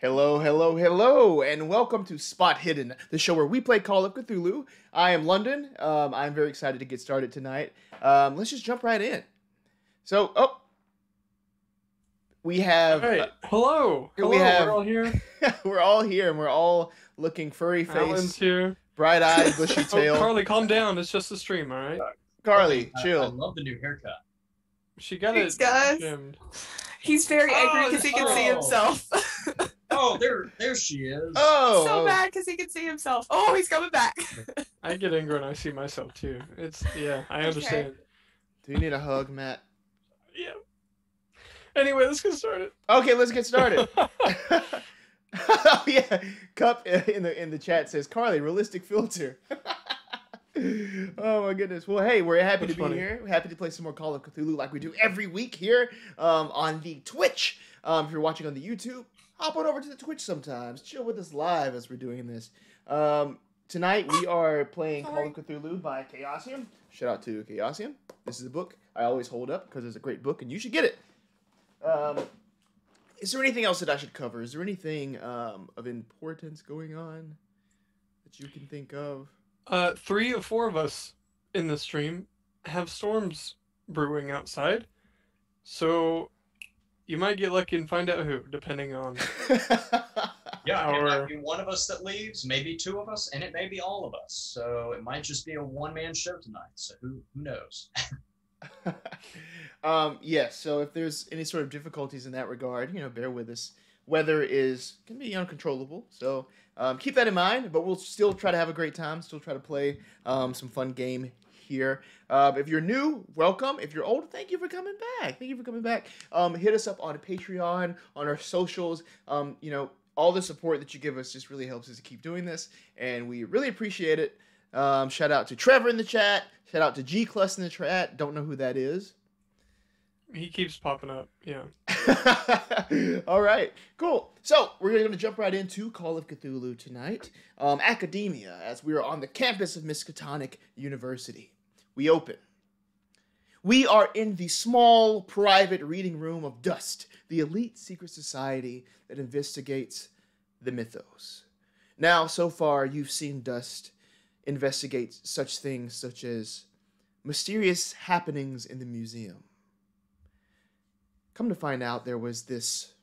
Hello, hello, hello, and welcome to Spot Hidden, the show where we play Call of Cthulhu. I am London. I'm very excited to get started tonight. Let's just jump right in. So, we have... All right. Hello. We're all here. We're all here, and we're all looking furry-faced, Alan's here. bright-eyed, bushy-tailed. Oh, Carly, calm down. It's just a stream, all right? Carly, I chill. love the new haircut. She got Thanks, it guys. trimmed. He's very angry because he can see himself. Oh, there she is. Oh! So mad because he can see himself. Oh, he's coming back. I get angry when I see myself, too. I understand. Do you need a hug, Matt? Yeah. Anyway, let's get started. Okay, let's get started. Oh, yeah. Cup in the chat says, Carly, realistic filter. Oh my goodness. Well, hey, we're happy to be here. We're happy to play some more Call of Cthulhu like we do every week here on the Twitch. If you're watching on the YouTube, hop on over to the Twitch sometimes. Chill with us live as we're doing this. Tonight we are playing Call of Cthulhu by Chaosium. Shout out to Chaosium. This is a book I always hold up because it's a great book and you should get it. Is there anything else that I should cover? Is there anything of importance going on that you can think of? 3 or 4 of us in the stream have storms brewing outside. So you might get lucky and find out who, depending on... Yeah, it might be one of us that leaves, maybe 2 of us, and it may be all of us. So it might just be a one-man show tonight. So who knows? Yes, so if there's any sort of difficulties in that regard, bear with us. Weather can be uncontrollable, so keep that in mind, but we'll still try to have a great time, still try to play some fun game here. If you're new, welcome. If you're old, thank you for coming back. Hit us up on Patreon, on our socials. All the support that you give us just really helps us to keep doing this, and we really appreciate it. Shout out to Trevor in the chat. Shout out to G-Clus in the chat. Don't know who that is. He keeps popping up, yeah. All right, cool. So we're going to jump right into Call of Cthulhu tonight. Academia, as we are on the campus of Miskatonic University. We open. We are in the small, private reading room of Dust, the elite secret society that investigates the mythos. Now, so far, you've seen Dust investigate such things such as mysterious happenings in the museum. Come to find out, there was this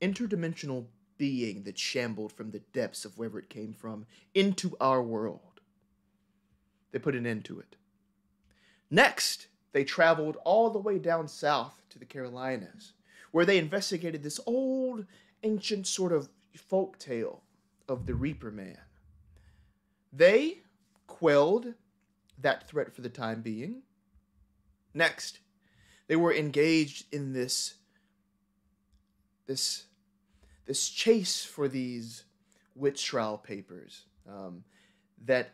interdimensional being that shambled from the depths of wherever it came from into our world. They put an end to it. Next, they traveled all the way down south to the Carolinas, where they investigated this old, ancient sort of folk tale of the Reaper Man. They quelled that threat for the time being. Next, they were engaged in this chase for these witch trial papers that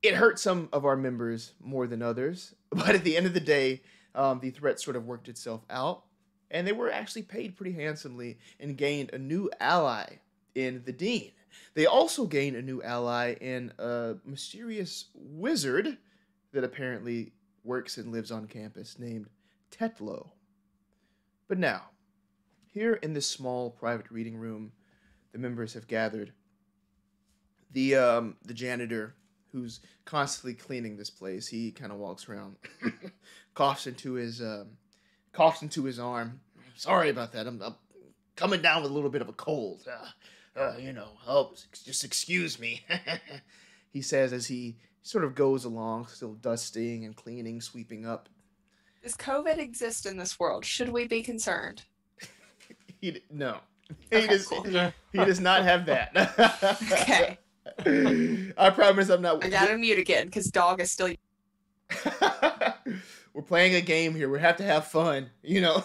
it hurt some of our members more than others, but at the end of the day, the threat sort of worked itself out, and they were actually paid pretty handsomely and gained a new ally in the Dean. They also gained a new ally in a mysterious wizard that apparently works and lives on campus named Tetlow. But now, here in this small private reading room, the members have gathered. The janitor, who's constantly cleaning this place, he kind of walks around, coughs into his arm. Sorry about that. I'm coming down with a little bit of a cold. Just excuse me. He says as he sort of goes along, still dusting and cleaning, sweeping up. Does COVID exist in this world? Should we be concerned? No. Okay, He does not have that. Okay. I promise I'm not. I gotta mute again because dog is still... We're playing a game here. We have to have fun, So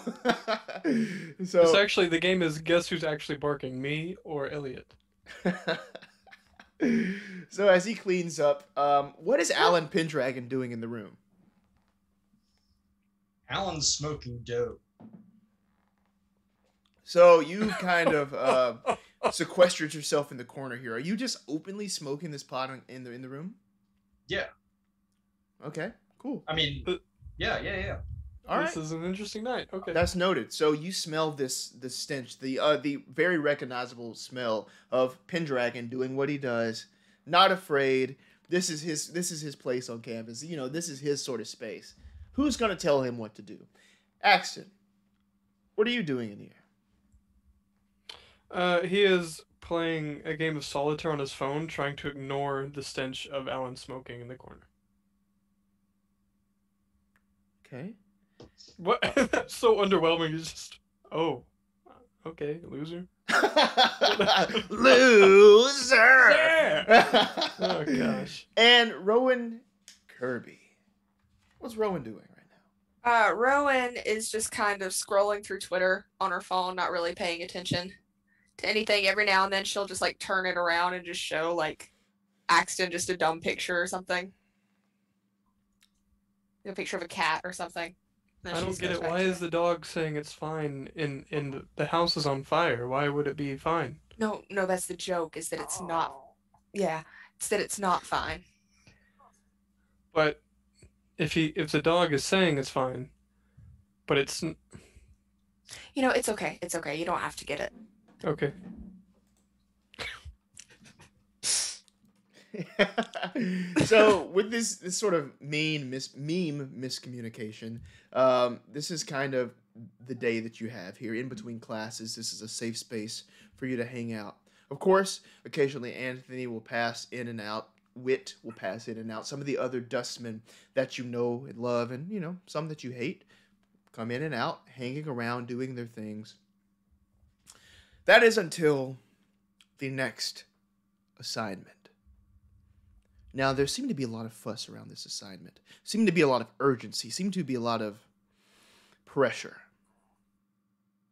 it's actually, the game is guess who's actually barking, me or Elliot? So as he cleans up, what is Alan Pendragon doing in the room? Alan's smoking dope. So you kind of sequestered yourself in the corner here. Are you just openly smoking this pot in the room? Yeah. Okay, cool. I mean, yeah. All This right. is an interesting night. Okay. That's noted. So you smell this stench, the very recognizable smell of Pendragon doing what he does, not afraid. This is his place on campus. You know, this is his sort of space. Who's gonna tell him what to do? Axton, what are you doing in here? He is playing a game of solitaire on his phone, trying to ignore the stench of Alan smoking in the corner. Okay. What? That's so underwhelming. It's just, oh, okay, loser. Loser. Oh gosh. And Rowan Kirby. What's Rowan doing right now? Rowan is just kind of scrolling through Twitter on her phone, not really paying attention to anything. Every now and then she'll just like turn it around and just show like Axton just a dumb picture or something. A picture of a cat or something. I don't get it. Why is the dog saying it's fine in the house is on fire? Why would it be fine? No, that's the joke, is that it's not. Yeah, it's that it's not fine. But if the dog is saying it's fine, but it's It's okay. It's okay. You don't have to get it. okay. So with this sort of meme miscommunication, this is kind of the day that you have here in between classes. This is a safe space for you to hang out. Of course, occasionally Anthony will pass in and out. Wit will pass in and out. Some of the other dustmen that you know and love, and some that you hate, come in and out, hanging around, doing their things. That is until the next assignment. Now, there seemed to be a lot of fuss around this assignment. Seemed to be a lot of urgency. Seemed to be a lot of pressure.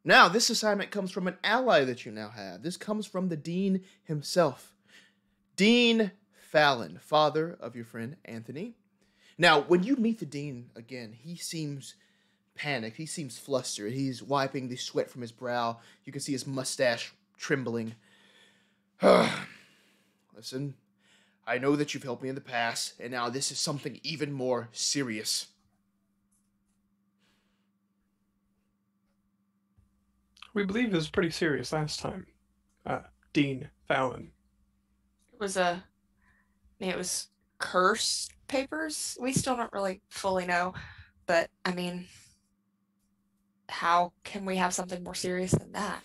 Now, this assignment comes from an ally that you now have. This comes from the dean himself. Dean Fallon, father of your friend Anthony. Now, when you meet the dean again, he seems panicked. He seems flustered. He's wiping the sweat from his brow. You can see his mustache trembling. Listen, I know that you've helped me in the past, and now this is something even more serious. We believe it was pretty serious last time. Dean Fallon. It was curse papers. We still don't really fully know, but I mean, how can we have something more serious than that?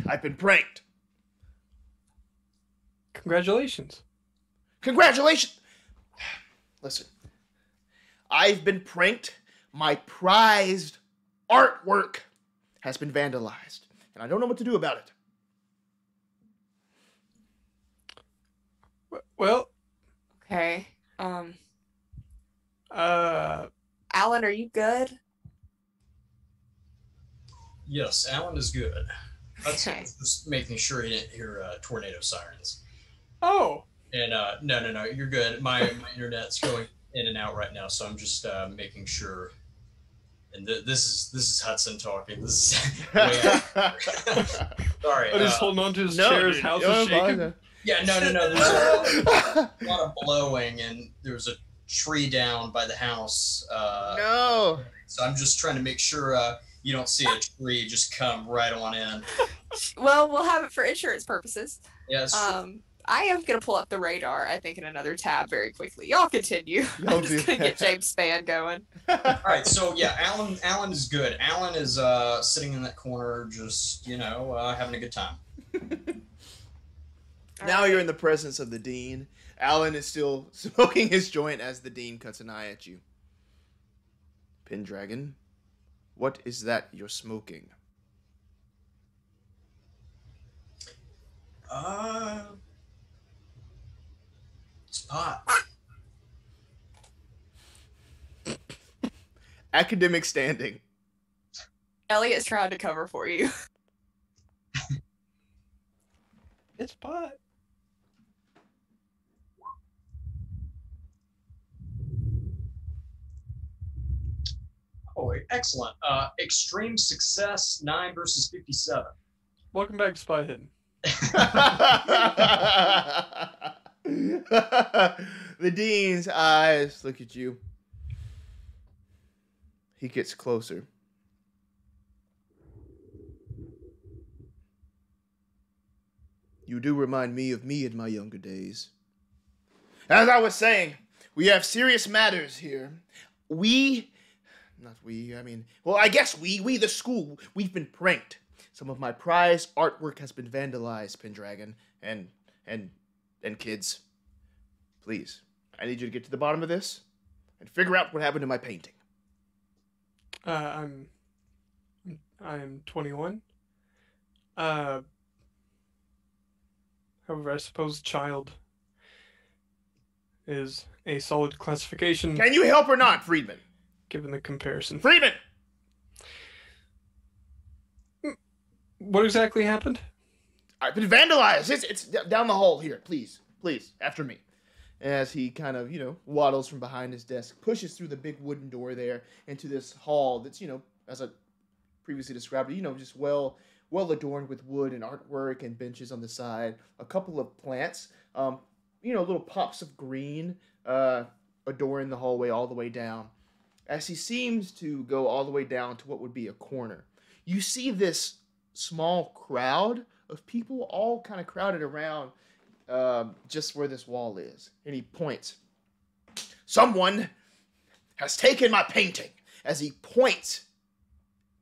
I've been pranked. Congratulations. Congratulations! Listen, I've been pranked. My prized artwork has been vandalized, and I don't know what to do about it. Well, Okay. uh, Alan, are you good? Yes, Alan is good. Hudson Okay. was just making sure he didn't hear tornado sirens. oh, And no, you're good. My internet's going in and out right now, so I'm just making sure. And this is Hudson talking. This is way out. Sorry. he's holding on to his chair. His house is shaking. Yeah, no. There's a lot of blowing, and there was a tree down by the house. No. So I'm just trying to make sure you don't see a tree just come right on in. Well, we'll have it for insurance purposes. Yes. I am gonna pull up the radar, I think, in another tab very quickly. Y'all continue. I'm just gonna get James Spann going. All right, so yeah, Alan is good. Alan is sitting in that corner, just having a good time. Now you're in the presence of the dean. Alan is still smoking his joint as the dean cuts an eye at you. Pendragon, what is that you're smoking? It's pot. Academic standing. Elliot's trying to cover for you. It's pot. Oh, excellent. Extreme success, 9 versus 57. Welcome back to Spy Hidden. The dean's eyes look at you. He gets closer. You do remind me of me in my younger days. As I was saying, we have serious matters here. I guess we, the school, we've been pranked. Some of my prized artwork has been vandalized, Pendragon, and kids. Please, I need you to get to the bottom of this and figure out what happened to my painting. I'm 21. However, I suppose child is a solid classification. Can you help or not, Freidman? Given the comparison. Freidman! What exactly happened? I've been vandalized. It's down the hall here. Please, after me. As he kind of, waddles from behind his desk, pushes through the big wooden door there into this hall that's, as I previously described, just well adorned with wood and artwork and benches on the side. A couple of plants, little pops of green adorn the hallway all the way down. As he seems to go all the way down to what would be a corner, you see this small crowd of people all kind of crowded around just where this wall is. And he points. Someone has taken my painting. As he points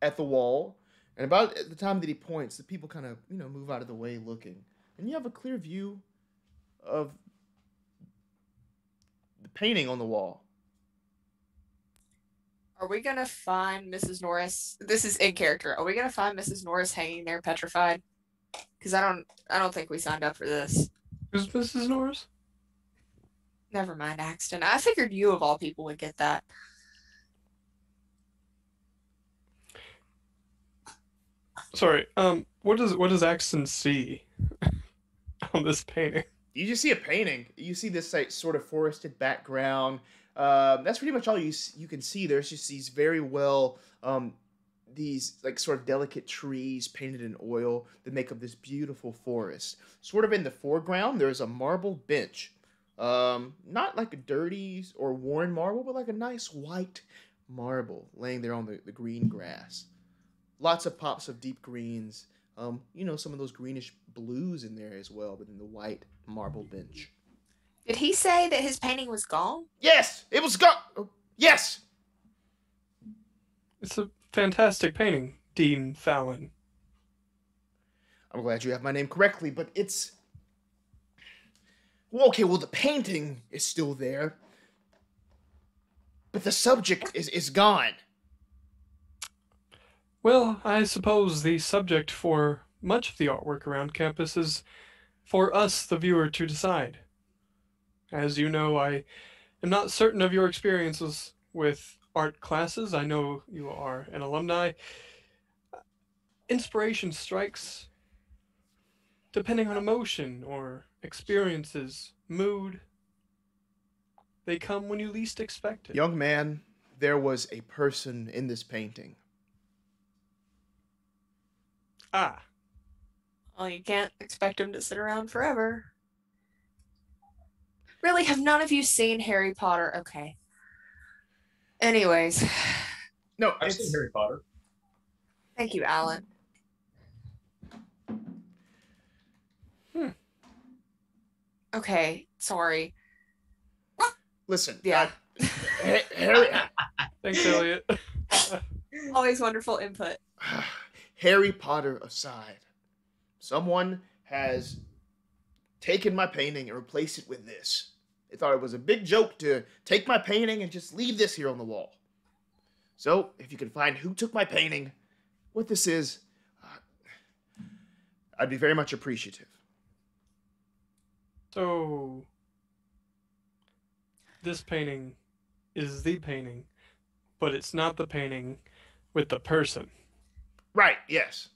at the wall. And about at the time that he points, the people kind of, move out of the way looking. And you have a clear view of the painting on the wall. Are we gonna find Mrs. Norris? This is in character. Are we gonna find Mrs. Norris hanging there petrified? Because I don't think we signed up for this. Who's Mrs. Norris? Never mind, Axton. I figured you of all people would get that. Sorry. What does Axton see on this painting? You just see a painting. You see this sort of forested background. That's pretty much all you can see. There's just these very well these sort of delicate trees painted in oil that make up this beautiful forest. Sort of in the foreground, there's a marble bench. Not like a dirty or worn marble, but like a nice white marble laying there on the green grass. Lots of pops of deep greens. Some of those greenish blues in there as well, but in the white marble bench. Did he say that his painting was gone? Yes, it was gone. Oh, yes. It's a fantastic painting, Dean Fallon. I'm glad you have my name correctly, but it's... Well, the painting is still there. But the subject is gone. Well, I suppose the subject for much of the artwork around campus is for us, the viewer, to decide. As you know, I am not certain of your experiences with art classes. I know you are an alumni. Inspiration strikes depending on emotion or experiences, mood. They come when you least expect it. Young man, there was a person in this painting. Ah. Well, you can't expect him to sit around forever. Really, have none of you seen Harry Potter? Okay. Anyways. No, I've seen Harry Potter. Thank you, Alan. Okay, sorry. Listen. Yeah. Harry... Thanks, Elliot. Always wonderful input. Harry Potter aside, someone has taken my painting and replaced it with this. They thought it was a big joke to take my painting and just leave this here on the wall. So, if you can find who took my painting, what this is, I'd be very much appreciative. So, this painting is the painting, but it's not the painting with the person. Right, yes.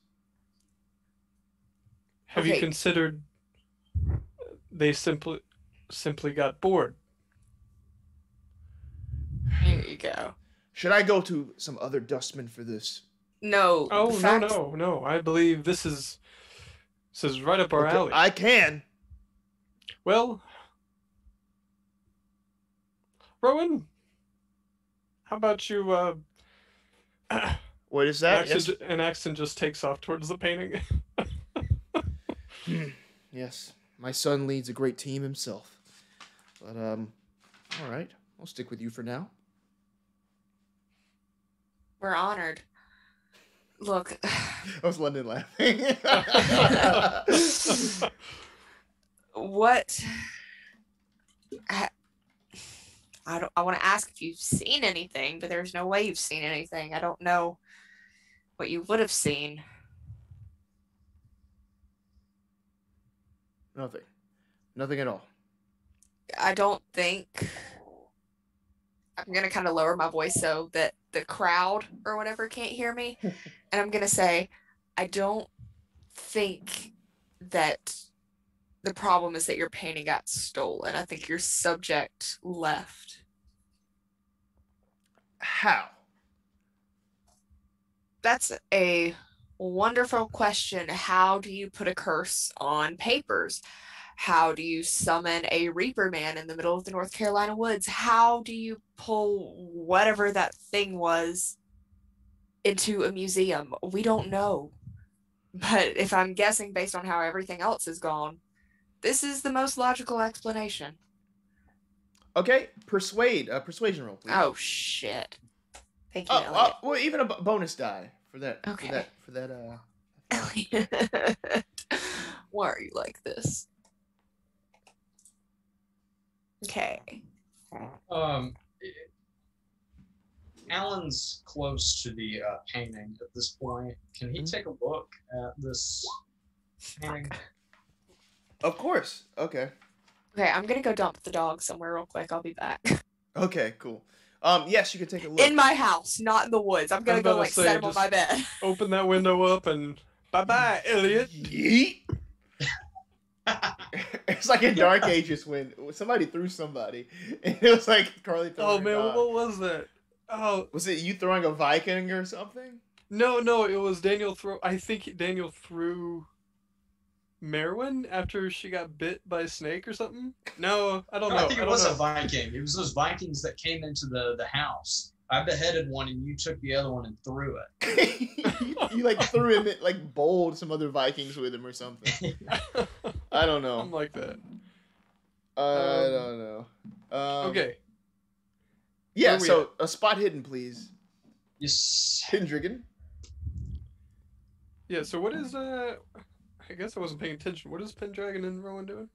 Have you considered they simply got bored? Here you go. Should I go to some other dustman for this? No. Oh, no. I believe this is right up our alley. I can. Well, Rowan, how about you What is that? Yes. And Axton just takes off towards the painting. Yes. My son leads a great team himself. But, all right. I'll stick with you for now. We're honored. Look. I was London laughing. What? I want to ask if you've seen anything, but there's no way you've seen anything. I don't know what you would have seen. Nothing. Nothing at all. I don't think. I'm going to kind of lower my voice so that the crowd or whatever can't hear me. And I'm going to say, I don't think that the problem is that your painting got stolen. I think your subject left. How? That's a wonderful question. How do you put a curse on papers? How do you summon a Reaper Man in the middle of the North Carolina woods? How do you pull whatever that thing was into a museum? We don't know. But if I'm guessing based on how everything else is gone, this is the most logical explanation. Okay, persuasion roll, please. Oh shit! Thank you, Elliot. Well, even a bonus die for that. Okay. For that. Elliot, why are you like this? Okay. Alan's close to the painting at this point. Can he take a look at this painting? Of course. Okay. Okay, I'm gonna go dump the dog somewhere real quick. I'll be back. Okay, cool. Yes, you can take a look. In my house, not in the woods. I'm gonna go like set him on my bed. Open that window up and bye-bye, Elliot. Yeet. It's like in Dark Ages when somebody threw somebody, and it was like Carly throwing. Oh man, what was that? Oh, was it you throwing a Viking or something? No, it was Daniel I think Daniel threw Merwin after she got bit by a snake or something. No, I don't know. I think it was a Viking. It was those Vikings that came into the house. I beheaded one, and you took the other one and threw it. you like threw him, like bowled some other Vikings with him or something. I don't know. Something like that. I don't know. Okay. Yeah, so a spot hidden, please. Yes. Pendragon. Yeah, so what is I guess I wasn't paying attention. What is Pendragon and Rowan doing?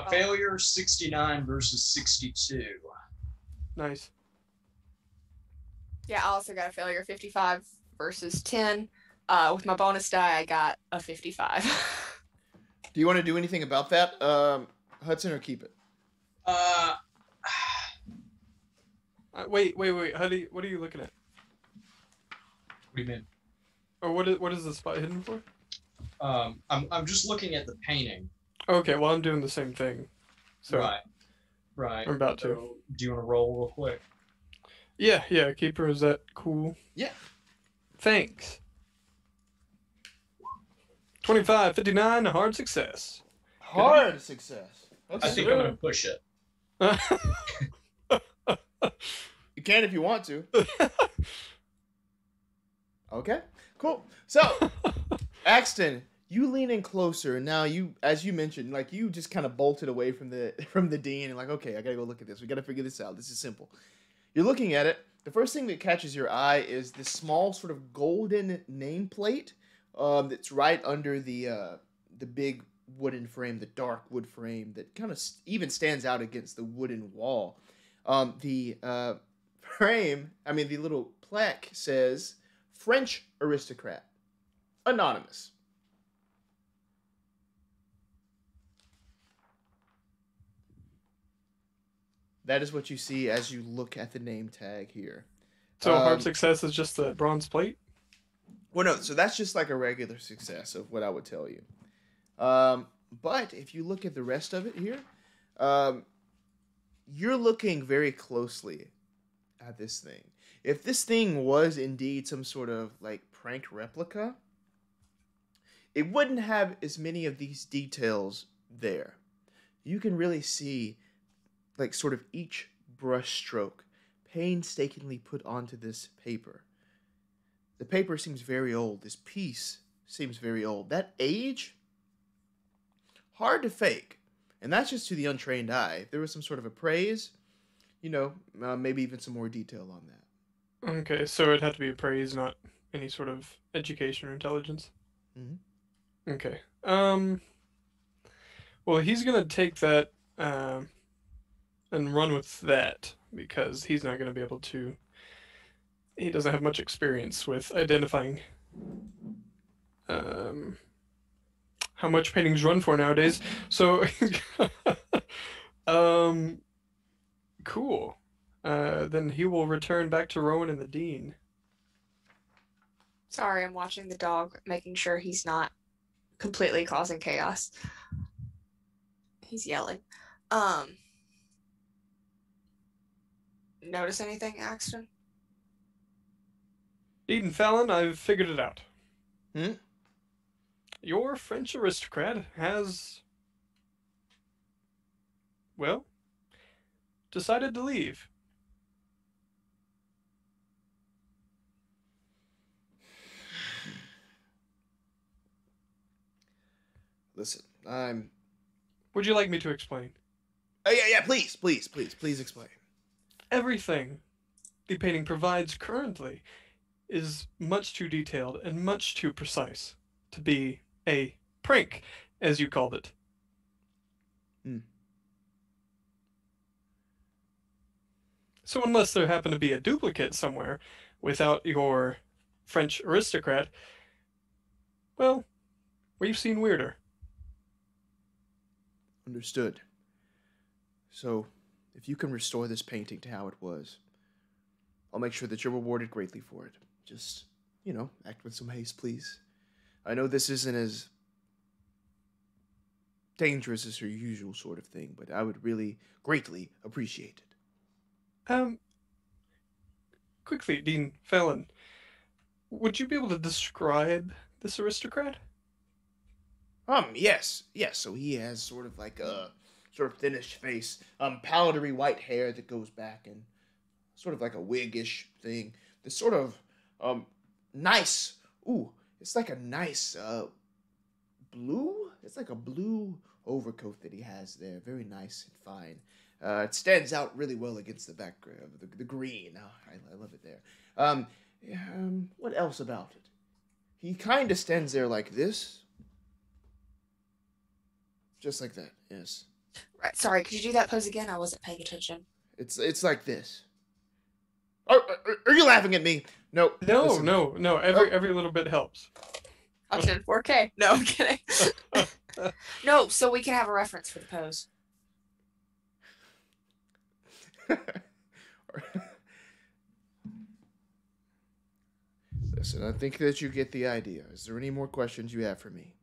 Failure 69 versus 62. Nice. Yeah, I also got a failure 55 versus 10. With my bonus die, I got a 55. Do you want to do anything about that, Hudson, or keep it? Wait. What are you looking at? What do you mean? Or what is the spot hidden for? I'm just looking at the painting. Okay, well I'm doing the same thing. So Right. I'm about to. So, do you want to roll real quick? Yeah, keeper, is that cool? Yeah. Thanks. 25, 59, a hard success. Hard success. Okay. I think I'm going to push it. You can if you want to. Okay, cool. So, Axton, you lean in closer, and now you, as you mentioned, like you just kind of bolted away from the dean, and like, okay, I gotta go look at this. We gotta figure this out. This is simple. You're looking at it. The first thing that catches your eye is this small sort of golden nameplate that's right under the big wooden frame, the dark wood frame that kind of even stands out against the wooden wall. The frame, the little plaque says French aristocrat, anonymous. That is what you see as you look at the name tag here. So hard success is just the bronze plate? Well, no, so that's just like a regular success of what I would tell you. But if you look at the rest of it here, you're looking very closely at this thing. If this thing was indeed some sort of like prank replica, it wouldn't have as many of these details there. You can really see like sort of each brush stroke painstakingly put onto this paper. The paper seems very old. This piece seems very old. That age, hard to fake. And that's just to the untrained eye. If there was some sort of appraise, maybe even some more detail on that. Okay, so it had to be appraised, not any sort of education or intelligence. Mm-hmm. Okay. Well, he's gonna take that and run with that because he's not gonna be able to. He doesn't have much experience with identifying how much paintings run for nowadays. So, cool. Then he will return back to Rowan and the Dean. Sorry, I'm watching the dog, making sure he's not completely causing chaos. He's yelling. Notice anything, Axton? Dean Fallon, I've figured it out. Hmm? Your French aristocrat has, well, decided to leave. Listen, Would you like me to explain? yeah, please explain. Everything the painting provides currently is much too detailed and much too precise to be a prank, as you called it. So unless there happened to be a duplicate somewhere without your French aristocrat, well, we've seen weirder. Understood. So, if you can restore this painting to how it was, I'll make sure that you're rewarded greatly for it. Just, act with some haste, please. I know this isn't as dangerous as your usual sort of thing, but I would really greatly appreciate it. Quickly, Dean Fallon, would you be able to describe this aristocrat? Yes. So he has sort of like a sort of thinnish face, powdery white hair that goes back, and sort of like a wig-ish thing. This sort of nice. It's like a nice blue. It's like a blue overcoat that he has there. Very nice and fine. It stands out really well against the background, the green. I love it there. What else about it? He kind of stands there like this. Just like that, yes. Right. Sorry, could you do that pose again? I wasn't paying attention. It's like this. Are you laughing at me? No. Listen. No. Every little bit helps. Watching 4K. No, I'm kidding. No, so we can have a reference for the pose. Listen, I think that you get the idea. Is there any more questions you have for me?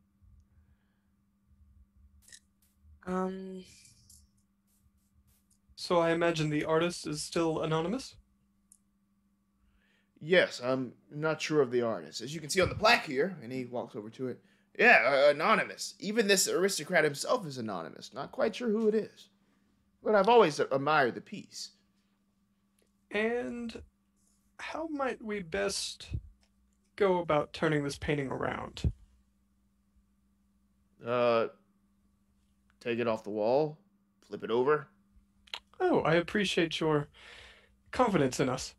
So I imagine the artist is still anonymous? Yes, I'm not sure of the artist. As you can see on the plaque here, and he walks over to it. Yeah, anonymous. Even this aristocrat himself is anonymous. Not quite sure who it is. But I've always admired the piece. And how might we best go about turning this painting around? Take it off the wall, flip it over. Oh, I appreciate your confidence in us.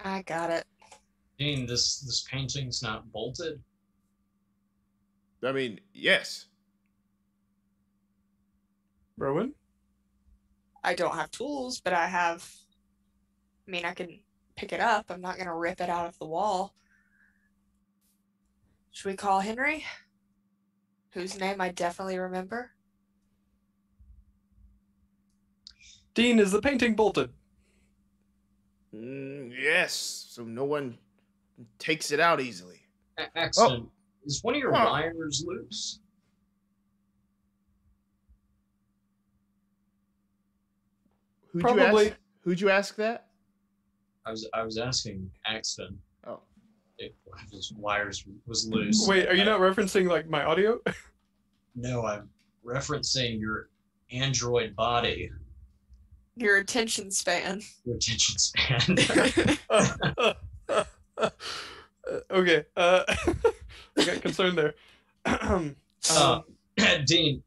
I got it. Dean, this painting's not bolted? I mean, yes. Rowan? I don't have tools, but I can pick it up. I'm not going to rip it out of the wall. Should we call Henry? Whose name I definitely remember? Dean, is the painting bolted? Yes, so no one takes it out easily. Axton, is one of your wires loose? Probably. Who'd you ask that? I was asking Axton. Oh. If one of his wires was loose. Wait, are you not referencing like my audio? No, I'm referencing your android body. Your attention span. Your attention span. Okay. I got concerned there. Dean,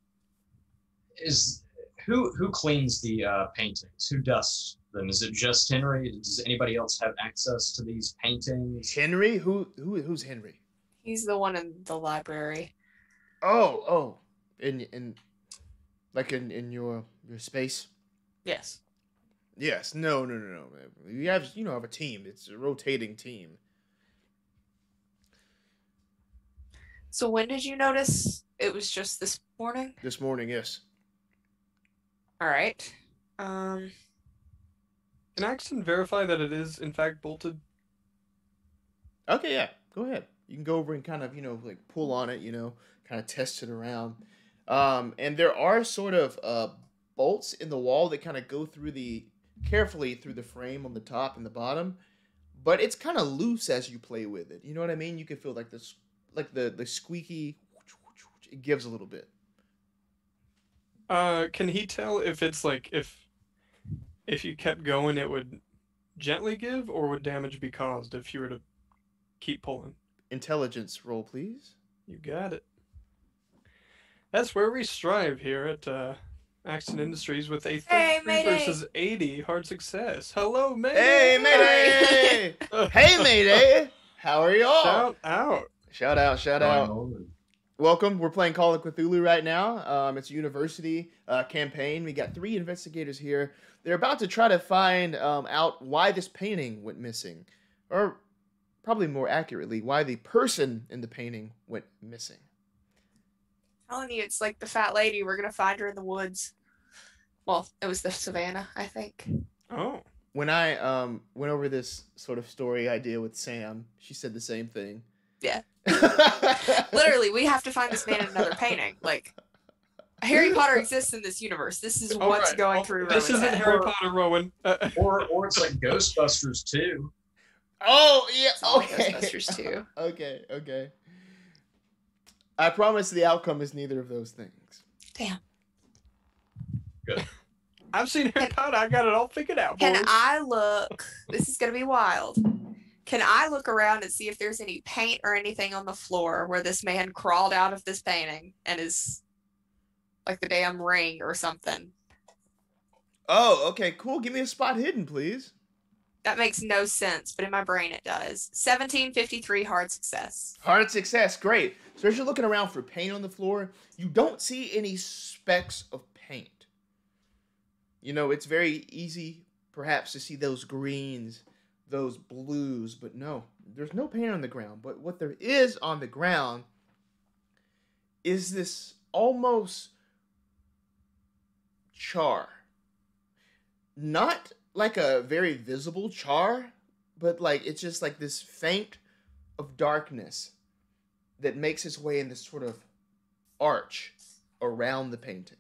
who cleans the paintings? Who dusts them? Is it just Henry? Does anybody else have access to these paintings? Henry? Who's Henry? He's the one in the library. Oh. In your space? Yes. Yes. No. You have a team. It's a rotating team. So when did you notice it was just this morning? This morning, yes. All right. Can Axton verify that it is in fact bolted? Okay, yeah. Go ahead. You can go over and kind of, like pull on it, kind of test it around. And there are sort of bolts in the wall that kind of go carefully through the frame on the top and the bottom, but it's kind of loose as you play with it. You know what I mean? You can feel like this, like the squeaky. It gives a little bit. Can he tell if it's like if you kept going, it would gently give, or would damage be caused if you were to keep pulling? Intelligence roll, please. You got it. That's where we strive here at Axton Industries with a 33 versus 80 hard success. Hello, Mayday! Hey, Mayday! Hey, Mayday! How are y'all? Shout out. Shout out. Welcome. We're playing Call of Cthulhu right now. It's a university campaign. We got 3 investigators here. They're about to try to find out why this painting went missing. Or probably more accurately, why the person in the painting went missing. I'm telling you, it's like the fat lady. We're going to find her in the woods. Well, it was the savannah, I think. Oh. When I went over this sort of story idea with Sam, she said the same thing. Yeah. Literally, we have to find this man in another painting. Like, Harry Potter exists in this universe. This is what's going through This Rowan's isn't head. Harry Potter, Rowan. Or it's like Ghostbusters too. Oh, yeah, It's all okay. Ghostbusters too. Okay. I promise the outcome is neither of those things. Damn. Good. I've seen Harry Potter. I got it all figured out, boys. Can I look? This is going to be wild. Can I look around and see if there's any paint or anything on the floor where this man crawled out of this painting and is like the damn ring or something? Oh, okay, cool. Give me a spot hidden, please. That makes no sense, but in my brain it does. 1753 hard success. Hard success, great. So as you're looking around for paint on the floor, you don't see any specks of paint. It's very easy, perhaps, to see those greens, those blues, but no, there's no paint on the ground. But what there is on the ground is this almost char. Not like a very visible char, but like it's just like this feint of darkness that makes its way in this sort of arch around the painting.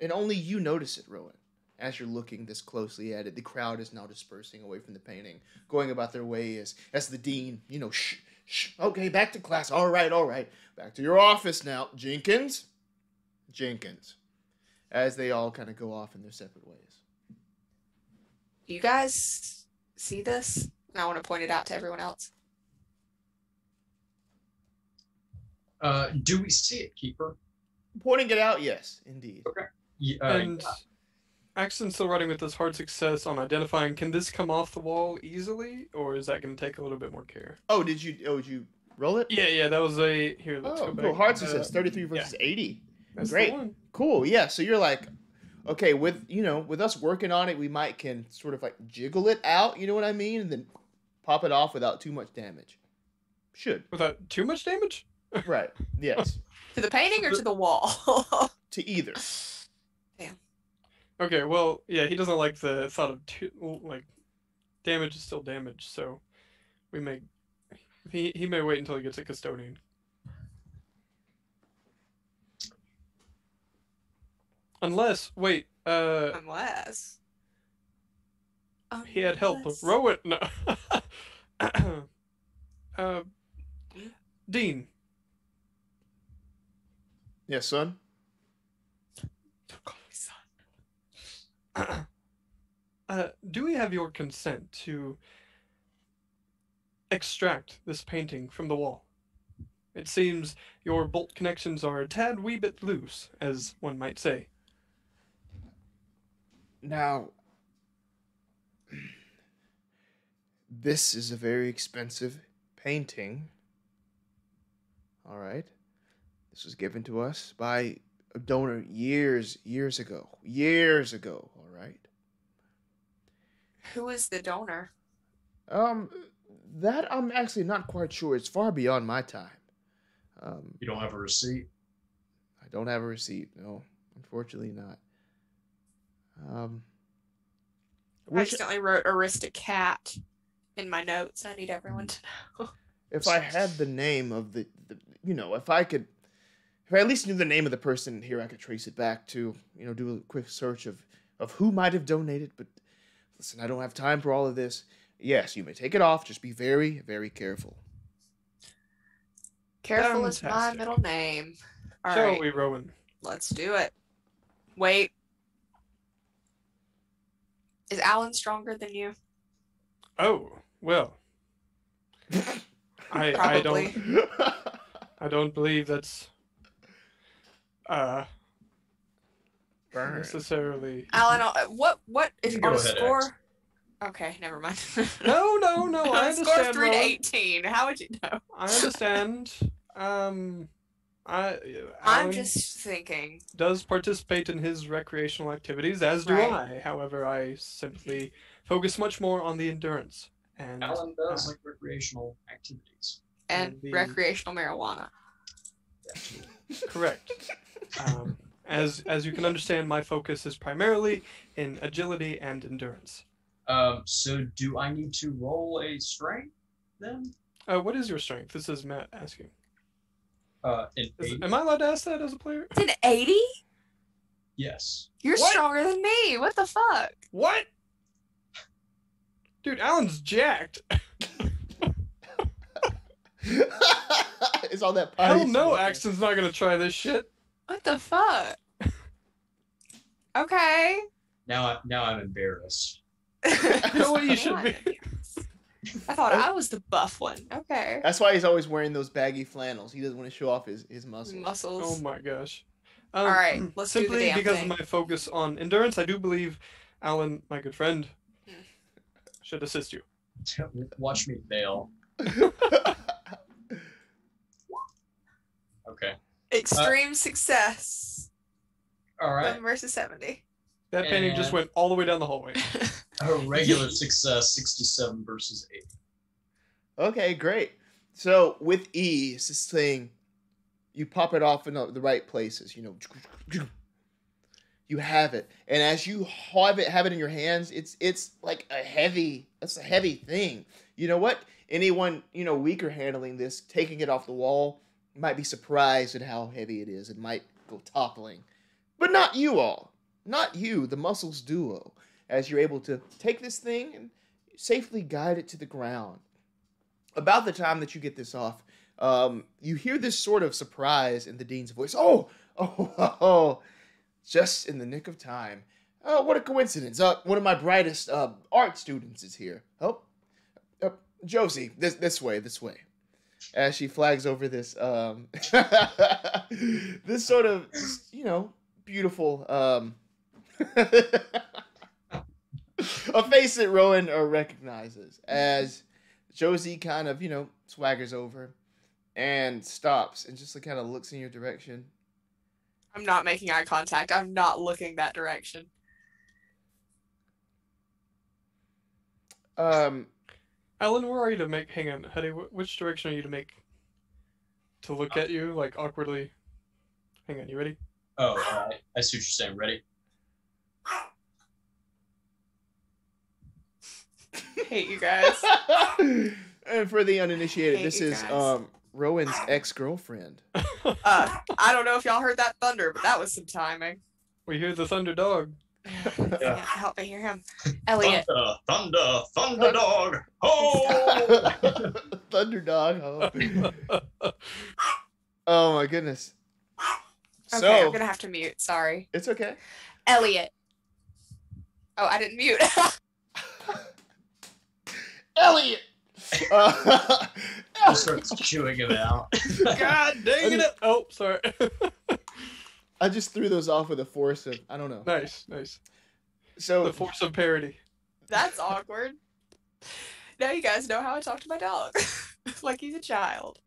And only you notice it, Rowan, as you're looking this closely at it. The crowd is now dispersing away from the painting, going about their way as the dean, shh, okay, back to class. All right, back to your office now. Jenkins. As they all kind of go off in their separate ways. You guys see this? And I want to point it out to everyone else. Do we see it, Keeper? Pointing it out, yes, indeed. Okay. And Axton's still running with this hard success on identifying. Can this come off the wall easily, or is that going to take a little bit more care? Oh, did you roll it? Yeah, that was a... Here, let's go back. Cool. Hard success, 33 versus 80. That's Great. the one. Cool, yeah, so you're like, okay, with us working on it, we can sort of like jiggle it out, you know what I mean? And then pop it off without too much damage. Should. Without too much damage? Right, yes. To the painting or to the wall? To either. Damn. Okay, well, yeah, he doesn't like the thought of damage is still damage, so we may... He may wait until he gets a custodian. Unless, wait, Unless. he had help. Rowan, no. Dean. Yes, son? Don't call me son. Do we have your consent to extract this painting from the wall? It seems your bolt connections are a tad wee bit loose, as one might say. Now, this is a very expensive painting. All right. This was given to us by a donor years ago. Years ago, all right? Who is the donor? That I'm actually not quite sure. It's far beyond my time. You don't have a receipt? I don't have a receipt. No, unfortunately not. I accidentally wrote Aristocat in my notes. I need everyone to know. If I had the name of the if I at least knew the name of the person here, I could trace it back to, do a quick search of who might have donated. But listen, I don't have time for all of this. Yes, you may take it off. Just be very, very careful. Careful is my Fantastic. middle name. All Shall right, we, Rowan? let's do it. Wait. Is Alan stronger than you? Oh, well. I Probably. don't believe that's Burn. necessarily. Alan, what is You go on a ahead, score? Ax. Okay, never mind. No, I On a understand. score of 3 to Rowan. 18. How would you know? I understand. I'm Alan just thinking. does participate in his recreational activities, as do Right. I. However, I simply focus much more on the endurance. And Alan does like recreational activities. And the- recreational marijuana. correct. As you can understand, my focus is primarily in agility and endurance. So do I need to roll a strength then? What is your strength? This is Matt asking. An 8? Am I allowed to ask that as a player? It's an 80? Yes. You're What? stronger than me. What the fuck? What? Dude, Alan's jacked. It's all that pie. Hell no, Axton's not gonna try this shit. What the fuck? Okay. Now I'm embarrassed. You know what you should be? I thought I was the buff one. Okay. That's why he's always wearing those baggy flannels. He doesn't want to show off his muscles. Oh Muscles. my gosh. All right, let's do the simply damn because thing. of my focus on endurance, I do believe Alan, my good friend, should assist you. Watch me fail. Okay. Extreme success. All right. 1 versus 70. That painting just And- went all the way down the hallway. A regular success, 67 versus 8. Okay, great. So with ease, this thing, you pop it off in the right places. You have it, and as you have it in your hands, it's like a heavy thing. You know what? Anyone weaker handling this, taking it off the wall, might be surprised at how heavy it is. It might go toppling, but not you all, not you, the Muscles duo, as you're able to take this thing and safely guide it to the ground. About the time that you get this off, you hear this sort of surprise in the dean's voice. Oh, just in the nick of time. Oh, what a coincidence. One of my brightest art students is here. Oh, Josie, this way. As she flags over this, this sort of, beautiful, a face that Rowan recognizes as Josie kind of, swaggers over and stops and just kind of looks in your direction. I'm not making eye contact. I'm not looking that direction. Alan, where are you to make? Hang on, Huddy. Which direction are you to make? To look at you, like awkwardly. Hang on, you ready? Oh, I see what you're saying. Ready? Hate you guys. And for the uninitiated, Hate this you is guys. Rowan's ex-girlfriend. I don't know if y'all heard that thunder, but that was some timing. We hear the thunder dog. Yeah, help me hear him. Elliot. Thunder dog. Oh! Thunderdog. Oh my goodness. Okay, So I'm gonna have to mute. Sorry. it's okay. Elliot. Oh, I didn't mute. Elliot! He starts chewing him out. God dang it! Oh, sorry. I just threw those off with a force of, I don't know. Nice. So The force of parody. That's awkward. Now you guys know how I talk to my dog. Like he's a child.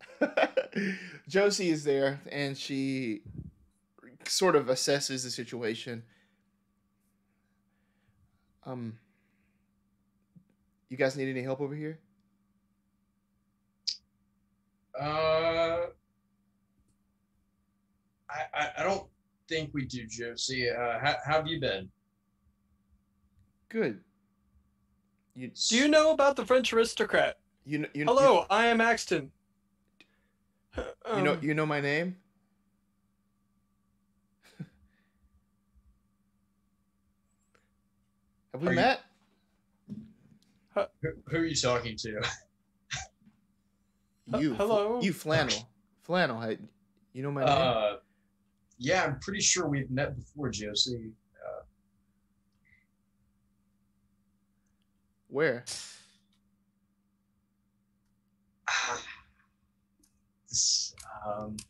Josie is there, and she sort of assesses the situation. You guys need any help over here? I don't think we do, Josie. How have you been? Good. Do you know about the French aristocrat? Hello, I am Axton. You know my name? Have we met? Who are you talking to? Hello. You flannel. You know my name? Yeah, I'm pretty sure we've met before, Josie. Where?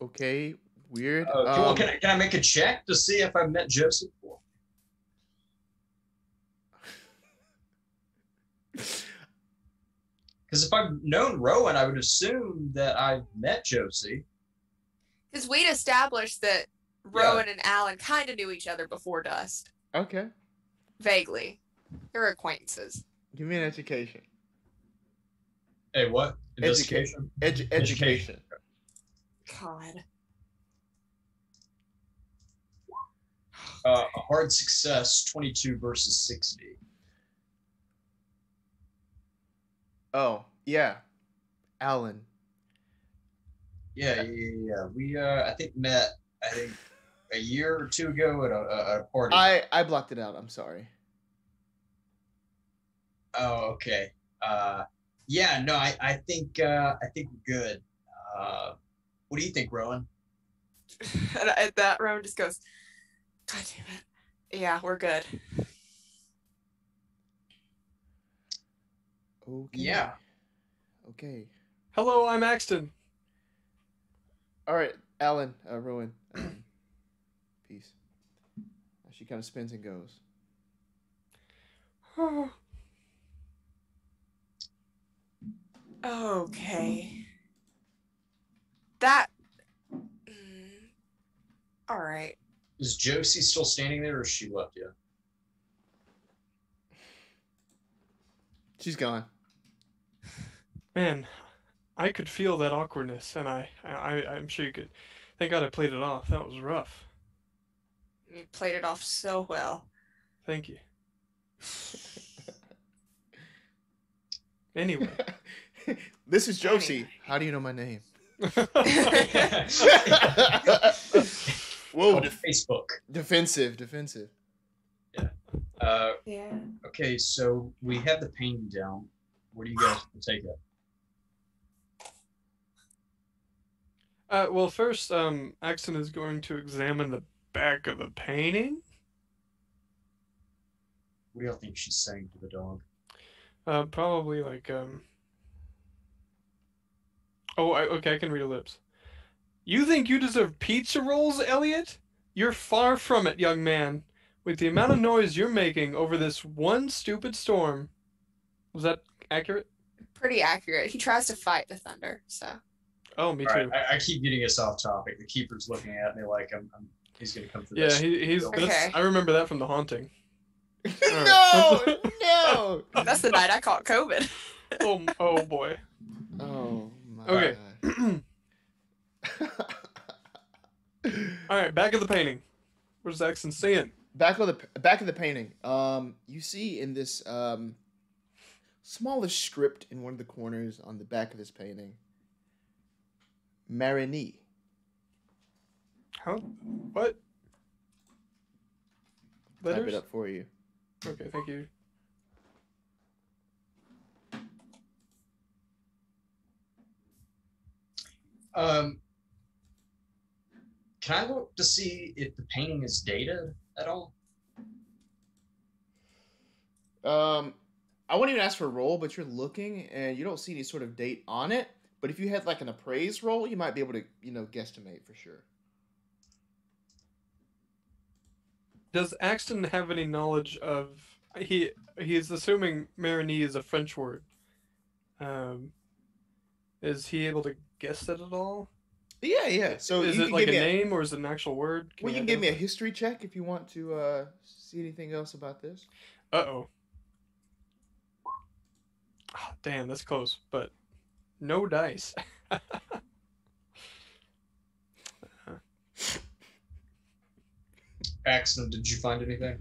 Okay, weird. Cool. Can I make a check to see if I've met Josie before? Because if I've known Rowan, I would assume that I've met Josie. Because we'd established that Rowan and Alan kind of knew each other before Dust. Okay. Vaguely. They were acquaintances. Give me an education. Hey, what? Investigation? Education. God. A hard success, 22 versus 60. Oh, yeah. Alan. Yeah. We, I think, met, a year or two ago at a party. I blocked it out. I'm sorry. Oh, okay. Yeah, no, I think we're good. What do you think, Rowan? And that Rowan just goes, God damn it. Yeah, we're good. Okay. Yeah. Okay. Hello, I'm Axton. All right, Alan, Rowan. Peace. She kind of spins and goes. Okay. That. All right. Is Josie still standing there, or has she left yet? She's gone. Man, I could feel that awkwardness, and I'm sure you could. Thank God I played it off. That was rough. You played it off so well. Thank you. Anyway. This is Josie. How do you know my name? Whoa. On Facebook. Defensive. Yeah. Yeah. Okay, so we have the painting down. Where do you guys take it? Well, first, Axton is going to examine the back of the painting. What do y'all think she's saying to the dog? Probably like, okay, I can read her lips. You think you deserve pizza rolls, Elliot? You're far from it, young man. With the amount of noise you're making over this one stupid storm. Was that accurate? Pretty accurate. He tries to fight the thunder, so. Oh, me All too. right, I keep getting us off topic. The keeper's looking at me like he's gonna come for Yeah, this. he's. Okay. I remember that from The Haunting. No. That's the night I caught COVID. Oh boy. Oh my. Okay. God. All right, back of the painting. What is Axton seeing? Back of the painting. You see in this smallish script in one of the corners on the back of this painting. Marigny. How? What? Letters? Type it up for you. Okay, thank you. Can I look to see if the painting is dated at all? I won't even ask for a roll, but you're looking and you don't see any sort of date on it. But if you had like an appraise roll, you might be able to, guesstimate for sure. Does Axton have any knowledge of he's assuming Marigny is a French word. Is he able to guess that at all? Yeah. So is you it can like give a me name or is it an actual word? Well, you can give me a history check if you want to see anything else about this. Uh-oh. Oh, damn, that's close, but no dice. Axton, did you find anything?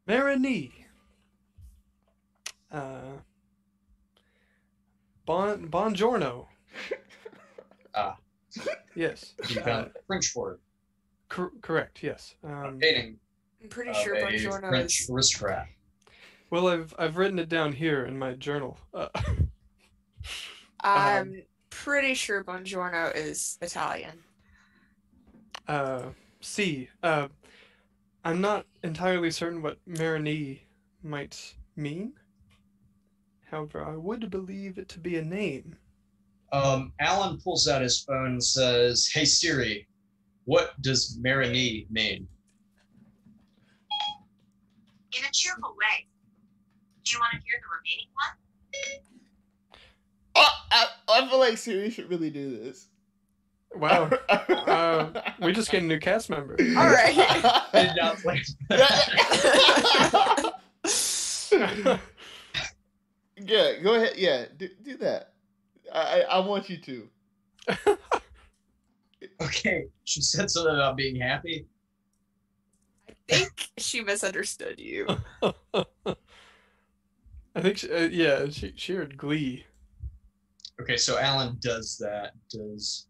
Marigny. Buongiorno. Ah. Yes. You found a French word. Correct, yes. Dating I'm pretty sure Buongiorno French is... aristocrat. Well, I've written it down here in my journal. I'm pretty sure Buongiorno is Italian. I'm not entirely certain what Marigny might mean. However, I would believe it to be a name. Alan pulls out his phone and says, "Hey Siri, what does Marigny mean?" In a cheerful way. Do you want to hear the remaining one? I feel like Siri should really do this. Wow. We just get a new cast member. All right. I did not play Yeah, go ahead. Yeah, do that. I want you to. Okay, she said something about being happy. I think she misunderstood you. I think, she heard Glee. Okay, so Alan does that. Does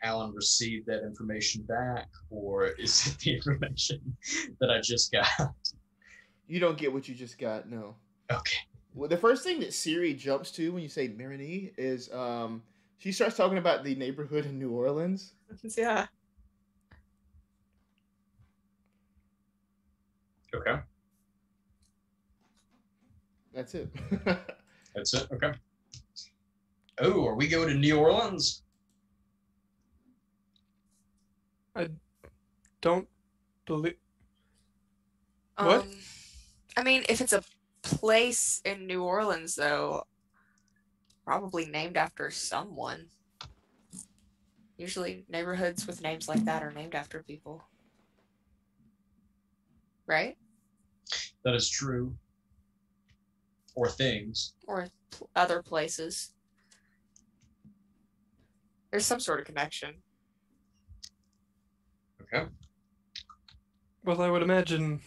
Alan receive that information back, or is it the information that I just got? You don't get what you just got, no. Okay. Well, the first thing that Siri jumps to when you say Marigny is she starts talking about the neighborhood in New Orleans. Yeah. Okay. That's it. That's it. Okay. Oh, are we going to New Orleans? I don't believe... What? I mean, if it's a place in New Orleans, though, probably named after someone. Usually neighborhoods with names like that are named after people. Right? That is true. Or things. Or other places. There's some sort of connection. Okay. Well, I would imagine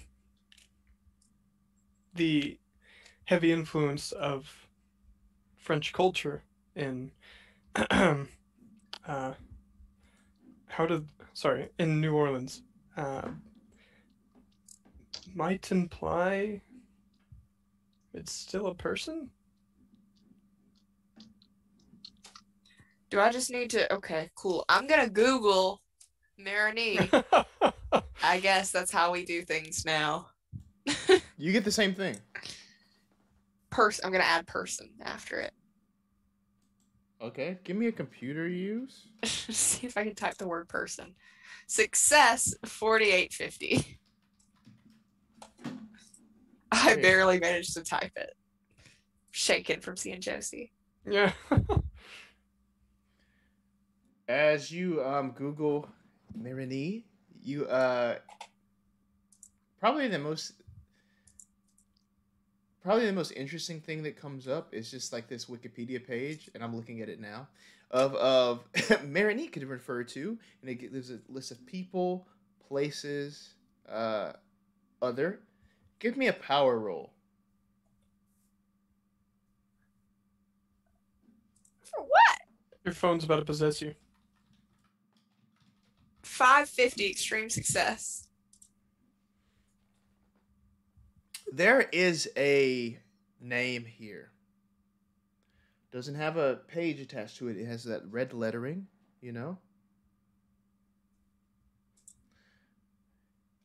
the heavy influence of French culture in in New Orleans might imply it's still a person? Do I just need to... Okay, cool. I'm gonna Google Marigny. I guess that's how we do things now. You get the same thing. I'm gonna add person after it. Okay, give me a computer use. See if I can type the word person. Success 4850. I barely managed to type it. Shaken from seeing Josie. Yeah. As you Google Marigny, you probably the most interesting thing that comes up is just like this Wikipedia page, and I'm looking at it now, of Marigny could refer to, and there's a list of people, places, other. Give me a power roll. For what? Your phone's about to possess you. 550 extreme success. There is a name here. Doesn't have a page attached to it. It has that red lettering, you know?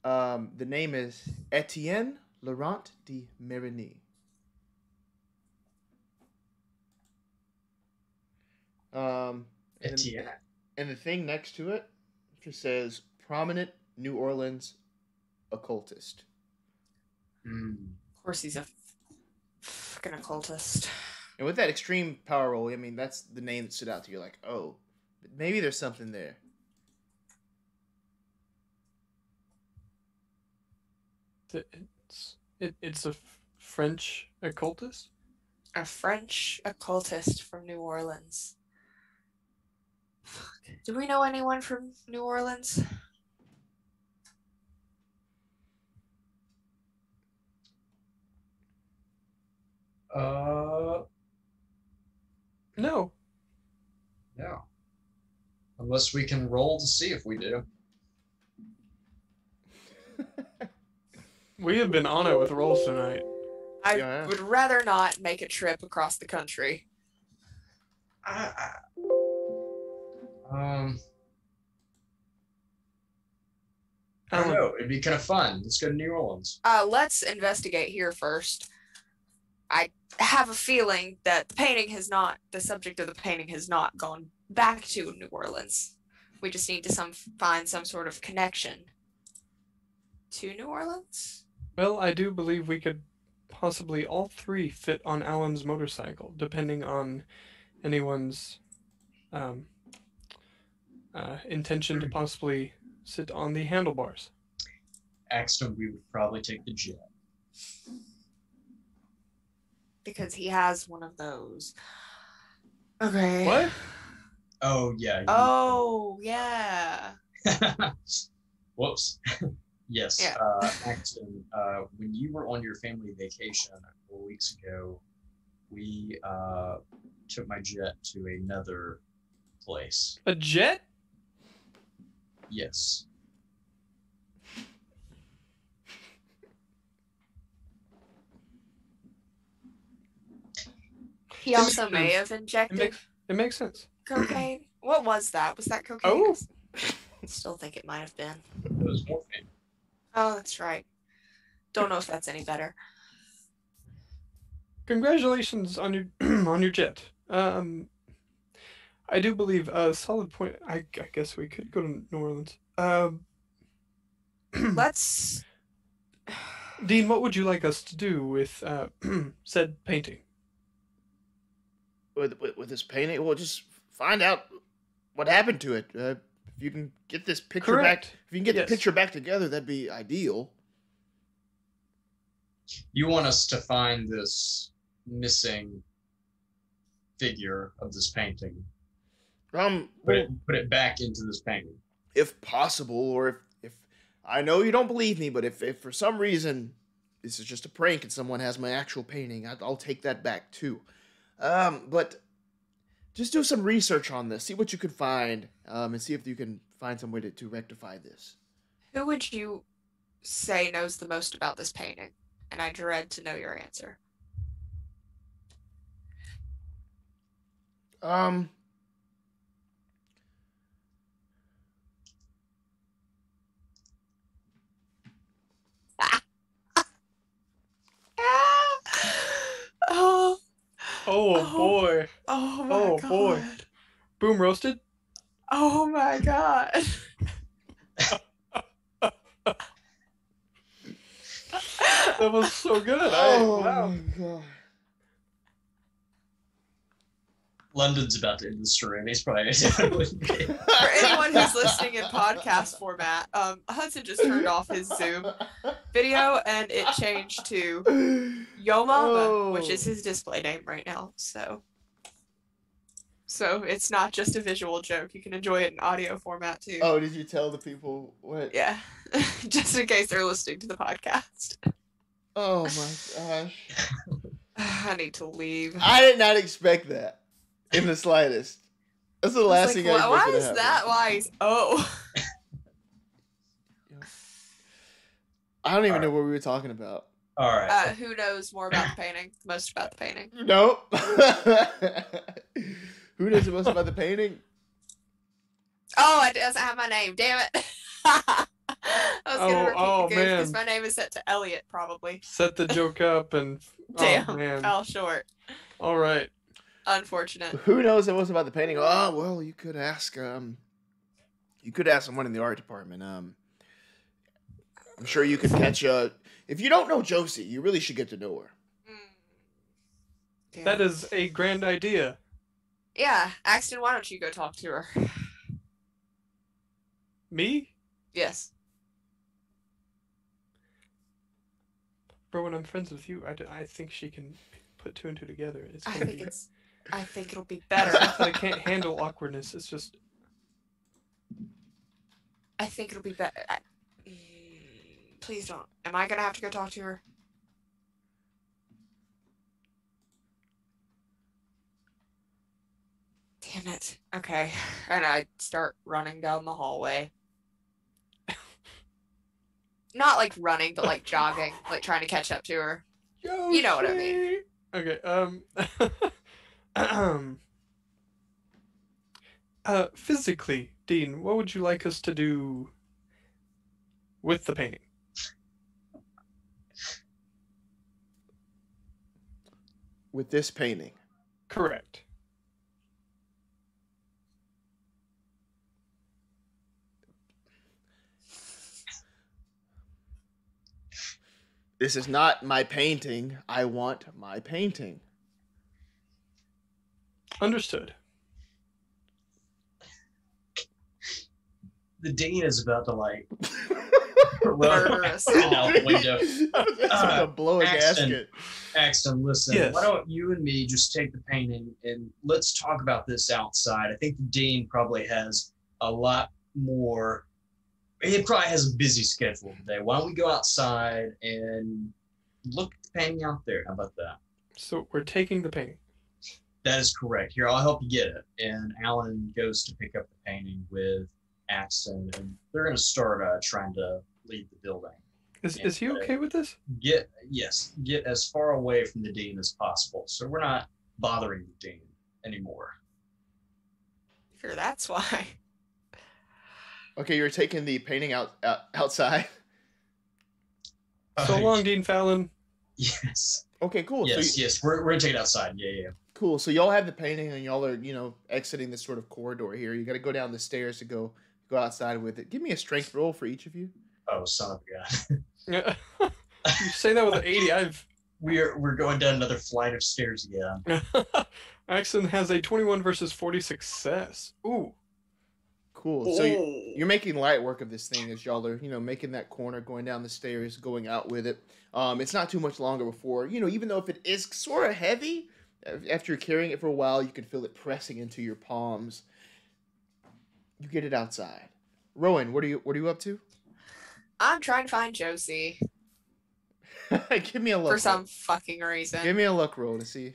The name is Etienne Laurent de Marigny. And Etienne. and the thing next to it just says prominent New Orleans occultist. Hmm. Of course, he's a fucking occultist. And with that extreme power roll, I mean, that's the name that stood out to you. Like, oh, maybe there's something there. It's a French occultist? A French occultist from New Orleans. Do we know anyone from New Orleans? No. No. Unless we can roll to see if we do. We have been on it with rolls tonight. I Yeah. would rather not make a trip across the country. I don't know. It'd be kind of fun. Let's go to New Orleans. Let's investigate here first. I have a feeling that the subject of the painting has not gone back to New Orleans. We just need to find some sort of connection to New Orleans. Well, I do believe we could possibly all three fit on Alan's motorcycle, depending on anyone's intention to possibly sit on the handlebars. Axton, we would probably take the jet. Because he has one of those. Okay. What? Oh, yeah. Oh, yeah. Whoops. Yes. Yeah. Axton, when you were on your family vacation a couple weeks ago, we took my jet to another place. A jet? Yes. He also may have injected It makes sense. cocaine. What was that? Was that cocaine? Oh. I still think it might have been. It was morphine. Oh, that's right. Don't know if that's any better. Congratulations on your on your jet. I do believe a solid point. I guess we could go to New Orleans. Let's. Dean, what would you like us to do with said painting? With this painting, well, just find out what happened to it. If you can get this picture Correct. back, if you can get Yes. the picture back together, that'd be ideal. You want us to find this missing figure of this painting. Put it back into this painting. If possible, or if I know you don't believe me, but if for some reason this is just a prank and someone has my actual painting, I'll take that back too. But just do some research on this, see what you can find, and see if you can find some way to rectify this. Who would you say knows the most about this painting? And I dread to know your answer. Oh, Oh boy. oh my Oh, god. boy. Boom roasted? Oh my god. That was so good. Wow. my god! London's about to end the stream. He's probably For anyone who's listening in podcast format, Hudson just turned off his Zoom video and it changed to Yo Mama, which is his display name right now. So it's not just a visual joke. You can enjoy it in audio format too. Oh, did you tell the people what? Yeah. Just in case they're listening to the podcast. Oh my gosh! I need to leave. I did not expect that in the slightest. That's the I was last like, thing I expected why to is happen. that wise? Oh. I don't even Alright. know what we were talking about. All right. Who knows more about the painting? Most about the painting. Nope. Who knows the most about the painting? Oh, it doesn't have my name. Damn it. I was gonna repeat Oh, the goof because man. my name is set to Elliot, probably. Set the joke up and Damn, oh man. fell short. All right. Unfortunate. Who knows the most about the painting? Oh, well, you could ask someone in the art department. I'm sure you could catch if you don't know Josie, you really should get to know her. Damn. That is a grand idea. Yeah, Axton, why don't you go talk to her? Me? Yes. Rowan, I'm friends with you. I think she can put two and two together. I think it'll be It's better. not that I can't handle awkwardness. It's just I think it'll be better. Please don't. Am I gonna have to go talk to her? Damn it. Okay. And I start running down the hallway. Not like running, but like jogging, like trying to catch up to her. You know what I mean. Okay. Physically, Dean, what would you like us to do with the painting? With this painting. Correct. This is not my painting. I want my painting. Understood. The dean is about to like Murder us run all. out the window. That's gonna blow a Axton. gasket. Axton, listen, Yes. why don't you and me just take the painting and let's talk about this outside. I think the dean probably has a lot more. He probably has a busy schedule today. Why don't we go outside and look at the painting out there? How about that? So we're taking the painting. That is correct. Here, I'll help you get it. And Alan goes to pick up the painting with Axton, and they're going to start trying to leave the building. Is he okay with this? Get as far away from the dean as possible, so we're not bothering the dean anymore. Sure, that's why. Okay, you're taking the painting outside. So long, Dean Fallon. Yes. Okay, cool. Yes, so yes. We're gonna take it outside. Yeah. Cool. So y'all have the painting, and y'all are, exiting this sort of corridor here. You got to go down the stairs to go outside with it. Give me a strength roll for each of you. Oh, son of a gun. Yeah. You say that with an 80. We're going down another flight of stairs again. Axton has a 21 versus 40 success. Ooh. Cool. So you're making light work of this thing as y'all are, making that corner, going down the stairs, going out with it. It's not too much longer before, even though if it is sort of heavy, after you're carrying it for a while, you can feel it pressing into your palms. You get it outside. Rowan, what are you up to? I'm trying to find Josie Give me a look. for some fucking reason. Give me a look roll to see.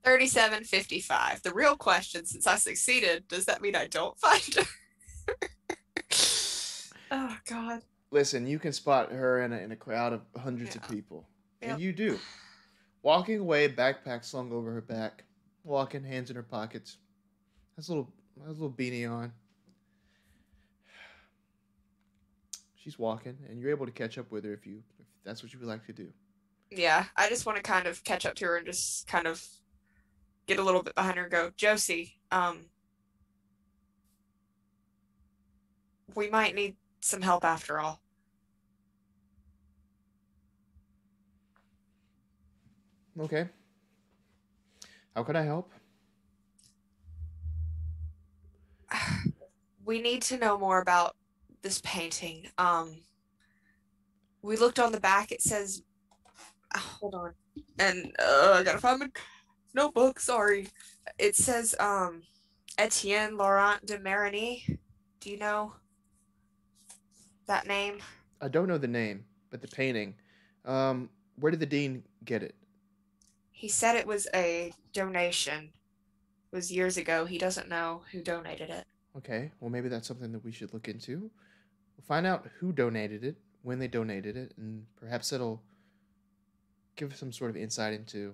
37.55. The real question, since I succeeded, does that mean I don't find her? Oh God. Listen, you can spot her in a crowd of hundreds of people, Yep. and you do. Walking away, backpack slung over her back, walking, hands in her pockets. Has a little beanie on. She's walking, and you're able to catch up with her if that's what you would like to do. Yeah, I just want to kind of catch up to her and just kind of get a little bit behind her and go, Josie, we might need some help after all. Okay. How can I help? We need to know more about this painting. We looked on the back. It says, hold on, and I gotta find my notebook. Sorry. It says Etienne Laurent de Marigny. Do you know that name? I don't know the name, but the painting. Where did the dean get it? He said it was a donation. It was years ago. He doesn't know who donated it. Okay, well maybe that's something that we should look into. We'll find out who donated it, when they donated it, and perhaps it'll give us some sort of insight into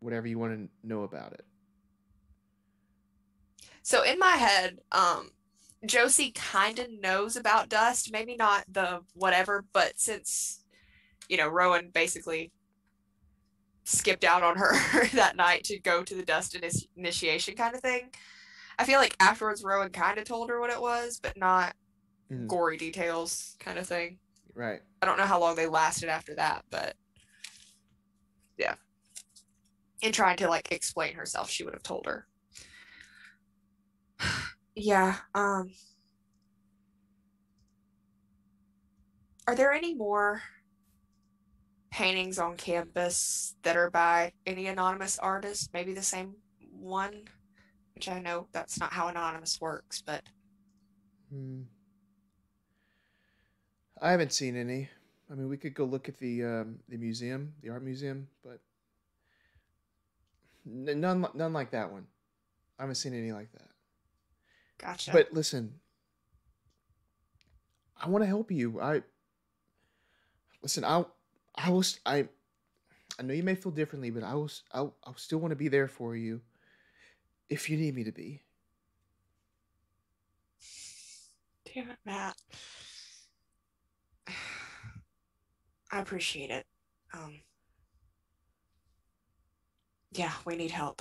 whatever you want to know about it. So in my head, Josie kind of knows about dust, maybe not the whatever, but since, Rowan basically skipped out on her that night to go to the dust initiation kind of thing, I feel like afterwards Rowan kind of told her what it was, but not gory details kind of thing. Right. I don't know how long they lasted after that, but yeah. In trying to explain herself, she would have told her. Yeah, are there any more paintings on campus that are by any anonymous artist? Maybe the same one, which I know that's not how anonymous works, but I haven't seen any. I mean, we could go look at the museum, the art museum, but none like that one. I haven't seen any like that. Gotcha. But listen, I want to help you. I know you may feel differently, but I still want to be there for you if you need me to be. Damn it, Matt. I appreciate it. Yeah, we need help.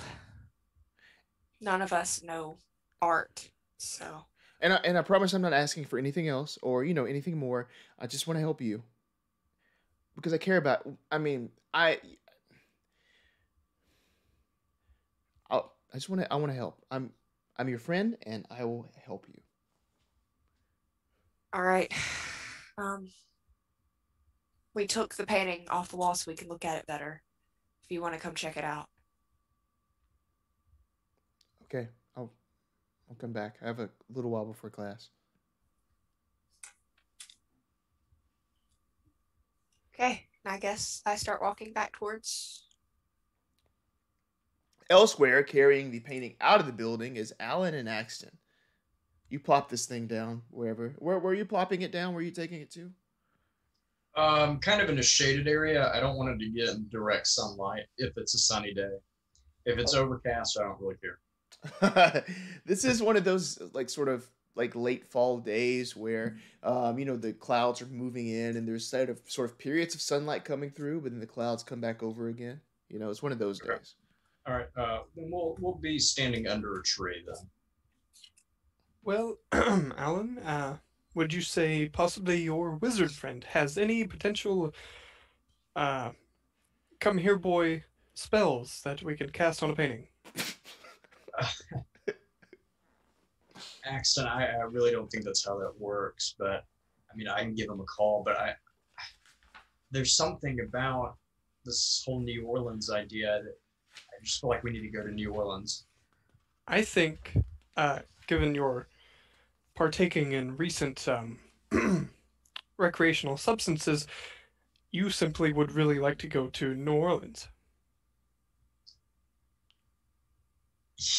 None of us know art, so. And I promise I'm not asking for anything else or anything more. I just want to help you because I care about. I mean, I just want to. I want to help. I'm your friend, and I will help you. All right. We took the painting off the wall so we can look at it better. If you want to come check it out. Okay, I'll come back. I have a little while before class. Okay, I guess I start walking back towards. Elsewhere, carrying the painting out of the building is Alan and Axton. You plop this thing down wherever. Where are you plopping it down? Where are you taking it to? Kind of in a shaded area. I don't want it to get in direct sunlight if it's a sunny day. If it's overcast, I don't really care. This is one of those sort of late fall days where the clouds are moving in and there's sort of periods of sunlight coming through, but then the clouds come back over again. It's one of those days. All right. Then we'll be standing under a tree then. Well, Alan, would you say possibly your wizard friend has any potential come here boy spells that we could cast on a painting? Axton, I really don't think that's how that works, but I mean, I can give him a call, but there's something about this whole New Orleans idea that I just feel like we need to go to New Orleans. I think, given your partaking in recent recreational substances, you simply would really like to go to New Orleans.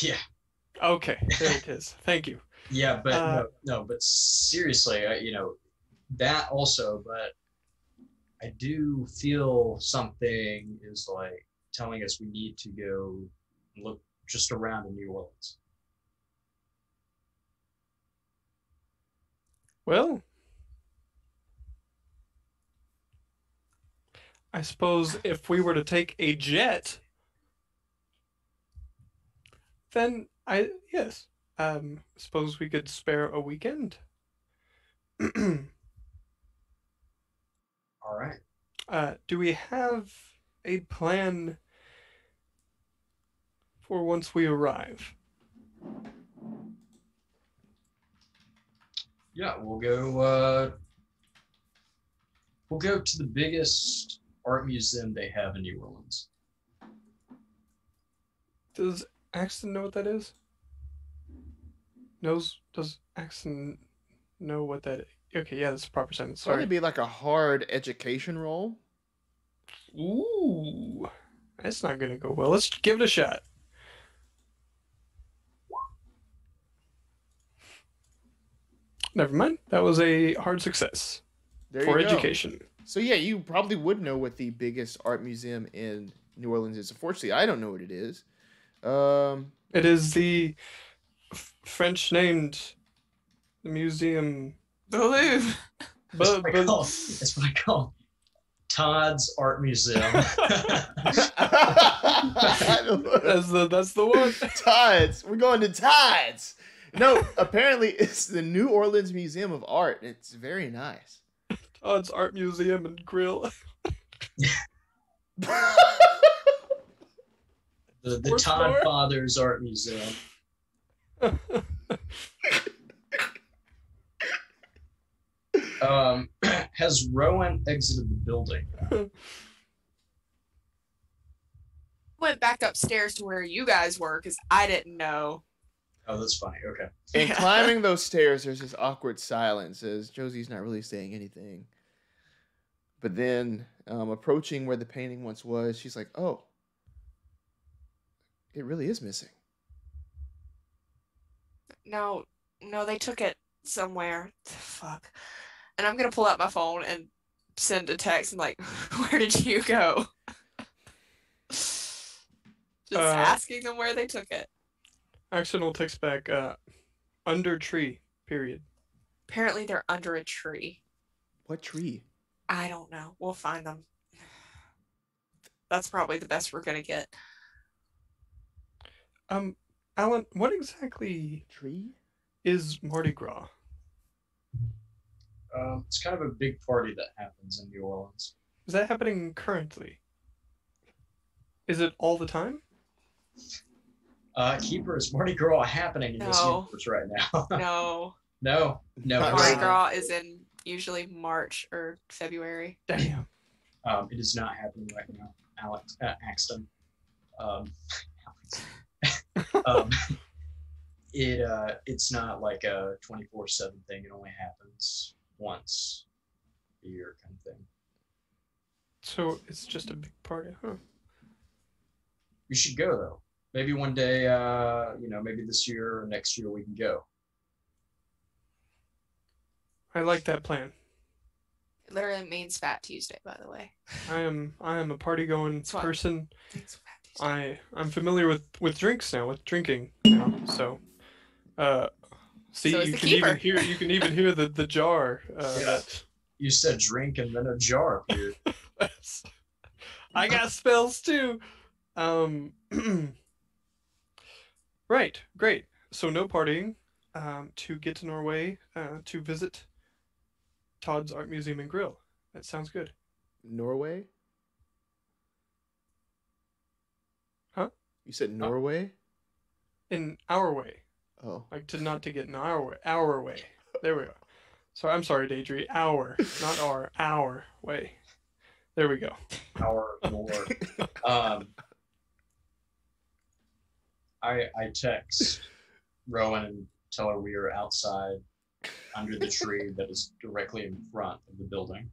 Yeah. Okay, there it is. Thank you. Yeah, but no, but seriously, that also, but I do feel something is telling us we need to go look just around in New Orleans. Well, I suppose if we were to take a jet, then yes, suppose we could spare a weekend. All right. Do we have a plan for once we arrive? Yeah, we'll go to the biggest art museum they have in New Orleans. Does Axton know what that is? Does Axton know what that is? Okay, yeah, that's a proper sentence. Sorry. It'd be like a hard education roll. Ooh, that's not gonna go well. Let's give it a shot. Never mind. That was a hard success for education. So yeah, you probably would know what the biggest art museum in New Orleans is. Unfortunately, I don't know what it is. It is the French named the museum. The Louvre. But That's what I call Todd's Art Museum. that's the one. Tides. We're going to Tides. No, apparently it's the New Orleans Museum of Art. It's very nice. Todd's Art Museum and Grill. The Fourth Todd floor? Fathers Art Museum. Has Rowan exited the building? Went back upstairs to where you guys were because I didn't know. Oh, that's funny. Okay. And climbing those stairs, there's this awkward silence as Josie's not really saying anything. But then, approaching where the painting once was, she's like, oh, it really is missing. No, they took it somewhere. Fuck. And I'm gonna pull out my phone and send a text and like, where did you go? Just asking them where they took it. Axton will text back, under tree, period. Apparently they're under a tree. What tree? I don't know. We'll find them. That's probably the best we're gonna get. Alan, what exactly Tree? is Mardi Gras? It's kind of a big party that happens in New Orleans. Is that happening currently? Is it all the time? Keeper, is Mardi Gras happening in this No. universe right now? No. No. Not Mardi right. Gras is in usually March or February. Damn. It is not happening right now. Axton. It's not like a 24/7 thing. It only happens once a year kind of thing. So it's just a big party, huh? You should go though. Maybe one day, maybe this year or next year we can go. I like that plan. It literally means Fat Tuesday, by the way. I am a party going That's why- person. It's Fat Tuesday. I'm familiar with drinks now, with drinking now. So, see, So is you the can keeper. even hear the jar. Yeah. You said drink and then a jar appeared. I got spells too. Right, great. So no partying. To get to Norway, to visit Todd's Art Museum and Grill. That sounds good. Norway? Huh? You said Norway? In our way. Oh. Like not to get in our way. Our way. There we go. So I'm sorry, Daedry. Not our way. There we go. Our Lord. I text Rowan and tell her we are outside under the tree that is directly in front of the building.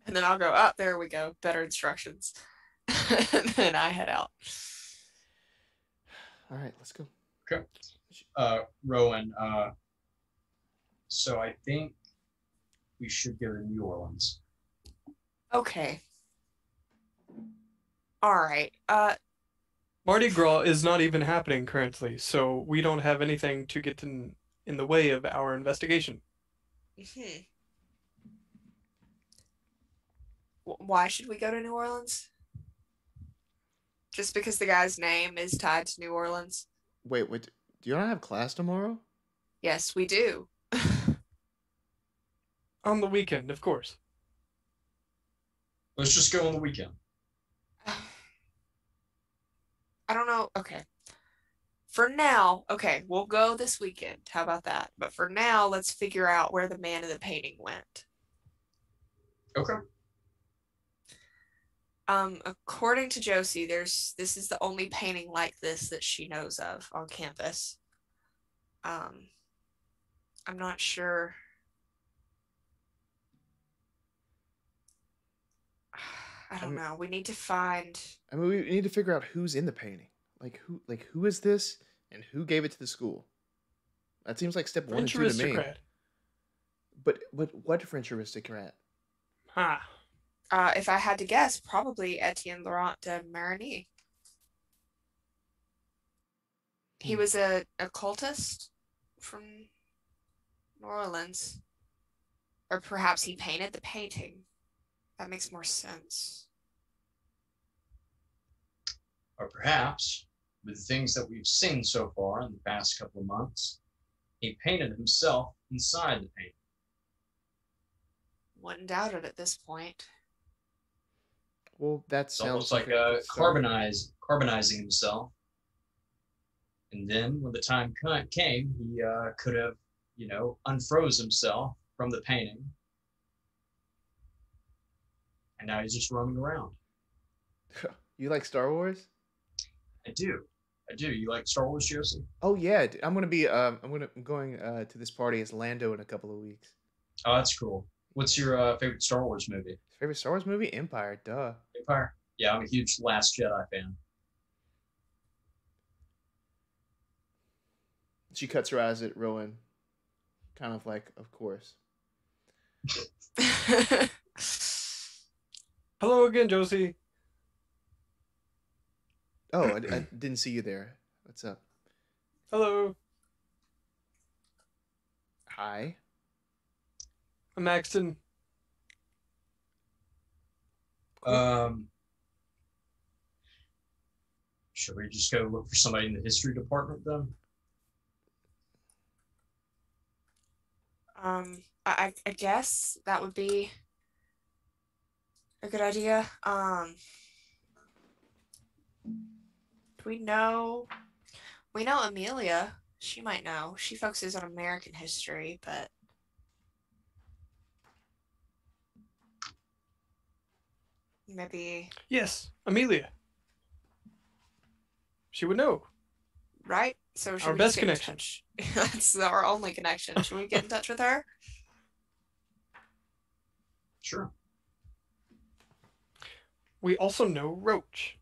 And then I'll go, oh, there we go. Better instructions. And then I head out. All right, let's go. Okay. Rowan, so I think we should go to New Orleans. Okay. All right. Mardi Gras is not even happening currently, so we don't have anything to get in the way of our investigation. Why should we go to New Orleans? Just because the guy's name is tied to New Orleans? Wait, do you not have class tomorrow? Yes, we do. On the weekend, of course. Let's just go on the weekend. I don't know. Okay. For now, okay, we'll go this weekend. How about that? But for now, let's figure out where the man in the painting went. Okay. According to Josie, this is the only painting like this that she knows of on campus. I'm not sure. I don't know. We need to find. I mean, we need to figure out who's in the painting. Who is this, and who gave it to the school? That seems like step 1 and French 2 to me. aristocrat. But what French aristocrat? Ha. If I had to guess, probably Etienne Laurent de Marigny. He was a occultist from New Orleans. Or perhaps he painted the painting. That makes more sense. Or perhaps, with the things that we've seen so far in the past couple of months, he painted himself inside the painting. Wouldn't doubt it at this point. Well, that It's sounds almost like a good start. carbonizing himself. And then, when the time came, he could have, unfroze himself from the painting. And now he's just roaming around. You like Star Wars? I do. You like Star Wars, Josie? Oh yeah, I'm going to this party as Lando in a couple of weeks. Oh, that's cool. What's your favorite Star Wars movie? Favorite Star Wars movie? Empire, duh. Empire? Yeah, I'm a huge Last Jedi fan. She cuts her eyes at Rowan, kind of like, of course. Hello again, Josie. Oh, I didn't see you there. What's up? Hello. Hi. I'm Axton. Should we just go look for somebody in the history department then? I guess that would be a good idea. We know Amelia. She might know. She focuses on American history, but maybe Yes, Amelia. She would know. right. So should Our we best just get in connection. touch? That's our only connection. Should we get in touch with her? Sure. We also know Roach.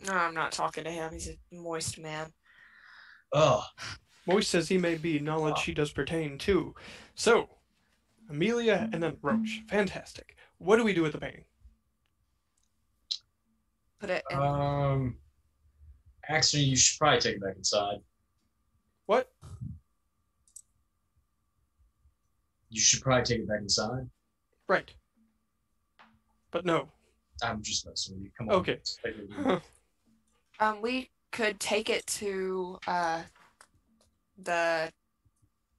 No, I'm not talking to him. He's a moist man. Oh, Moise says he may be knowledge she does pertain to. So, Amelia and then Roach. Fantastic. What do we do with the painting? Put it in. Actually, you should probably take it back inside. What? You should probably take it back inside. Right. But no. I'm just messing with you. Come on. Okay. Let's take it. We could take it to the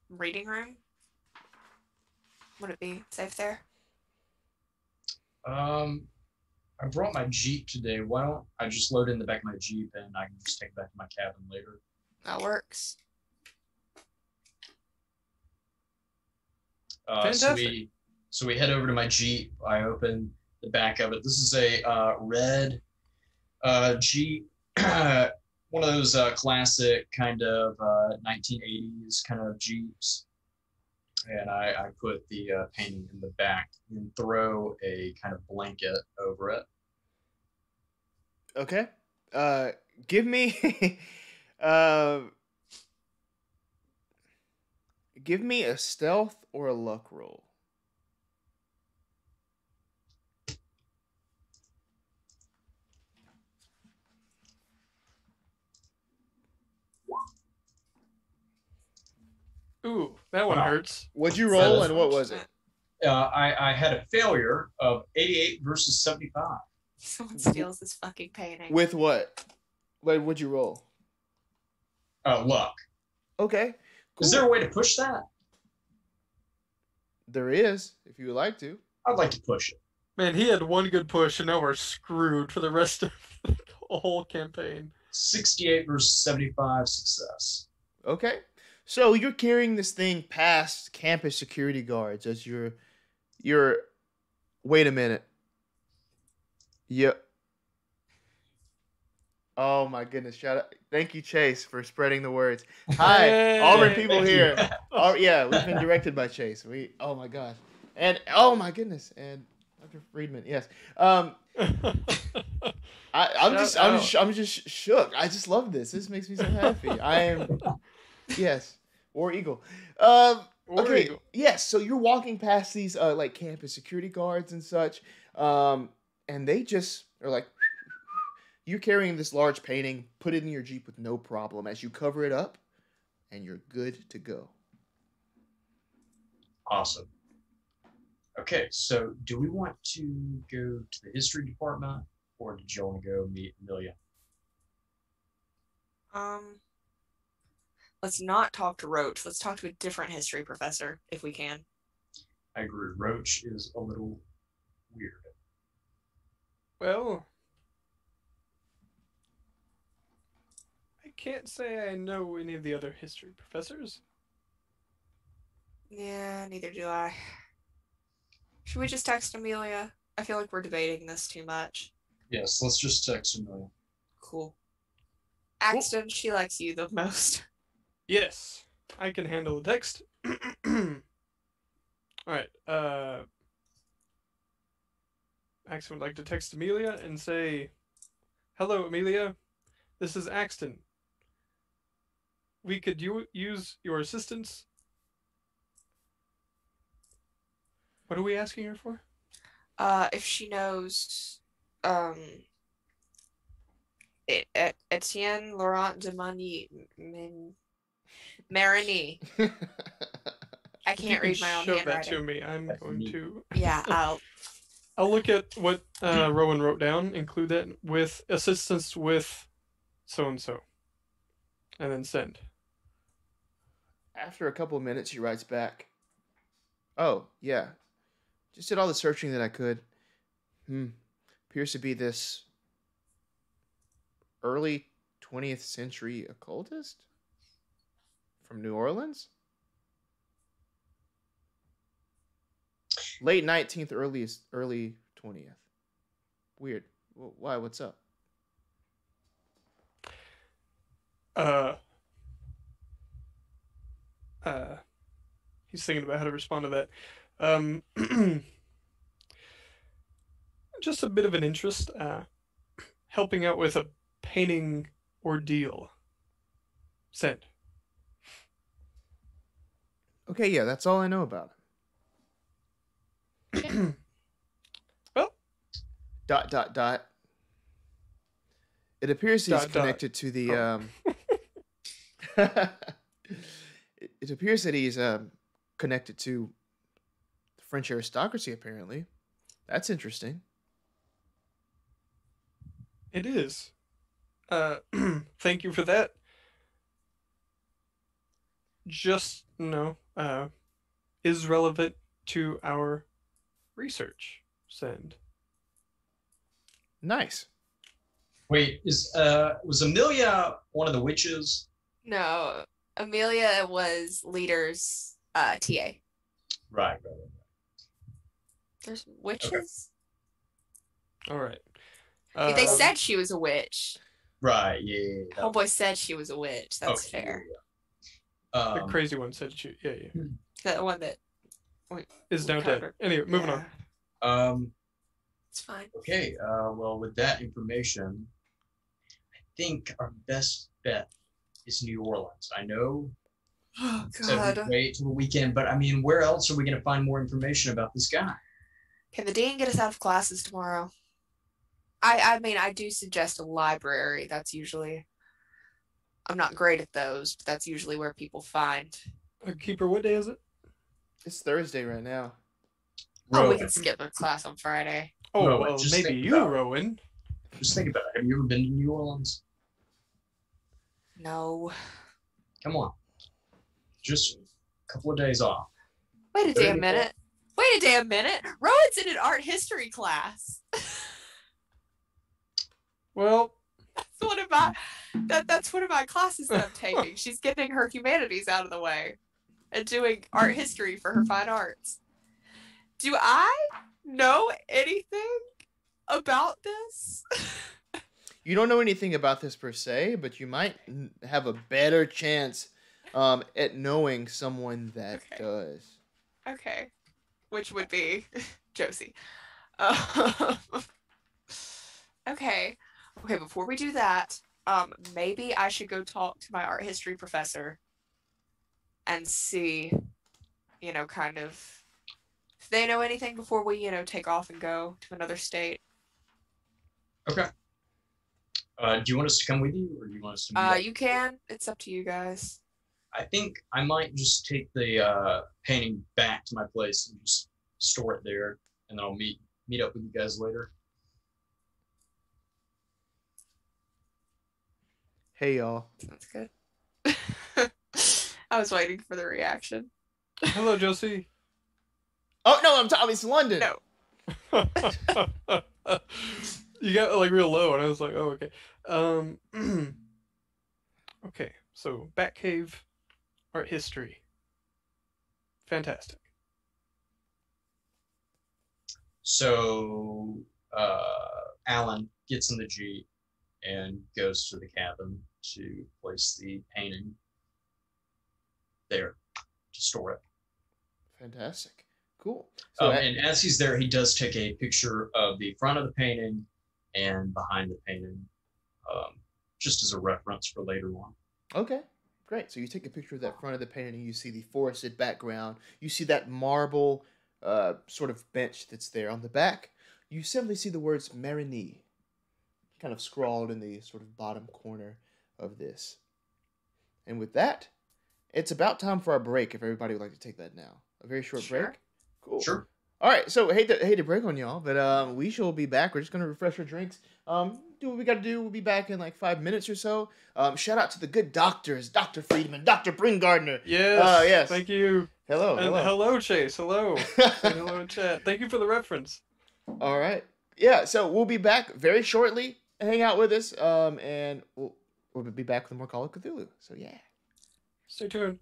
reading room. Would it be safe there? I brought my Jeep today. Why don't I just load it in the back of my Jeep and I can just take it back to my cabin later? That works. Fantastic. So we head over to my Jeep. I open the back of it. This is a red Jeep, one of those classic kind of 1980s kind of Jeeps. And I put the painting in the back and throw a kind of blanket over it. Okay. Give me give me a stealth or a luck roll. Ooh, that one Wow. hurts. What'd you roll That's and what was it? I had a failure of 88 versus 75. Someone steals this fucking painting. With what? What'd you roll? Luck. Okay. Cool. Is there a way to push that? There is, if you would like to. I'd like to push it. Man, he had one good push, and now we're screwed for the rest of the whole campaign. 68 versus 75 success. Okay. So you're carrying this thing past campus security guards as you're wait a minute. Yep. Oh my goodness. Shout out. Thank you, Chase, for spreading the words. Hi, Hey. Auburn people Thank you. here. Oh yeah, we've been directed by Chase. Oh my gosh. And oh my goodness. And Dr. Freidman, yes. I'm just shook. I just love this. This makes me so happy. I am yes. War Eagle. War Okay. Eagle. Yes. So you're walking past these like campus security guards and such, and they just are like You're carrying this large painting, put it in your Jeep with no problem as you cover it up, and you're good to go. Awesome. Okay, so do we want to go to the history department, or did you want to go meet Amelia? Let's not talk to Roach. Let's talk to a different history professor if we can. I agree. Roach is a little weird. Well, I can't say I know any of the other history professors. Yeah, neither do I. Should we just text Amelia? I feel like we're debating this too much. Yes, let's just text Amelia. Cool. Axton, she likes you the most. Yes, I can handle the text. Alright, Axton would like to text Amelia and say, "Hello, Amelia. This is Axton. We could use your assistance." What are we asking her for? If she knows, Etienne Laurent de Marigny. I can't read my own Show that handwriting. to me. I'm going to. Yeah, I'll look at what Rowan wrote down, include that with assistance with so and so, and then send. After a couple of minutes, he writes back, "Oh, yeah. Just did all the searching that I could. Appears to be this early 20th century occultist from New Orleans? Late 19th, early 20th. Weird. Why? What's up?" He's thinking about how to respond to that. Just a bit of an interest, helping out with a painting ordeal. Send. Okay, yeah, that's all I know about him. Well. ... It appears he's Dot. connected to the it appears that he's connected to the French aristocracy, apparently. That's interesting. It is. Thank you for that. Just is relevant to our research. Send. Nice. Wait, was Amelia one of the witches? no. Amelia was Leader's TA. Right. There's witches? All right. They said she was a witch. Right, yeah. Homeboy said she was a witch. That's fair. Yeah. The crazy one said she. Yeah. The one that Is now dead. Anyway, moving on. It's fine. Okay, well, with that information, I think our best bet is New Orleans. I know Oh, said God. we wait till the weekend, but I mean, where else are we going to find more information about this guy? Can the dean get us out of classes tomorrow? I mean, I do suggest a library. That's usually... I'm not great at those, but that's usually where people find... Keeper, what day is it? It's Thursday right now. Oh, we Rowan, can skip a class on Friday. Oh, Rowan, well, just maybe think you, about it. Rowan. Just think about it. Have you ever been to New Orleans? No. Come on. Just a couple of days off. Wait a There damn you minute. Wait a damn minute. Rowan's in an art history class. Well, That's one of my classes that I'm taking. She's getting her humanities out of the way and doing art history for her fine arts. Do I know anything about this? You don't know anything about this per se, but you might have a better chance at knowing someone that Okay. does. Okay. Which would be Josie. Okay. Okay, before we do that, maybe I should go talk to my art history professor and see, kind of if they know anything before we, take off and go to another state. Okay. Do you want us to come with you, or do you want us to meet up? You can. It's up to you guys. I think I might just take the painting back to my place and just store it there, and then I'll meet up with you guys later. Hey, y'all. Sounds good. I was waiting for the reaction. Hello, Josie. Oh, no, I'm talking. It's London. No. You got like real low, and I was like, oh, okay. Okay, so Batcave art history. Fantastic. So Alan gets in the Jeep and goes to the cabin to place the painting there to store it. Fantastic. Cool. So And as he's there, he does take a picture of the front of the painting and behind the painting, just as a reference for later on. okay, great. So you take a picture of that front of the painting, and you see the forested background. You see that marble sort of bench that's there on the back. You simply see the words Marigny kind of scrawled in the sort of bottom corner of this. And with that, it's about time for our break, if everybody would like to take that now. A very short Sure. break. Cool. Sure. All right, so hate to break on y'all, but we shall be back. We're just gonna refresh our drinks. Do what we gotta do. We'll be back in like 5 minutes or so. Shout out to the good doctors, Dr. Freidman, Dr. Bringardner. Yes. Yes. Thank you. Hello. And Hello. hello, Chase. Hello. And hello in chat. Thank you for the reference. All right. Yeah. So we'll be back very shortly. Hang out with us. And we'll be back with more Call of Cthulhu. So yeah. Stay tuned.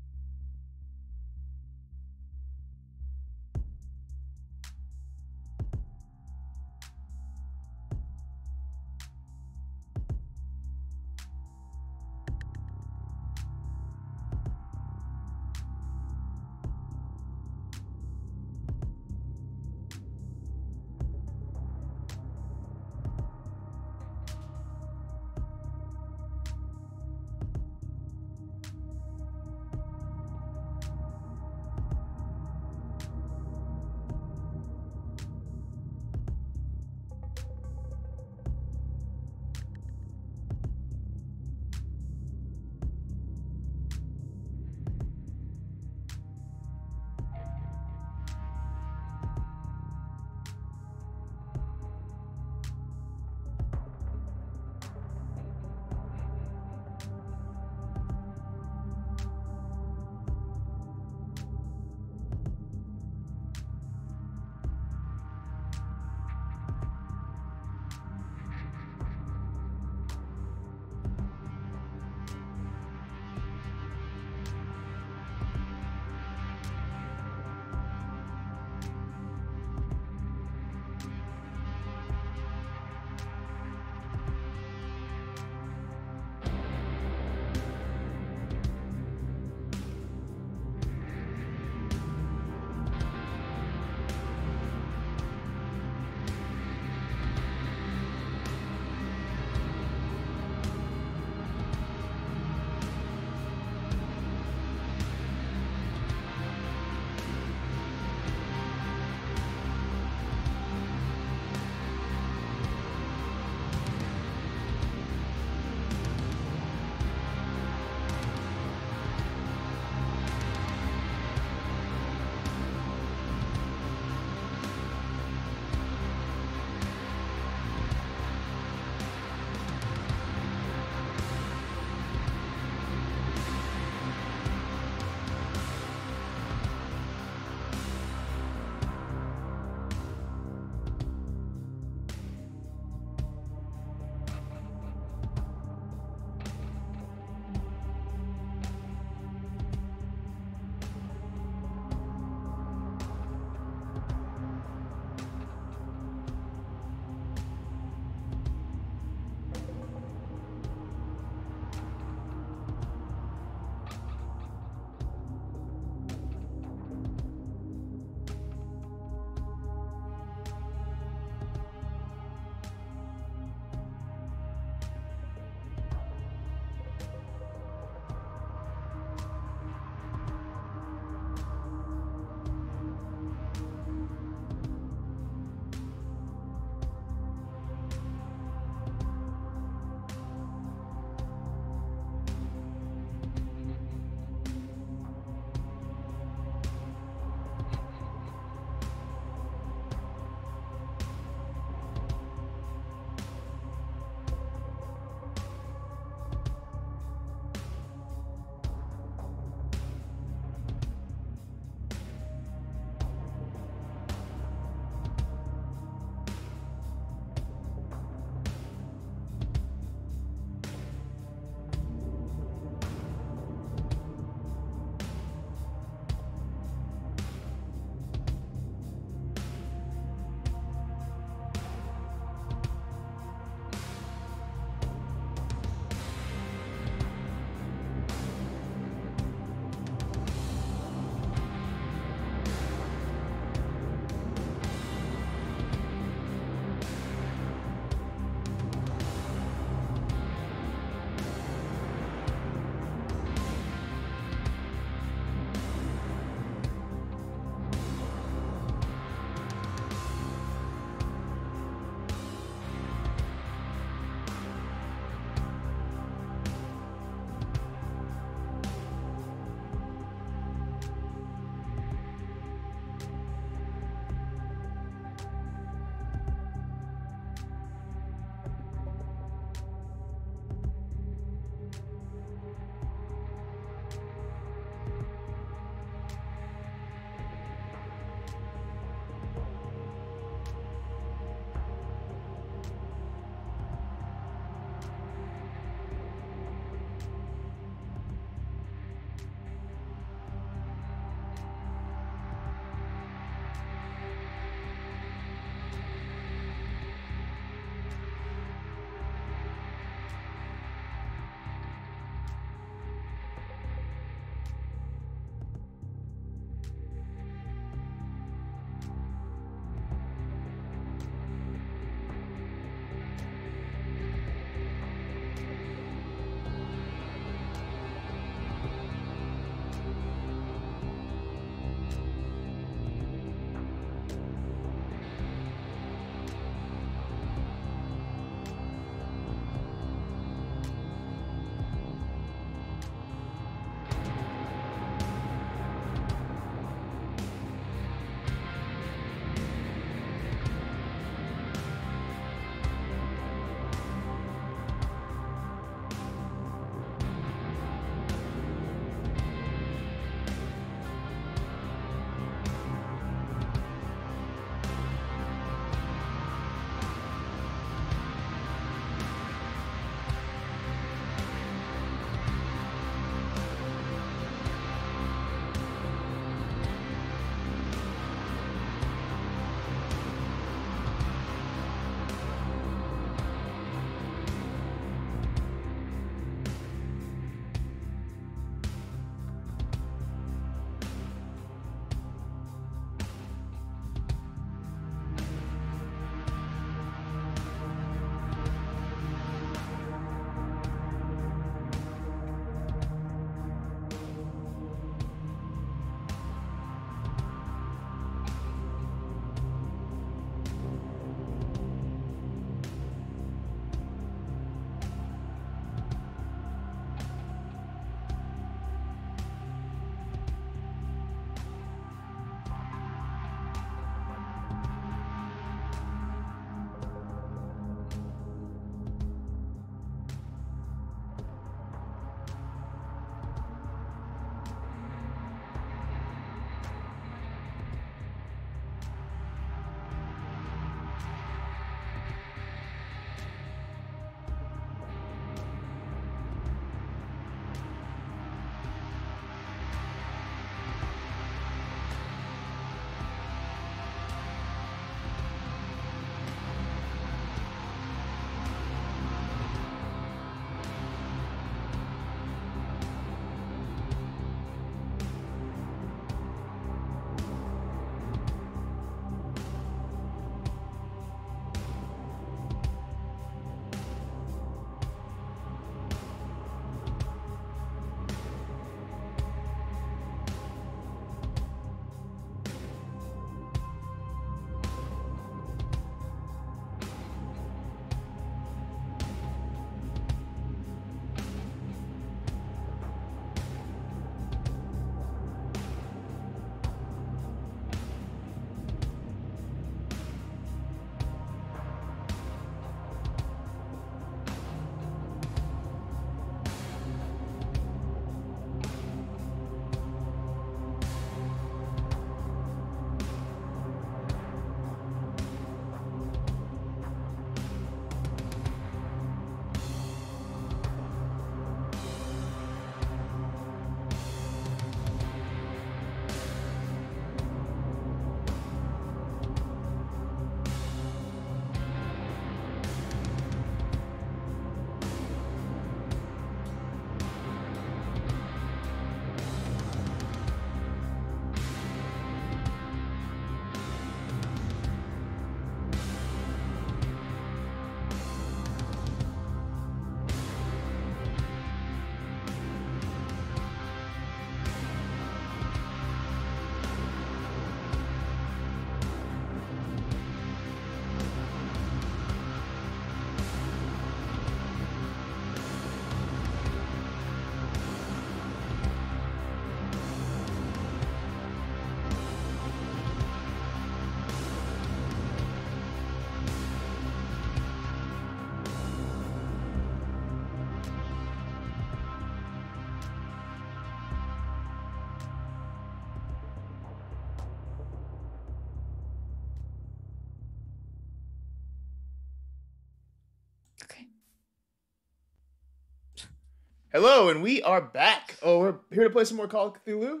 Hello, and we are back. Oh, we're here to play some more Call of Cthulhu.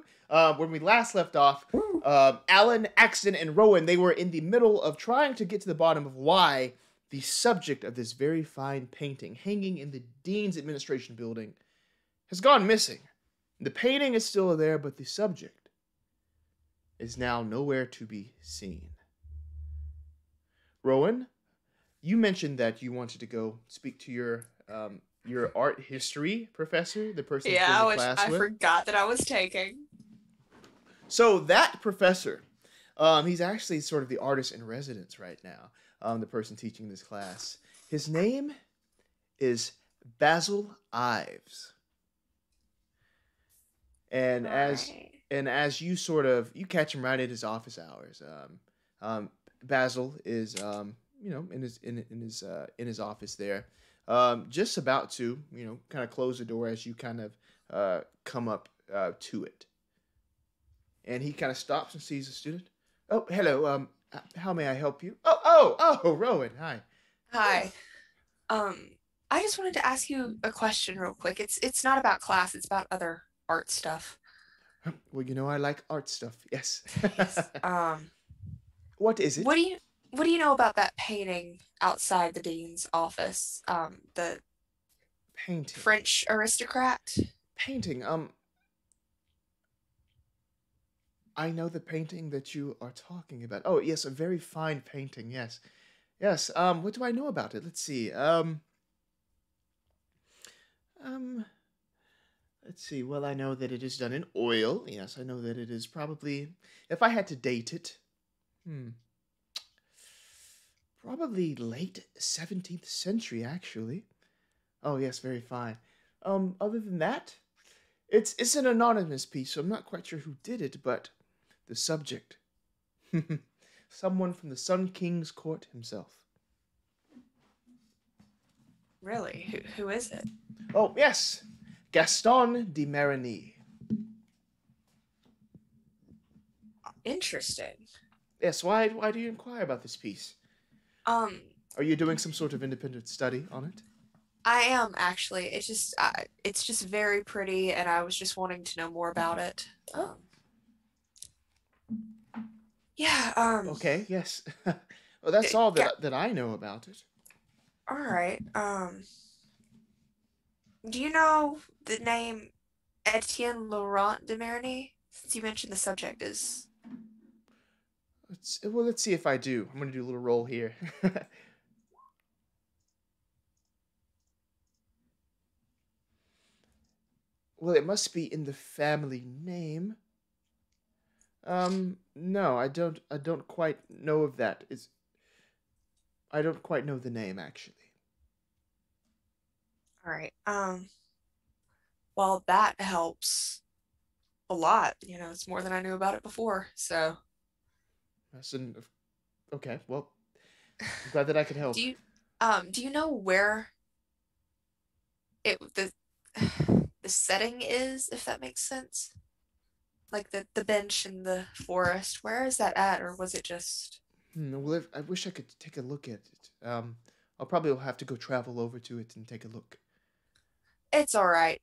When we last left off, Alan, Axton, and Rowan, they were in the middle of trying to get to the bottom of why the subject of this very fine painting hanging in the Dean's Administration building has gone missing. The painting is still there, but the subject is now nowhere to be seen. Rowan, you mentioned that you wanted to go speak to your art history professor, the person Yeah, in which class I with. forgot that I was taking. So that professor, he's actually sort of the artist in residence right now. The person teaching this class. His name is Basil Ives. And as you sort of you catch him right at his office hours. Basil is in his office there, just about to kind of close the door as you kind of come up to it, and he kind of stops and sees the student. Oh, hello. How may I help you? Oh, Rowan. Hi. Hi. I just wanted to ask you a question real quick. It's not about class, it's about other art stuff. Well, I like art stuff. Yes. Yes. What is it? What do you know about that painting outside the dean's office? The Painting. French aristocrat? Painting. I know the painting that you are talking about. Oh, yes, a very fine painting. Yes. Yes. What do I know about it? Let's see. Let's see. Well, I know that it is done in oil. Yes, I know that it is probably, if I had to date it, probably late 17th century, actually. Oh, yes, very fine. Other than that, it's an anonymous piece, so I'm not quite sure who did it, but the subject, someone from the Sun King's court himself. Really? Who is it? Oh, yes, Gaston de Marigny. Interesting. Yes, why do you inquire about this piece? Are you doing some sort of independent study on it? I am actually. It's just very pretty, and I was just wanting to know more about it. Yeah. Okay. Yes. Well, that's all that I know about it. All right. Do you know the name Etienne Laurent de Marigny? Since you mentioned the subject is. Let's see if I do. I'm gonna do a little roll here. Well, it must be in the family name. No, I don't quite know of that. I don't quite know the name, actually. All right. Well, that helps a lot. It's more than I knew about it before. So. Okay. Well, I'm glad that I could help. Do you know where the setting is, if that makes sense? Like the bench in the forest. Where is that at, or was it just? Well, I wish I could take a look at it. I'll probably have to go travel over to it and take a look. It's all right.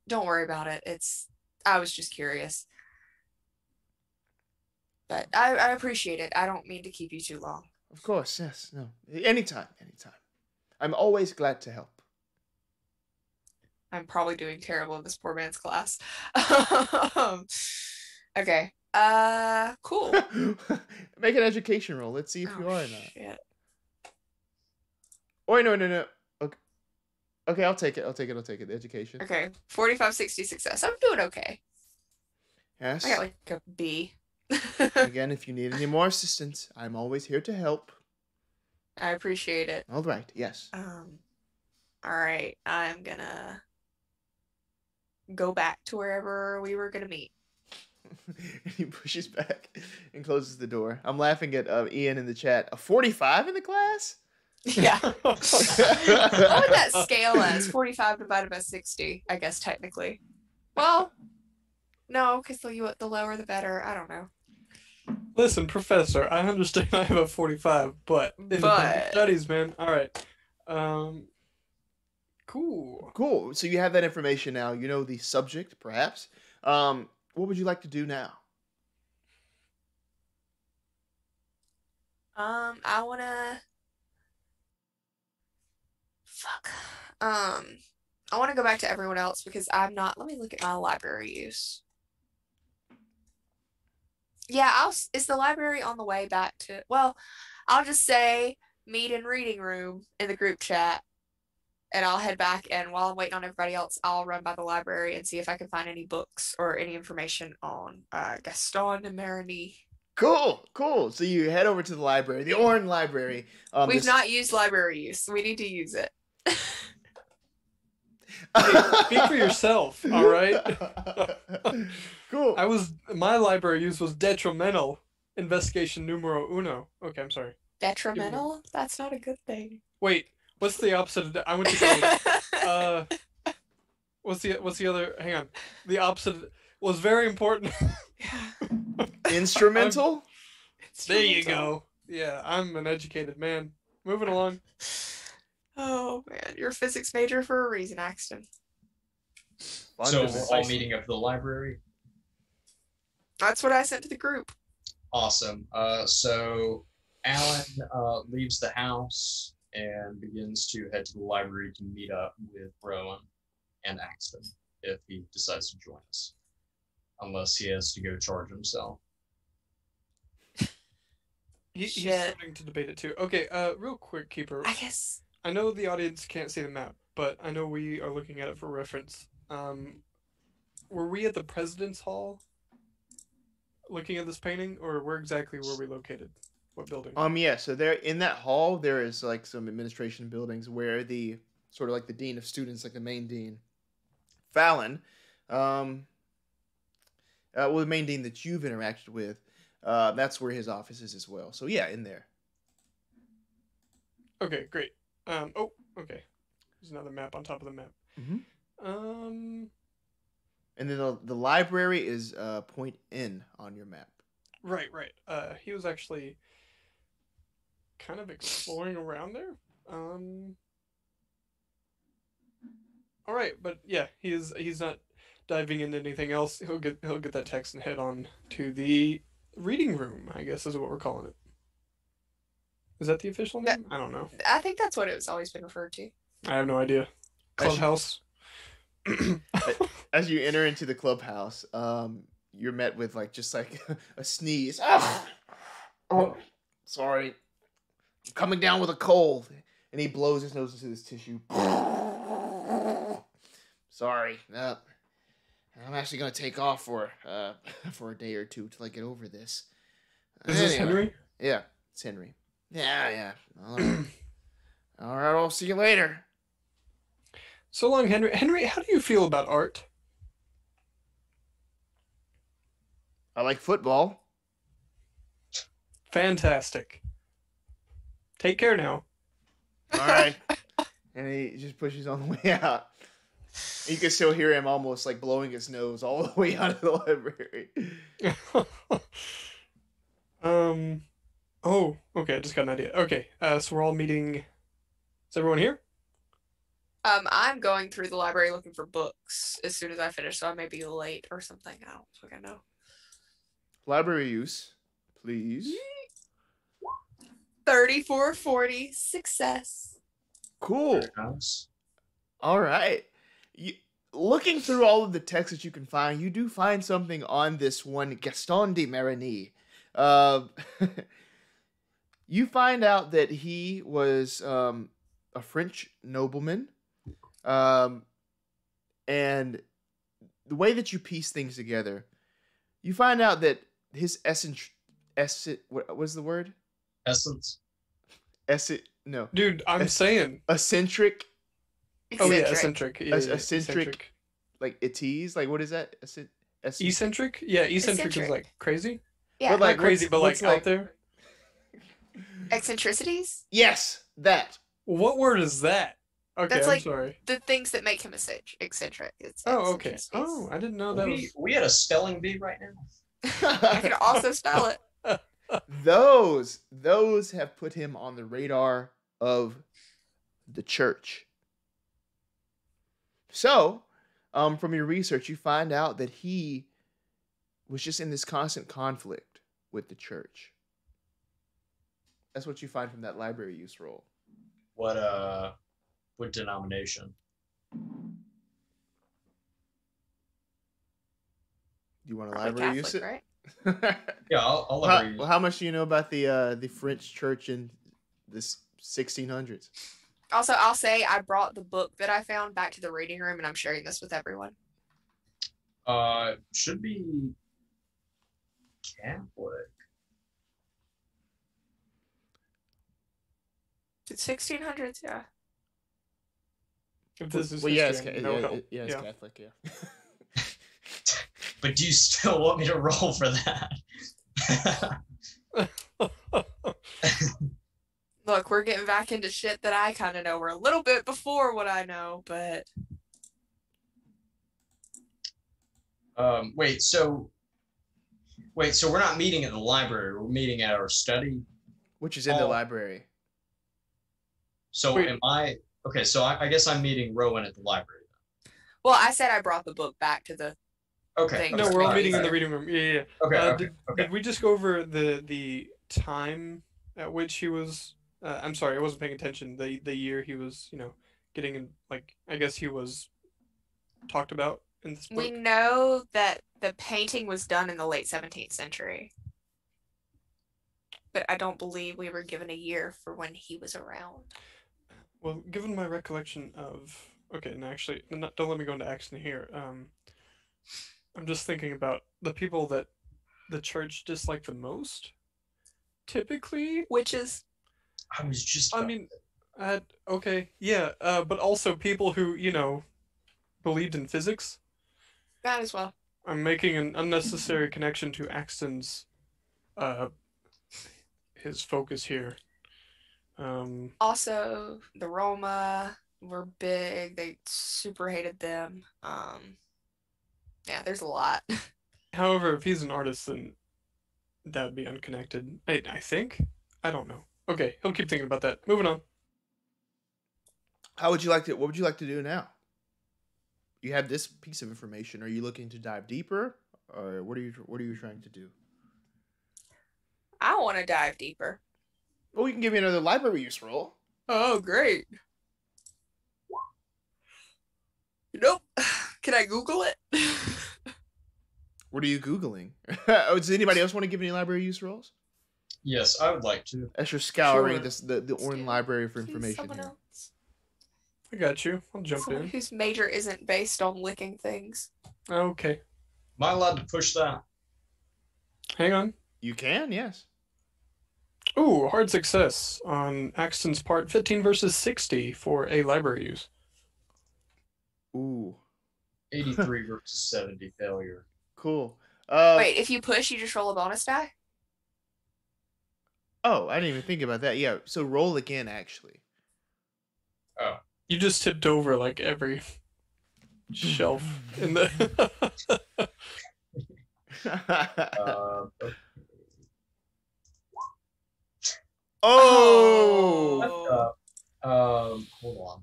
Don't worry about it. I was just curious. But I appreciate it. I don't mean to keep you too long. Of course, yes. No. Anytime. I'm always glad to help. I'm probably doing terrible in this poor man's class. Okay. Cool. Make an education roll. Let's see if you are or not. Shit. Oh, no. Okay, I'll take it. The education. Okay. 45-60 success. I'm doing okay. Yes. I got like a B. Again, if you need any more assistance, I'm always here to help. I appreciate it. All right, yes. All right. I'm gonna go back to wherever we were gonna meet. He pushes back and closes the door. I'm laughing at Ian in the chat. A 45 in the class? Yeah. What would that scale as? 45 divided by 60, I guess, technically. Well, no, because the lower the better. I don't know. Listen, Professor, I understand I have a 45, but independent studies, man. All right. Cool. Cool. So you have that information now. You know the subject, perhaps. What would you like to do now? I wanna. Fuck. I want to go back to everyone else because I'm not. Let me look at my library use. Yeah, is the library on the way back to? Well, I'll just say meet in reading room in the group chat, and I'll head back. And while I'm waiting on everybody else, I'll run by the library and see if I can find any books or any information on Gaston and Marigny. Cool, cool. So you head over to the library, the Orin Library. We've not used library use. We need to use it. Hey, speak for yourself, all right? Cool. My library use was detrimental. Investigation numero uno. Okay, I'm sorry. Detrimental? That's not a good thing. Wait, what's the opposite of I went to college. What's the other? Hang on. The opposite was very important. Instrumental? There you go. Yeah, I'm an educated man. Moving along. Oh man, you're a physics major for a reason, Axton. So we're all meeting up at the library. That's what I sent to the group. Awesome. So Alan leaves the house and begins to head to the library to meet up with Rowan and Axton if he decides to join us, unless he has to go charge himself. He's starting to debate it too. Okay, real quick, Keeper. I guess. I know the audience can't see the map, but I know we are looking at it for reference. Were we at the President's Hall looking at this painting, or where exactly were we located? What building? Yeah, so there in that hall there is like some administration buildings where the sort of like the dean of students, like the main dean, Fallon, well, the main dean that you've interacted with, that's where his office is as well. So yeah, in there. Okay, great. Oh, okay. There's another map on top of the map. Mm-hmm. And then the library is point N on your map. Right. He was actually kind of exploring around there. All right, but yeah, he's not diving into anything else. He'll get that text and head on to the reading room, I guess is what we're calling it. Is that the official name? I don't know. I think that's what it's always been referred to. I have no idea. Clubhouse. As you enter into the clubhouse, you're met with like a sneeze. Oh, sorry. I'm coming down with a cold. And he blows his nose into this tissue. Sorry. I'm actually going to take off for a day or two till I get over this. Is this Henry? Yeah, it's Henry. Yeah. All right. All right, I'll see you later. So long, Henry. Henry, how do you feel about art? I like football. Fantastic. Take care now. All right. And he just pushes on the way out. You can still hear him almost like blowing his nose all the way out of the library. Oh, okay, I just got an idea. Okay, so we're all meeting. Is everyone here? I'm going through the library looking for books as soon as I finish, so I may be late or something. I don't fucking know. Library use, please. 3440 success. Cool. All right. Looking through all of the texts that you can find, you do find something on this one Gaston de Marigny. You find out that he was a French nobleman, and the way that you piece things together, you find out that his what was the word? Essence. No. Dude, I'm saying. Eccentric. Oh yeah, eccentric. Yeah, eccentric. Like it's like what is that? Eccentric? Yeah, eccentric is like crazy. Yeah, but like not crazy, but like out there. Eccentricities? Yes, that. What word is that? Okay, That's I'm like sorry. the things that make him eccentric. It's Oh, okay. eccentricities. Oh, I didn't know that was. We had a spelling bee right now. I can also spell it. Those have put him on the radar of the church. So, from your research, you find out that he was just in this constant conflict with the church. That's what you find from that library use roll. What denomination? Do you want a Probably library Catholic, use it? right? Yeah, I'll let her use How much do you know about the French church in the 1600s? Also, I'll say I brought the book that I found back to the reading room, and I'm sharing this with everyone. Should be Catholic. It's 1600s, yeah. If this is Well, yeah, history, no help. it's Catholic, yeah. But do you still want me to roll for that? Look, we're getting back into shit that I kind of know. We're a little bit before what I know, but... So we're not meeting at the library. We're meeting at our study. Which is in the library. So Wait. am I... Okay, so I guess I'm meeting Rowan at the library. Well, I said I brought the book back to the... Okay. Thing. No, we're all Sorry. meeting in the reading room. Yeah. Okay, Did we just go over the time at which he was? I'm sorry, I wasn't paying attention. The year he was, getting in. Like, I guess he was talked about in this book. We know that the painting was done in the late 17th century. But I don't believe we were given a year for when he was around. Well, given my recollection of, okay, no, actually, don't let me go into Axton here. I'm just thinking about the people that the church disliked the most. Typically, Witches. I was just... I mean, okay, yeah, but also people who, believed in physics. Might as well. I'm making an unnecessary connection to Axton's, his focus here. Also, the Roma were big. They super hated them. Yeah, there's a lot. However, if he's an artist, then that would be unconnected. I think? I don't know. Okay, he'll keep thinking about that. Moving on. What would you like to do now? You have this piece of information. Are you looking to dive deeper? Or what are you trying to do? I want to dive deeper. Well, you can give me another library use roll. Oh, great. Nope. Can I Google it? What are you Googling? Does anybody else want to give any library use rolls? Yes, I would like to. As you're scouring Sure. the Orin library for Please, information someone here. else. I got you. I'll jump Someone in. whose major isn't based on licking things. Okay. Am I allowed to push that? Hang on. You can, yes. Ooh, hard success on Axton's part. 15 versus 60 for a library use. Ooh, 83 versus 70 failure. cool. Wait, if you push, you just roll a bonus die? Oh, I didn't even think about that. Yeah, so roll again, actually. Oh. You just tipped over like every shelf in the. Okay. Oh! Hold on.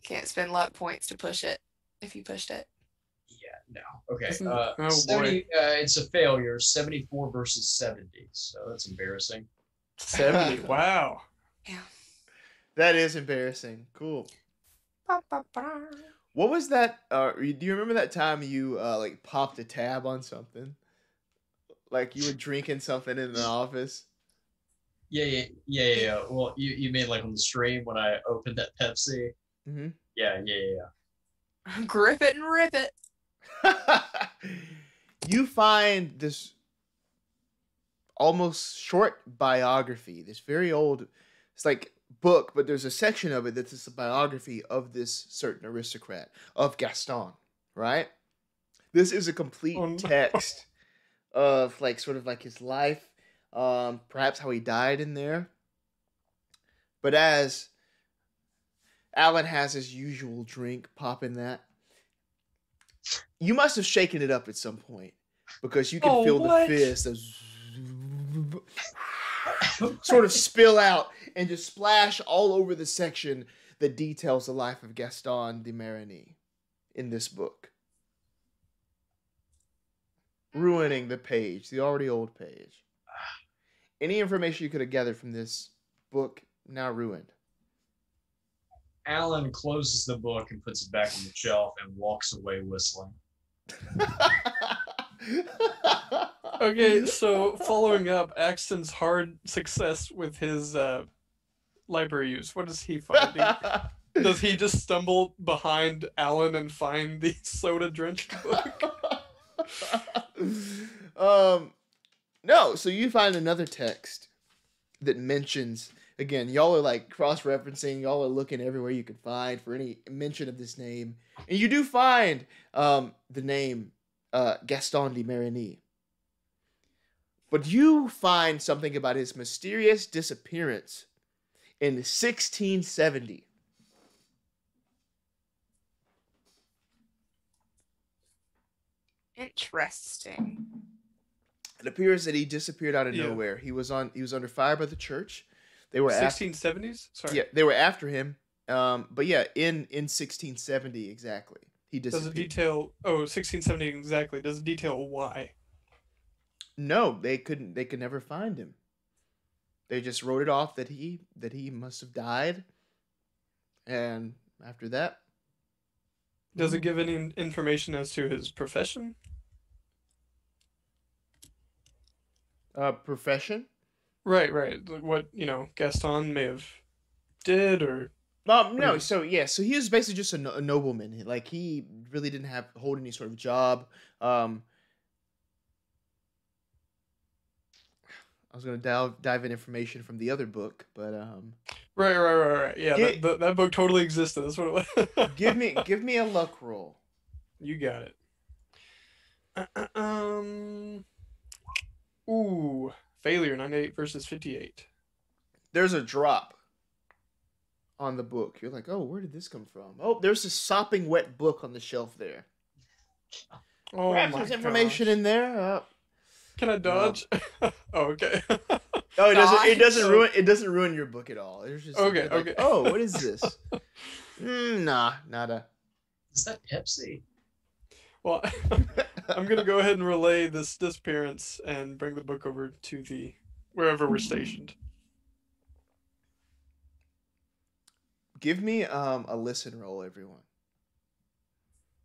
Can't spend luck points to push it if you pushed it. Yeah, no. Okay. Oh, 70, it's a failure. 74 versus 70. So that's embarrassing. 70. Wow. Yeah. That is embarrassing. Cool. What was that? Do you remember that time you like popped a tab on something? Like you were drinking something in the office? Yeah. Well, you mean like on the stream when I opened that Pepsi? Mm-hmm. Yeah. Grip it and rip it. You find this almost short biography, this very old, it's like book, but there's a section of it that's just a biography of this certain aristocrat, of Gaston, right? This is a complete Oh, no. text of like sort of like his life, perhaps how he died in there. But as Alan has his usual drink, popping that, you must have shaken it up at some point because you can Oh, feel what? the fizz sort of spill out and just splash all over the section that details the life of Gaston de Marigny in this book. Ruining the page, the already old page. Any information you could have gathered from this book, now ruined. Alan closes the book and puts it back on the shelf and walks away whistling. Okay, so following up Axton's hard success with his library use, what does he find? Does he just stumble behind Alan and find the soda-drenched book? No, so you find another text that mentions, again, y'all are like cross-referencing, y'all are looking everywhere you can find for any mention of this name. And you do find the name Gaston de Marigny. But you find something about his mysterious disappearance in 1670. Interesting. It appears that he disappeared out of nowhere. He was under fire by the church. They were 1670s? Sorry. Yeah, they were after him. But yeah, in 1670 exactly. He disappeared. Does it detail 1670 exactly. Does it detail why? No, they could never find him. They just wrote it off that he must have died. And after that, does it give any information as to his profession? Profession? Right. What, Gaston may have did or no, so he was basically just a nobleman. Like he really didn't hold any sort of job. I was going to dive in information from the other book, but Right. Yeah, that book totally existed. That's what it was. give me a luck roll. You got it. Ooh, failure 98 versus 58. There's a drop on the book. You're like, oh, where did this come from? Oh, there's a sopping wet book on the shelf there. Oh, perhaps there's information in there. Can I dodge? No. Oh, okay. Oh, it doesn't ruin your book at all. It's just okay. Oh, what is this? Nah, nada. Is that Pepsi? Well, I'm gonna go ahead and relay this disappearance and bring the book over to wherever we're stationed. Give me a listen roll, everyone.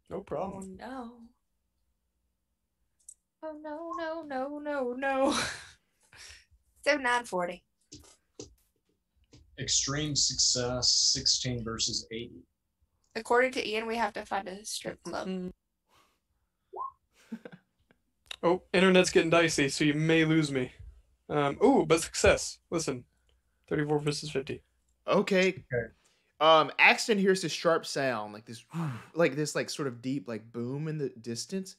No problem. Oh no. So 940. Extreme success, 16 versus 80. According to Ian, we have to find a strip club. Oh, internet's getting dicey, so you may lose me. But success. Listen, 34 versus 50. Okay. Axton hears this sharp sound, like this, like sort of deep, like boom in the distance.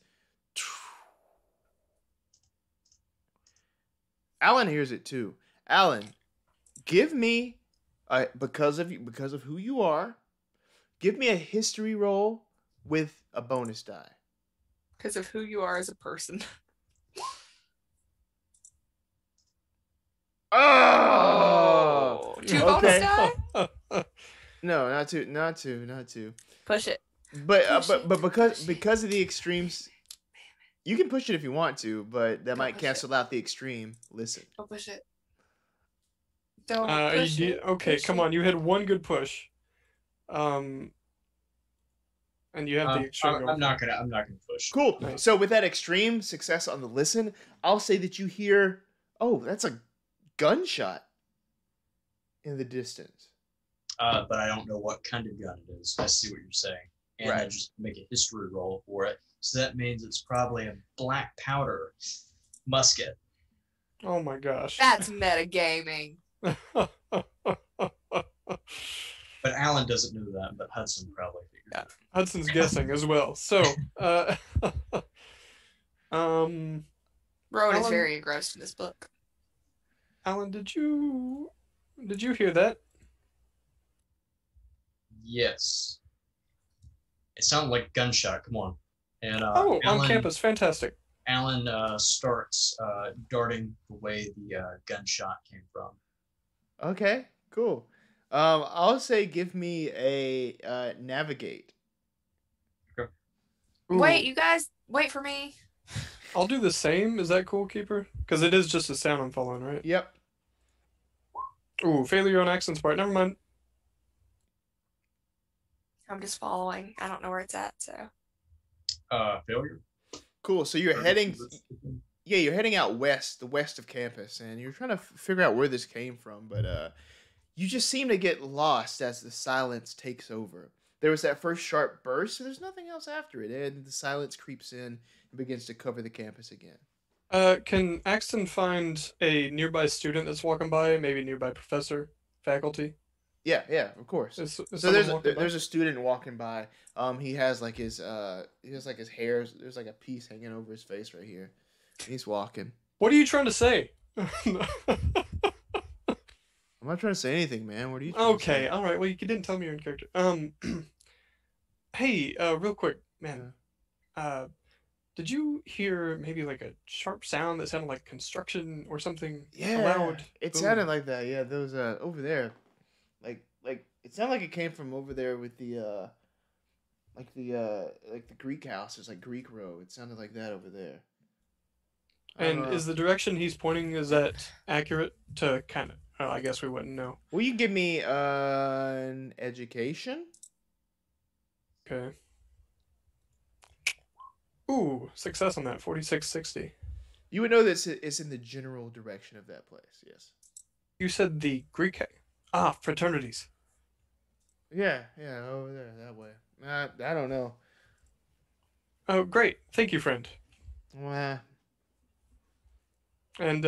Alan hears it too. Alan, give me, because of who you are, give me a history roll with a bonus die. Because of who you are as a person. Oh! Two bonus die? No, not two. Push it. But because of the extremes, you can push it if you want to, but that might cancel out the extreme. Listen. Don't push it. Don't push it. Okay, come on. You had one good push. And you have the extreme. I'm not gonna push. Cool. Nice. So with that extreme success on the listen, I'll say that you hear, oh, that's a gunshot in the distance. But I don't know what kind of gun it is. I see what you're saying. And I just make a history roll for it. So that means it's probably a black powder musket. Oh my gosh. That's metagaming. But Alan doesn't know that, but Hudson probably figured it out. Hudson's guessing as well. So, Rowan is very engrossed in this book. Alan, did you hear that? Yes. It sounded like a gunshot. Come on. And Alan, on campus. Fantastic. Alan starts darting the way the gunshot came from. Okay, cool. I'll say give me a navigate. Okay. Ooh, Wait, you guys, wait for me. I'll do the same. Is that cool, Keeper? Because it is just a sound I'm following, right? Yep. Ooh, failure on Axton's part. Never mind. I'm just following. I don't know where it's at, so. Failure. Cool. So you're heading. Yeah, you're heading out west, the west of campus, and you're trying to figure out where this came from, but you just seem to get lost as the silence takes over. There was that first sharp burst, and there's nothing else after it, and the silence creeps in and begins to cover the campus again. Can Axton find a nearby student that's walking by? Maybe nearby professor, faculty? Yeah, of course. Is So someone walking by? there's a student walking by. He has like his hair. There's like a piece hanging over his face right here. He's walking. What are you trying to say? I'm not trying to say anything, man. What are you trying to Okay, say? all right. Well, you didn't tell me you're in character. Hey, real quick, man. Did you hear maybe like a sharp sound that sounded like construction or something? Yeah, Loud. it boom? sounded like that. Yeah, those over there, like it sounded like it came from over there with the like the Greek house. There's like Greek row. It sounded like that over there. I don't And know. is the direction he's pointing, is that accurate to kind of? Oh, I guess we wouldn't know. Will you give me an education? Okay. Ooh, success on that. 4660. You would know that it's in the general direction of that place. Yes. You said the Greek. Fraternities. Yeah, over there that way. I don't know. Oh, great. Thank you, friend. Well, And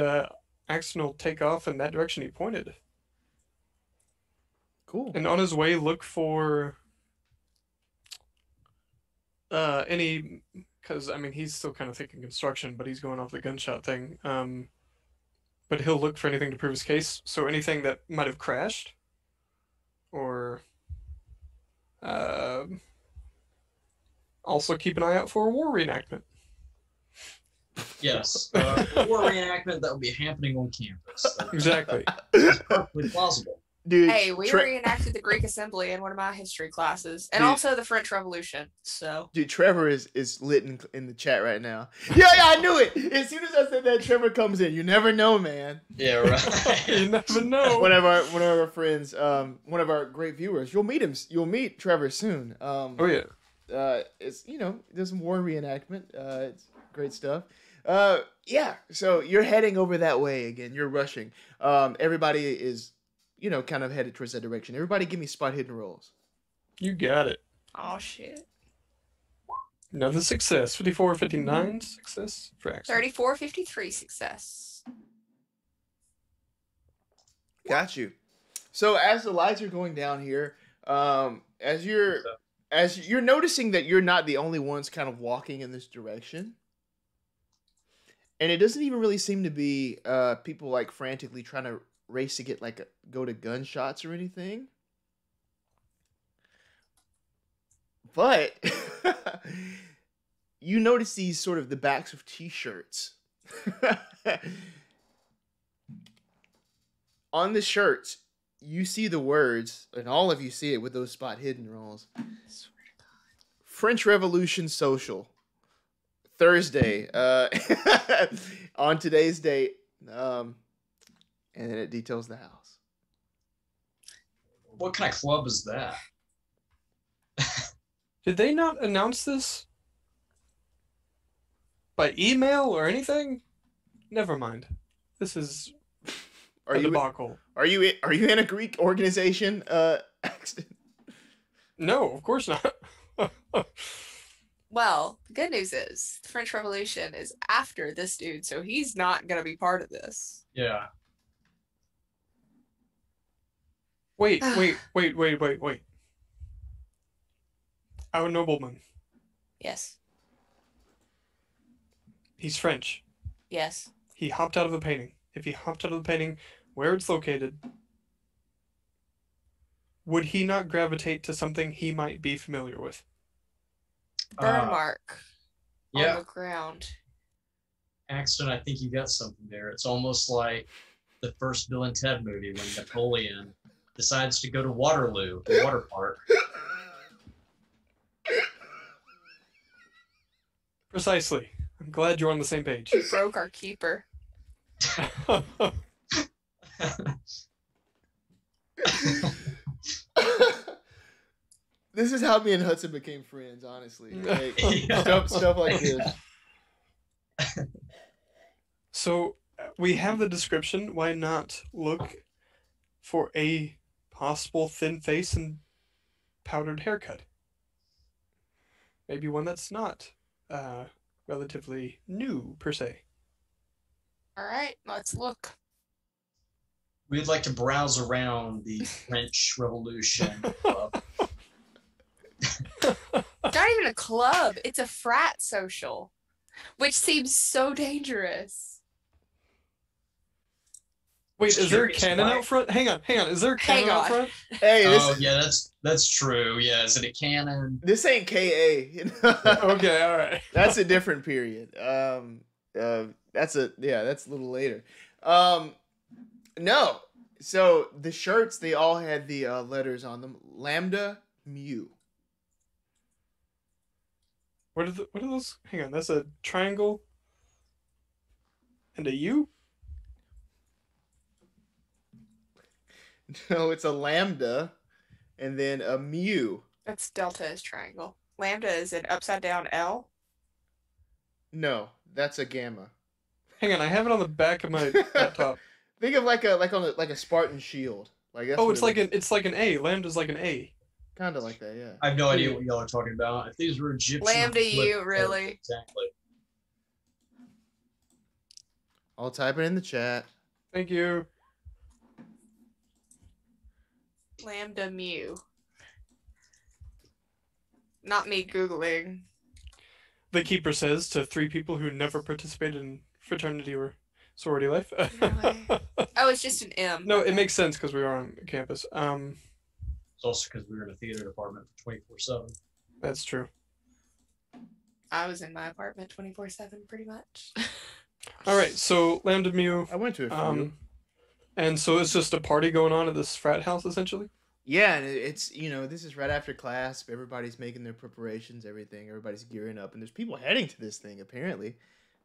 Axton will take off in that direction he pointed. cool. And on his way, look for any, because I mean he's still kind of thinking construction, but he's going off the gunshot thing. But he'll look for anything to prove his case. So anything that might have crashed, or also keep an eye out for a war reenactment. Yes. War reenactment that will be happening on campus. Exactly. That's perfectly plausible. Dude, Hey, we reenacted the Greek Assembly in one of my history classes, and Dude. also the French Revolution. So. Dude, Trevor is lit in the chat right now. Yeah, I knew it. As soon as I said that, Trevor comes in. You never know, man. Yeah, right. You never know. One of our friends, one of our great viewers. You'll meet him. You'll meet Trevor soon. Oh yeah. It's there's some war reenactment. It's great stuff. Yeah. So you're heading over that way again. You're rushing. Everybody is, kind of headed towards that direction. Everybody, give me spot hidden rolls. You got it. Oh shit. Another success. 54, 59 success for Axton. 3453 success. Got you. So as the lights are going down here, as you're noticing that you're not the only ones kind of walking in this direction, and it doesn't even really seem to be people like frantically trying to race to get go to gunshots or anything. But you notice these sort of the backs of t-shirts. On the shirts, you see the words, and all of you see it with those spot hidden rolls. French Revolution Social. Thursday. On today's date. And then it details the house. What kind of club is that? Did they not announce this by email or anything? Never mind. This is a debacle. Are you in a Greek organization, Axton? No, of course not. Well, the good news is the French Revolution is after this dude, so he's not gonna be part of this. Yeah. Wait. Our nobleman. Yes. He's French. Yes. He hopped out of the painting. If he hopped out of the painting, where it's located, would he not gravitate to something he might be familiar with? Burn mark on Yeah. the ground. Axton, I think you got something there. It's almost like the first Bill and Ted movie when Napoleon decides to go to Waterloo, the water park. Precisely. I'm glad you're on the same page. Broke our keeper. This is how me and Hudson became friends, honestly. Like, Yeah. stuff like this. So we have the description. Why not look for a possible thin face and powdered haircut? Maybe one that's not relatively new, per se. All right, let's look. We'd like to browse around the French Revolution Club. It's not even a club. It's a frat social, which seems so dangerous. Wait, is there a Curious cannon why. out front? Hang on. Is there a cannon Hang out on. front? Hey, Oh yeah, that's true. Yeah, is it a cannon? this ain't KA. Okay, all right. That's a different period. That's a little later. No. So the shirts, they all had the letters on them. Lambda Mu. What are those? Hang on, that's a triangle and a U? No, it's a lambda and then a mu. That's delta is triangle. Lambda is an upside down L. No, that's a gamma. Hang on, I have it on the back of my laptop. Think of like a Spartan shield. Like that's Oh, what it's like an A. Lambda's like an A. kind of like that, yeah. I have no idea what y'all are talking about. If these were Egyptian, Lambda I would- U, really? Exactly. I'll type it in the chat. Thank you. Lambda mu. Not me Googling. The keeper says to 3 people who never participated in fraternity or sorority life. Really? Oh, it's just an M. No, Okay. it makes sense because we are on campus. It's also because we were in a theater department for 24/7. That's true. I was in my apartment 24/7 pretty much. All right, so Lambda Mu. I went to a few. And so it's just a party going on at this frat house, essentially? Yeah, and it's this is right after class. Everybody's making their preparations, everything. Everybody's gearing up, and there's people heading to this thing apparently.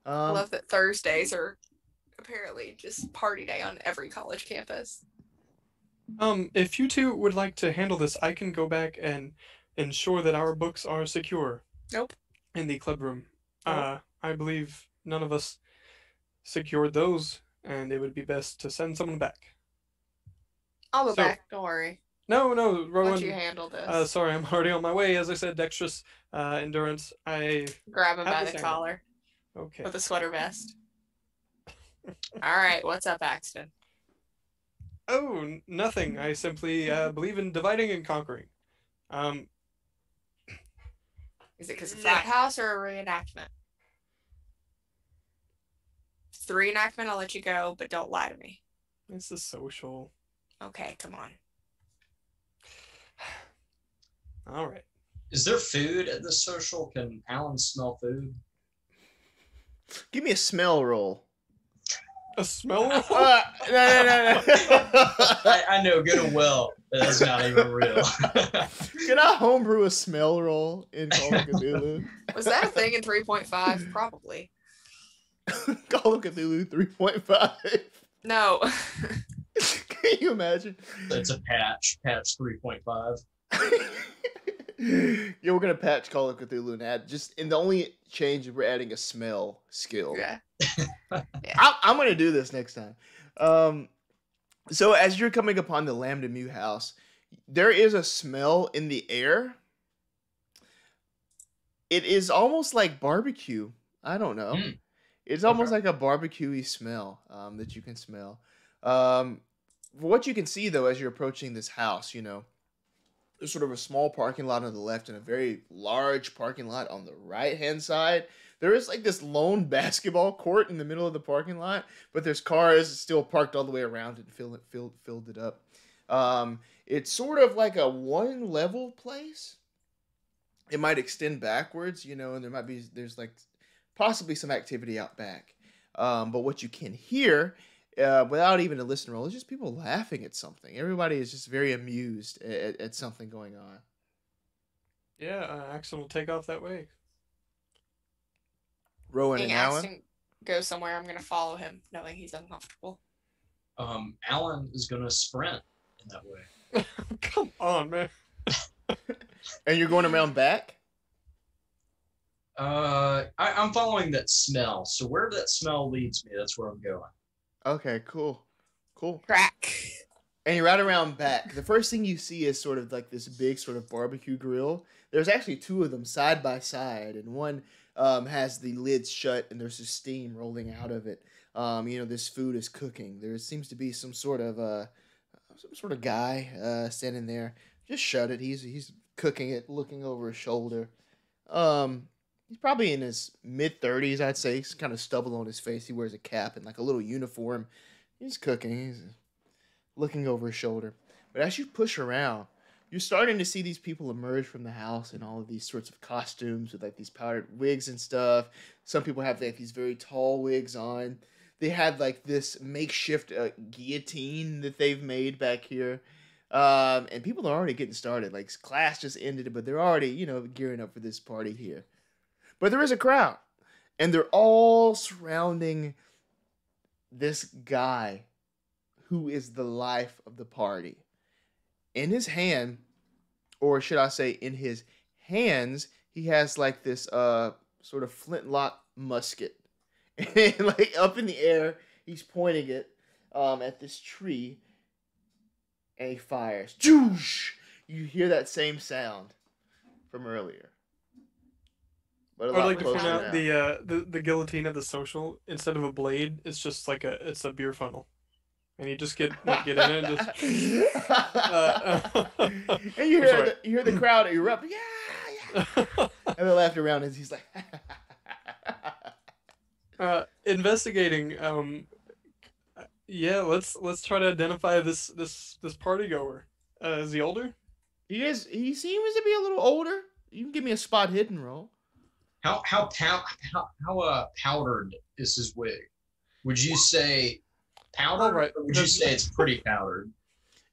I love that Thursdays are apparently just party day on every college campus. If you two would like to handle this, I can go back and ensure that our books are secure. Nope. In the club room. Nope. I believe none of us secured those, and it would be best to send someone back. I'll go So- back. Don't worry. No, Once Rowan. you handle this, Sorry, I'm already on my way. As I said, dexterous endurance. grab him have by this the handled. collar Okay. with a sweater vest. All right, what's up, Axton? Oh, nothing. I simply believe in dividing and conquering. Is it because of frat house or a reenactment? If it's the reenactment, I'll let you go, but don't lie to me. It's a social. Okay, come on. All right. Is there food at this social? Can Alan smell food? Give me a smell roll. A smell? No. I know good and well that that's not even real. Can I homebrew a smell roll in Call of Cthulhu? Was that a thing in 3.5? Probably. Call of Cthulhu 3.5. No. Can you imagine? It's a patch 3.5. Yeah, we're gonna patch Call of Cthulhu and add and the only change is we're adding a smell skill. Yeah. I'm gonna do this next time. So as you're coming upon the Lambda Mu house, there is a smell in the air. It is almost like barbecue. I don't know. Mm. It's almost like a barbecue-y smell that you can smell. What you can see though, as you're approaching this house, there's sort of a small parking lot on the left and a very large parking lot on the right-hand side. There is like this lone basketball court in the middle of the parking lot, but there's cars still parked all the way around and filled it up. It's sort of like a one-level place. It might extend backwards, and there's like possibly some activity out back. But what you can hear without even a listen roll. It's just people laughing at something. Everybody is just very amused at something going on. Yeah, Axton will take off that way. Rowan Being and Alan. Axton goes somewhere, I'm gonna follow him, knowing he's uncomfortable. Alan is gonna sprint in that way. Come on, man. And you're going around back? I'm following that smell. So wherever that smell leads me, that's where I'm going. Okay, cool. Crack. And you're right around back. The first thing you see is sort of like this big sort of barbecue grill. There's actually two of them side by side, and one has the lids shut, and there's just steam rolling out of it. This food is cooking. There seems to be some sort of guy standing there. Just shut it. He's cooking it, looking over his shoulder. He's probably in his mid-30s, I'd say. He's kind of stubble on his face. He wears a cap and like a little uniform. He's cooking. He's looking over his shoulder. But as you push around, you're starting to see these people emerge from the house in all of these sorts of costumes with like these powdered wigs and stuff. Some people have like these very tall wigs on. They had like this makeshift guillotine that they've made back here. And people are already getting started. Like class just ended, but they're already, gearing up for this party here. But there is a crowd, and they're all surrounding this guy who is the life of the party. In his hand, or should I say in his hands, he has like this sort of flintlock musket. And like up in the air, he's pointing it at this tree, and he fires. Joosh! You hear that same sound from earlier. But I'd like to point out the guillotine of the social, instead of a blade, it's just like it's a beer funnel. And you just get in it and just and you hear the crowd erupt. Yeah. And they laughed around as he's like investigating. Let's try to identify this party goer. Is he older? He seems to be a little older. You can give me a spot hidden roll. How powdered is his wig? Would you say powdered, right. or would you say it's pretty powdered?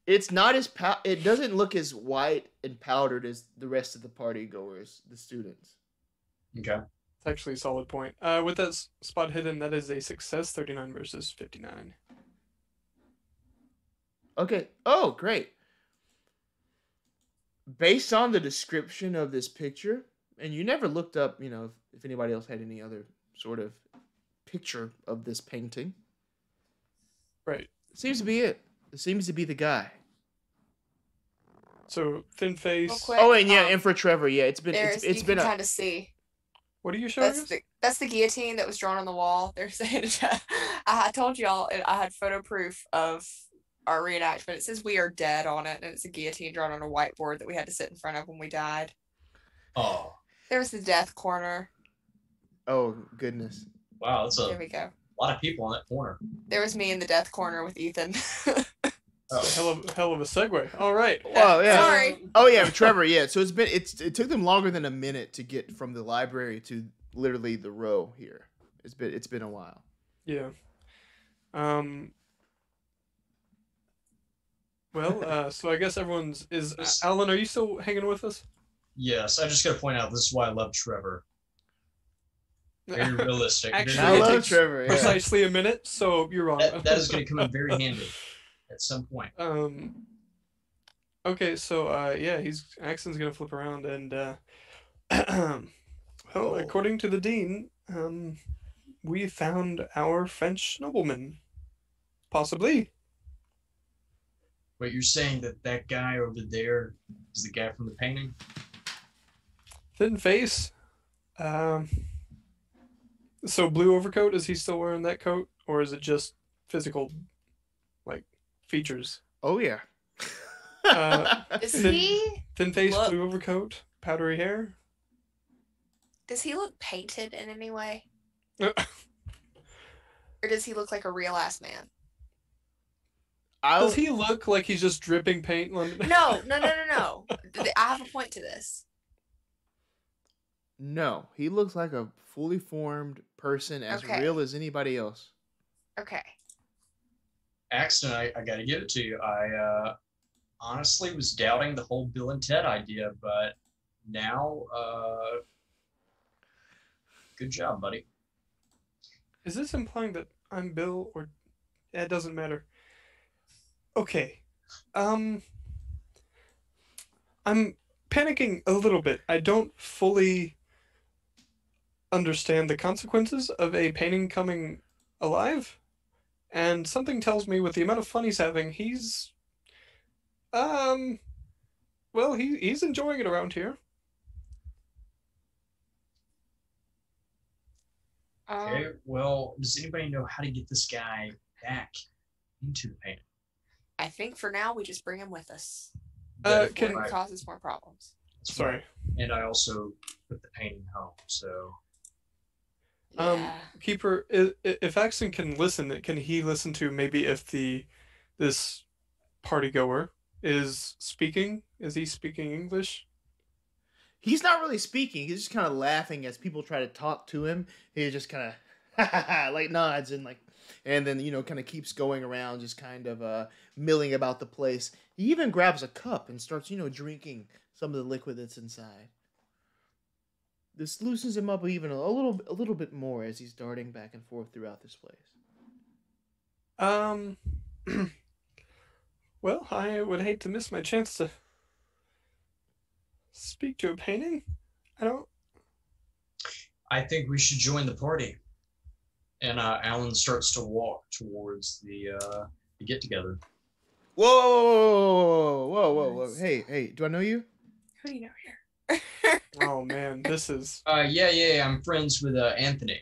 It's not as it doesn't look as white and powdered as the rest of the party goers, the students. Okay. It's actually a solid point. With that spot hidden, that is a success, 39 versus 59. Okay. Oh, great. Based on the description of this picture, and you never looked up, if anybody else had any other sort of picture of this painting. Right. It seems to be it. It seems to be the guy. So thin face. Real quick, and for Trevor, it's been you can kind of see. What are you showing us? That's the guillotine that was drawn on the wall. They're saying I told y'all I had photo proof of our reenactment. It says "We are dead" on it, and it's a guillotine drawn on a whiteboard that we had to sit in front of when we died. Oh. There was the death corner. Oh goodness! Wow, that's There we go. a lot of people in that corner. There was me in the death corner with Ethan. Oh. Hell of a segue. All right. Well, yeah. Sorry. Oh yeah, Trevor. Yeah. So it took them longer than a minute to get from the library to literally the row here. It's been a while. Yeah. Well, so I guess everyone's Alan. Are you still hanging with us? Yes, I just got to point out this is why I love Trevor. Very realistic. Actually, I it love takes Trevor. Yeah. precisely a minute, so you're wrong. That is going to come in very handy at some point. Okay, so Axton's gonna flip around and well, according to the dean, we found our French nobleman. Possibly. Wait, you're saying that guy over there is the guy from the painting? Thin face. So blue overcoat, is he still wearing that coat? Or is it just physical, like, features? Oh yeah. Is he? Thin face, look- blue overcoat, powdery hair? Does he look painted in any way? Uh, Or does he look like a real ass man? Does he look like he's just dripping paint on? No. I have a point to this. No, he looks like a fully formed person, as Okay. real as anybody else. Okay. Axton, I gotta give it to you. I honestly was doubting the whole Bill and Ted idea, but now, good job, buddy. Is this implying that I'm Bill or it doesn't matter? Okay. I'm panicking a little bit. I don't fully understand the consequences of a painting coming alive, and something tells me with the amount of fun he's having, he's well, he's enjoying it around here. Okay, well, does anybody know how to get this guy back into the painting? I think for now we just bring him with us. Can It causes more problems. sorry. And I also put the painting home, so Yeah. Keeper, if Axton can listen, can he listen to maybe if this party goer is speaking? Is he speaking English? He's not really speaking. He's just kind of laughing as people try to talk to him. He just kind of like nods and then kind of keeps going around, just kind of milling about the place. He even grabs a cup and starts drinking some of the liquid that's inside. This loosens him up even a little bit more as he's darting back and forth throughout this place. Well, I would hate to miss my chance to speak to a painting. I think we should join the party. And Alan starts to walk towards the get-together. Whoa. Hey, do I know you? Who do you know here? Oh man, this is Yeah, I'm friends with Anthony.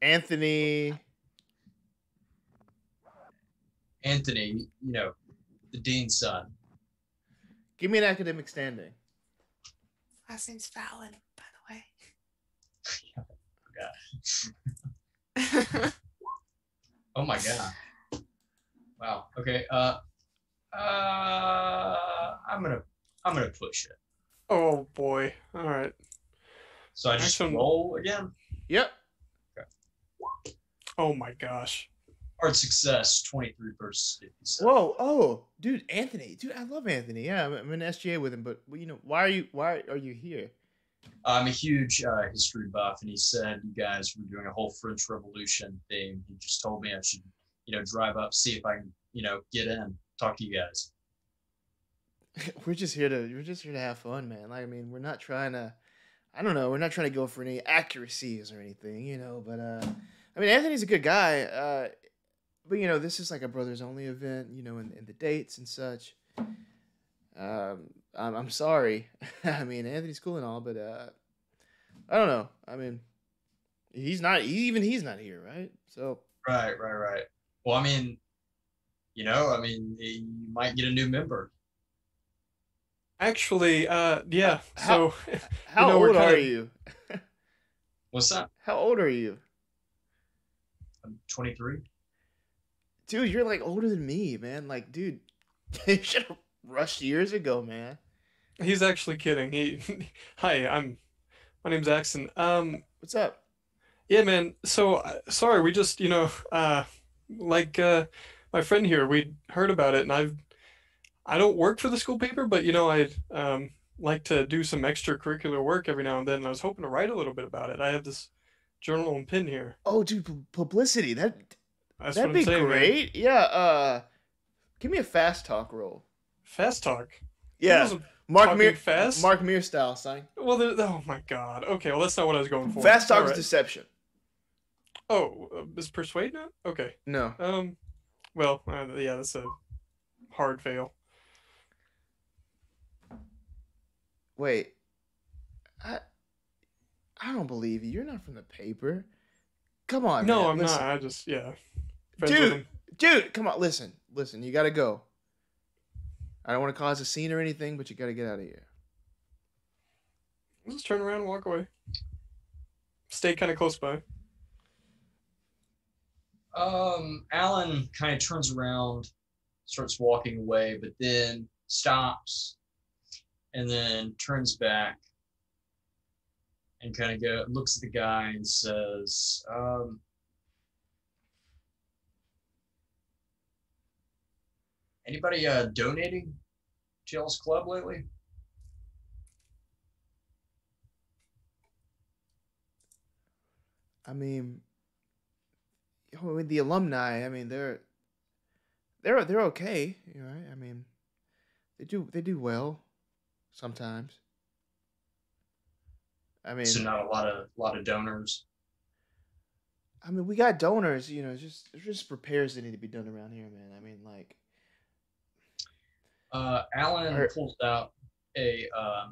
Anthony, the dean's son. give me an academic standing. Last name's Fallon, by the way. Oh my god. Wow. Okay. I'm gonna push it. oh boy. All right. So I just Actually- roll again. Yep. Oh my gosh. Hard success, 23 versus 57. Whoa, oh, dude, Anthony, dude, I love Anthony. Yeah, I'm in SGA with him, but why are you here? I'm a huge history buff, and he said you guys were doing a whole French Revolution thing. He just told me I should, drive up, see if I can, get in, talk to you guys. We're just here to have fun, man. Like, I mean, we're not trying to, I don't know, we're not trying to go for any accuracies or anything, but I mean, Anthony's a good guy, but this is like a brothers only event, in the dates and such. I'm sorry. I mean, Anthony's cool and all, but I don't know. I mean, he's not here, right? So Right. Well, I mean, you might get a new member. Actually, yeah. So how we're old are kinda- you? What's that? How old are you? I'm 23. Oh, Dude, you're like older than me, man. Like, dude, you should have rushed years ago, man. he's actually kidding. Hi, my name's Axton. What's up? Yeah, man. So sorry, we just my friend here, we heard about it, and I don't work for the school paper, but I'd like to do some extracurricular work every now and then. And I was hoping to write a little bit about it. I have this journal and pen here. Oh, dude, publicity. That's what That'd I'm be saying, man. great. Yeah. Give me a fast talk roll. Fast talk. Yeah. wasn't Mark talking Mir fast? Mark Mir style, son. Well, oh my God. Okay, well that's not what I was going for. Fast talk All is right. deception. Oh, is persuade not? Okay. No. Well, yeah, that's a hard fail. Wait. I don't believe you. You're not from the paper. Come on, No, man. I'm Listen. not. I just friends with him. Dude, come on. Listen. You gotta go. I don't want to cause a scene or anything, but you gotta get out of here. I'll just turn around and walk away. Stay kind of close by. Alan kind of turns around, starts walking away, but then stops, and then turns back and kind of looks at the guy and says, "Anybody donating to y'all's club lately?" I mean, the alumni. I mean, they're okay, right? I mean, they do well sometimes. I mean, So not a lot of donors. we got donors. There's just repairs that need to be done around here, man. I mean, like, Alan pulls out a, I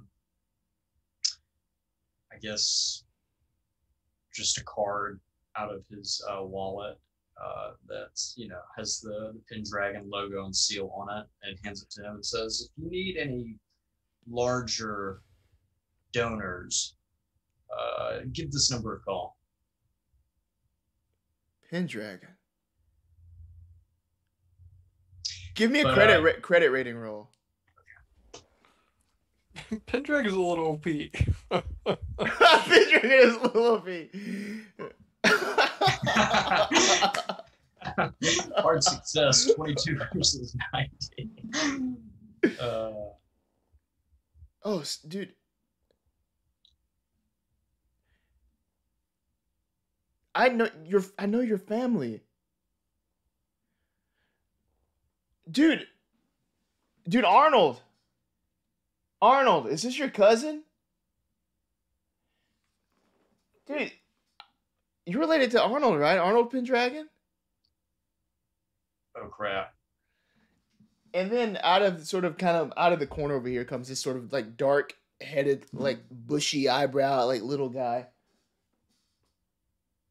guess, just a card out of his wallet that's, has the Pendragon logo and seal on it, and hands it to him and says, "If you need any larger donors, give this number a call." Pendragon. Give me a But, credit rating roll. Pendragon's a little OP. Pendragon is a little OP. Hard success, 22 versus 19. Oh, dude. I know your family. Dude, Arnold, is this your cousin? Dude, you're related to Arnold, right? Arnold Pendragon? Oh crap. And then out of the corner over here comes this sort of like dark-headed, like bushy eyebrow, like little guy.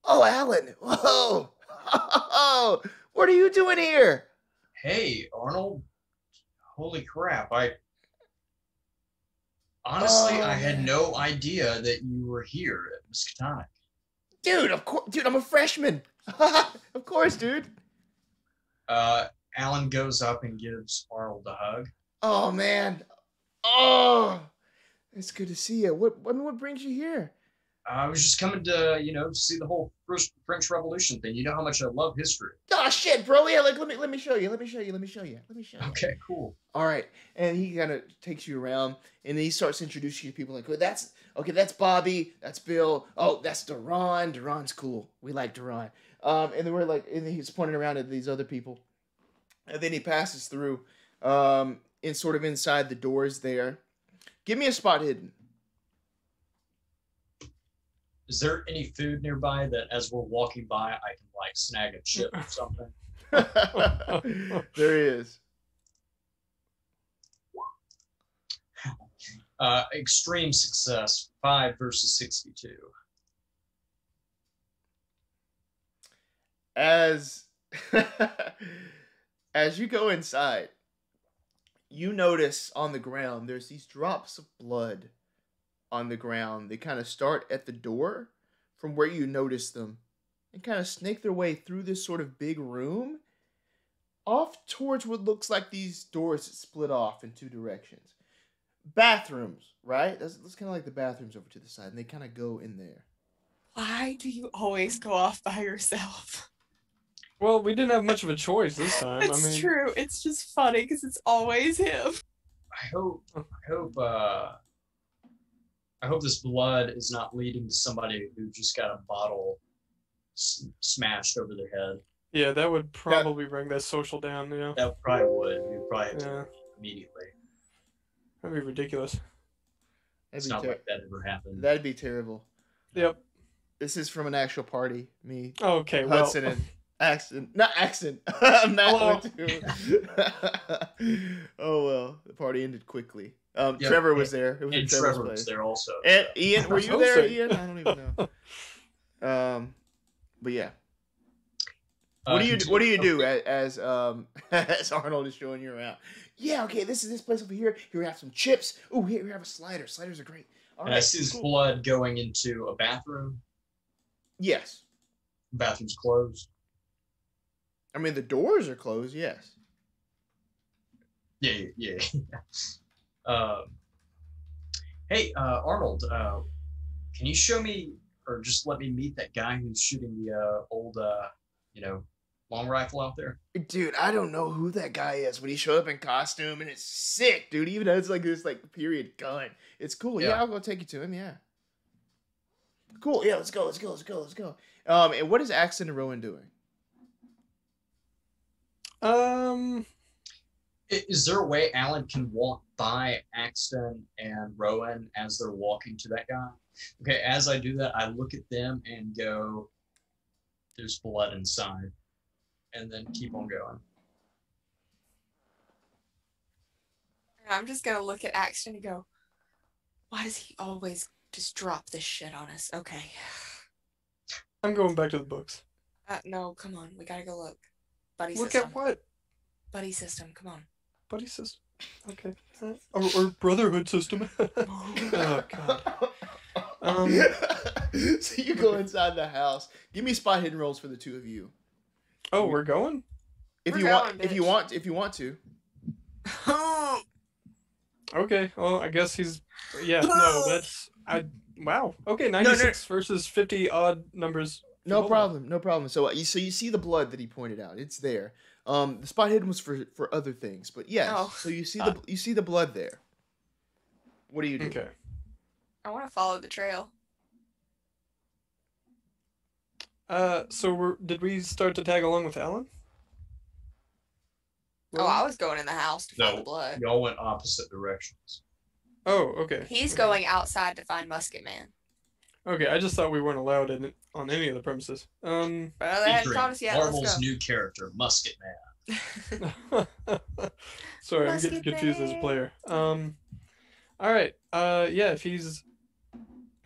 Oh, Alan! Whoa! Oh, what are you doing here? Hey, Arnold. Holy crap. Honestly, I had no idea that you were here at Miskatonic. Dude, of course, dude, I'm a freshman. Of course, dude. Alan goes up and gives Arnold a hug. Oh man. Oh, it's good to see you. What brings you here? I was just coming to, see the whole French Revolution thing. You know how much I love history. Oh shit, bro. Yeah, like let me show you. Okay, cool. All right, and he kind of takes you around, and then he starts introducing you to people. Like, that's Bobby, that's Bill. Oh, that's Duran. Duran's cool. We like Duran. And then and he's pointing around at these other people, and then he passes through, in sort of inside the doors there. Give me a spot hidden. Is there any food nearby that, as we're walking by, I can snag a chip or something? There is. Extreme success, 5 versus 62. As you go inside, you notice on the ground there's these drops of blood on the ground. They kind of start at the door from where you notice them and kind of snake their way through this sort of big room off towards what looks like these doors that split off in two directions. Bathrooms, right? That's kind of like the bathrooms over to the side, and they kind of go in there. Why do you always go off by yourself? Well, we didn't have much of a choice this time. It's true. It's just funny because it's always him. I hope this blood is not leading to somebody who just got a bottle smashed over their head. Yeah, that would probably bring that social down, yeah. That probably would. We'd probably have to immediately. That'd be ridiculous. It's not like that ever happened. That'd be terrible. Yep. This is from an actual party. Me. Okay, Hudson and Axton. Not Axton. Matt went to. Oh, well. The party ended quickly. Trevor was there. It was in Trevor's place. Was there also. And Ian, were you there, Ian? I don't even know. But yeah. What do you do as Arnold is showing you around? Yeah, okay, this is this place over here. Here we have some chips. Oh, here we have a slider. Sliders are great. All and right, I see this blood going into a bathroom. Yes. Bathroom's closed. I mean, the doors are closed, yes. Yeah. Hey, Arnold, Can you show me, or just let me meet that guy who's shooting the old, long rifle out there? Dude, I don't know who that guy is, but he showed up in costume and it's sick, dude. He even has like this like period gun. It's cool. Yeah, Yeah. I'll go take you to him. Yeah. Cool. Yeah, let's go. And what is Axton and Rowan doing? Is there a way Alan can walk by Axton and Rowan as they're walking to that guy? Okay, as I do that, I look at them and go, there's blood inside. And then keep on going. I'm just gonna look at Axton and go, why does he always just drop this shit on us? Okay. I'm going back to the books. No, come on. We gotta go look. Buddy Look system. at what? Buddy system, come on. Buddy system. Okay. Or brotherhood system. Oh, God. So you go inside the house. Give me spot hidden rolls for the two of you. Oh, we're going? If We're you going, want, bitch. if you want to. Okay. Well, I guess he's. Yeah. No, that's. Wow. Okay. 96 versus 50 odd numbers. No problem. So you see the blood that he pointed out. It's there. The spot hidden was for other things, but yes. Oh. So you see the blood there. What do you do? Okay. I want to follow the trail. So did we start to tag along with Alan? Oh, I was going in the house to find the blood. Y'all went opposite directions. Oh, okay. He's going outside to find Musket Man. Okay, I just thought we weren't allowed on any of the premises. But they hadn't taught us yet. Marvel's Let's go. new character, Musket Man. Sorry, I'm Musket getting confused as a Man. player. All right. Yeah, if he's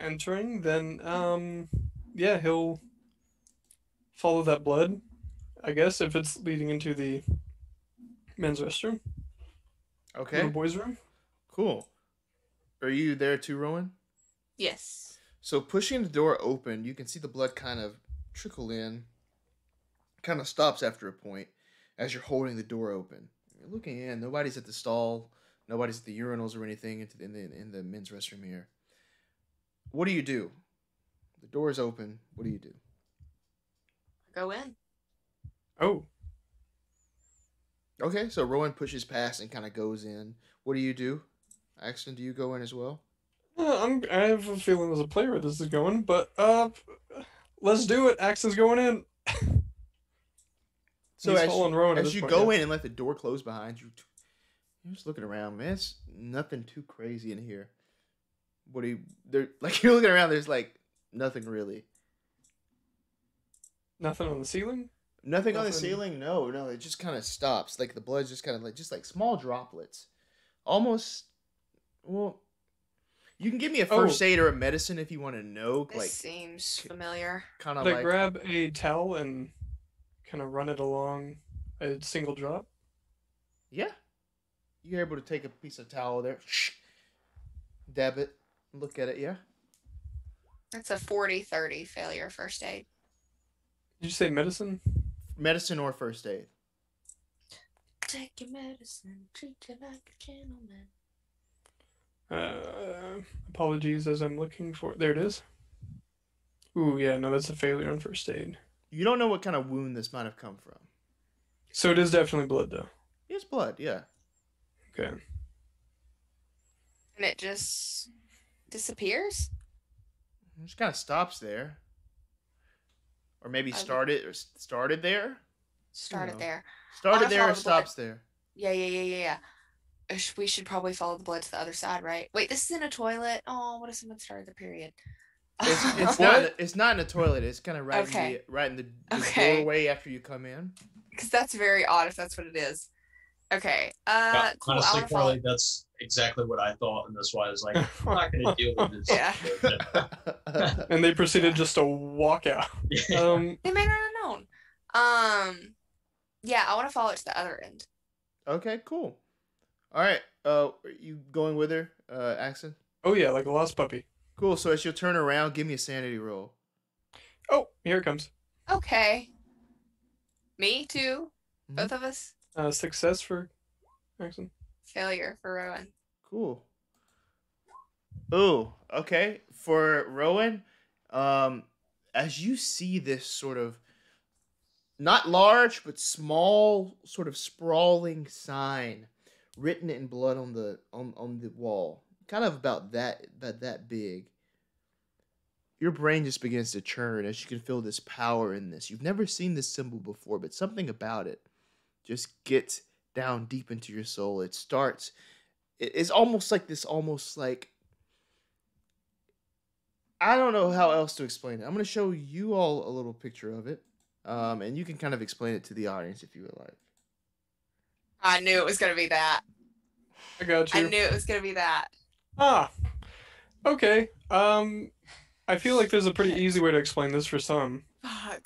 entering, then yeah, he'll follow that blood. I guess if it's leading into the men's restroom, Okay. little boys' room. Cool. Are you there too, Rowan? Yes. So pushing the door open, you can see the blood kind of trickle in. Kind of stops after a point as you're holding the door open. You're looking in. Nobody's at the stall. Nobody's at the urinals or anything in the men's restroom here. What do you do? The door is open. What do you do? Go in. Oh, Okay, so Rowan pushes past and kind of goes in. What do you do? Axton, do you go in as well? I have a feeling as a player this is going, but let's do it. Axton's going in. So He's as, following Rowan at as this you point, go yeah. in and let the door close behind you, you're just looking around, man. It's nothing too crazy in here. What do you? There, like you're looking around. There's like nothing really. Nothing on the ceiling. Nothing on the Nothing. ceiling. No. It just kind of stops. Like the blood's just kind of like small droplets, almost. Well, you can give me a first aid or a medicine if you want to know. This Like seems familiar. kind of Could I like grab a towel and kind of run it along a single drop? yeah. You're able to take a piece of towel there, dab it, look at it. Yeah. That's a 40-30 failure first aid. Did you say medicine? Medicine or first aid. Take your medicine, treat you like a gentleman. Apologies as I'm looking for. There it is. Ooh, yeah, no, that's a failure on first aid. You don't know what kind of wound this might have come from. So it is definitely blood, though. It's blood, yeah. Okay. And it just disappears? It just kind of stops there. Or maybe Okay. started there. Started No. there. Started Wanna there follow and the blood. stops there. Yeah. We should probably follow the blood to the other side, right? Wait, this is in a toilet. Oh, what if someone started the period? It's not in the toilet. It's kind of right Okay. in the Okay. doorway after you come in. Because that's very odd if that's what it is. Okay. Yeah, Cool. I honestly, want to follow. Carly, that's exactly what I thought, and that's why I was like, I'm not going to deal with this. Yeah. And they proceeded just to walk out. Yeah. They may not have known. Yeah, I want to follow it to the other end. Okay, cool. All right. Are you going with her, Axton? Oh, yeah, like a lost puppy. Cool. So as you turn around, give me a sanity roll. Oh, here it comes. Okay. Me too. Mhm. Both of us. Success for Axton. Failure for Rowan. Cool. Ooh, okay. For Rowan, as you see this sort of not large but small, sort of sprawling sign written in blood on the wall, kind of about that big. Your brain just begins to churn as you can feel this power in this. You've never seen this symbol before, but something about it just gets down deep into your soul. It starts. It's almost like this. Almost like I don't know how else to explain it. I'm going to show you all a little picture of it, and you can kind of explain it to the audience if you would like. I knew it was gonna be that. I got you. I knew it was gonna be that. Ah, okay. I feel like there's a pretty easy way to explain this for some. Fuck.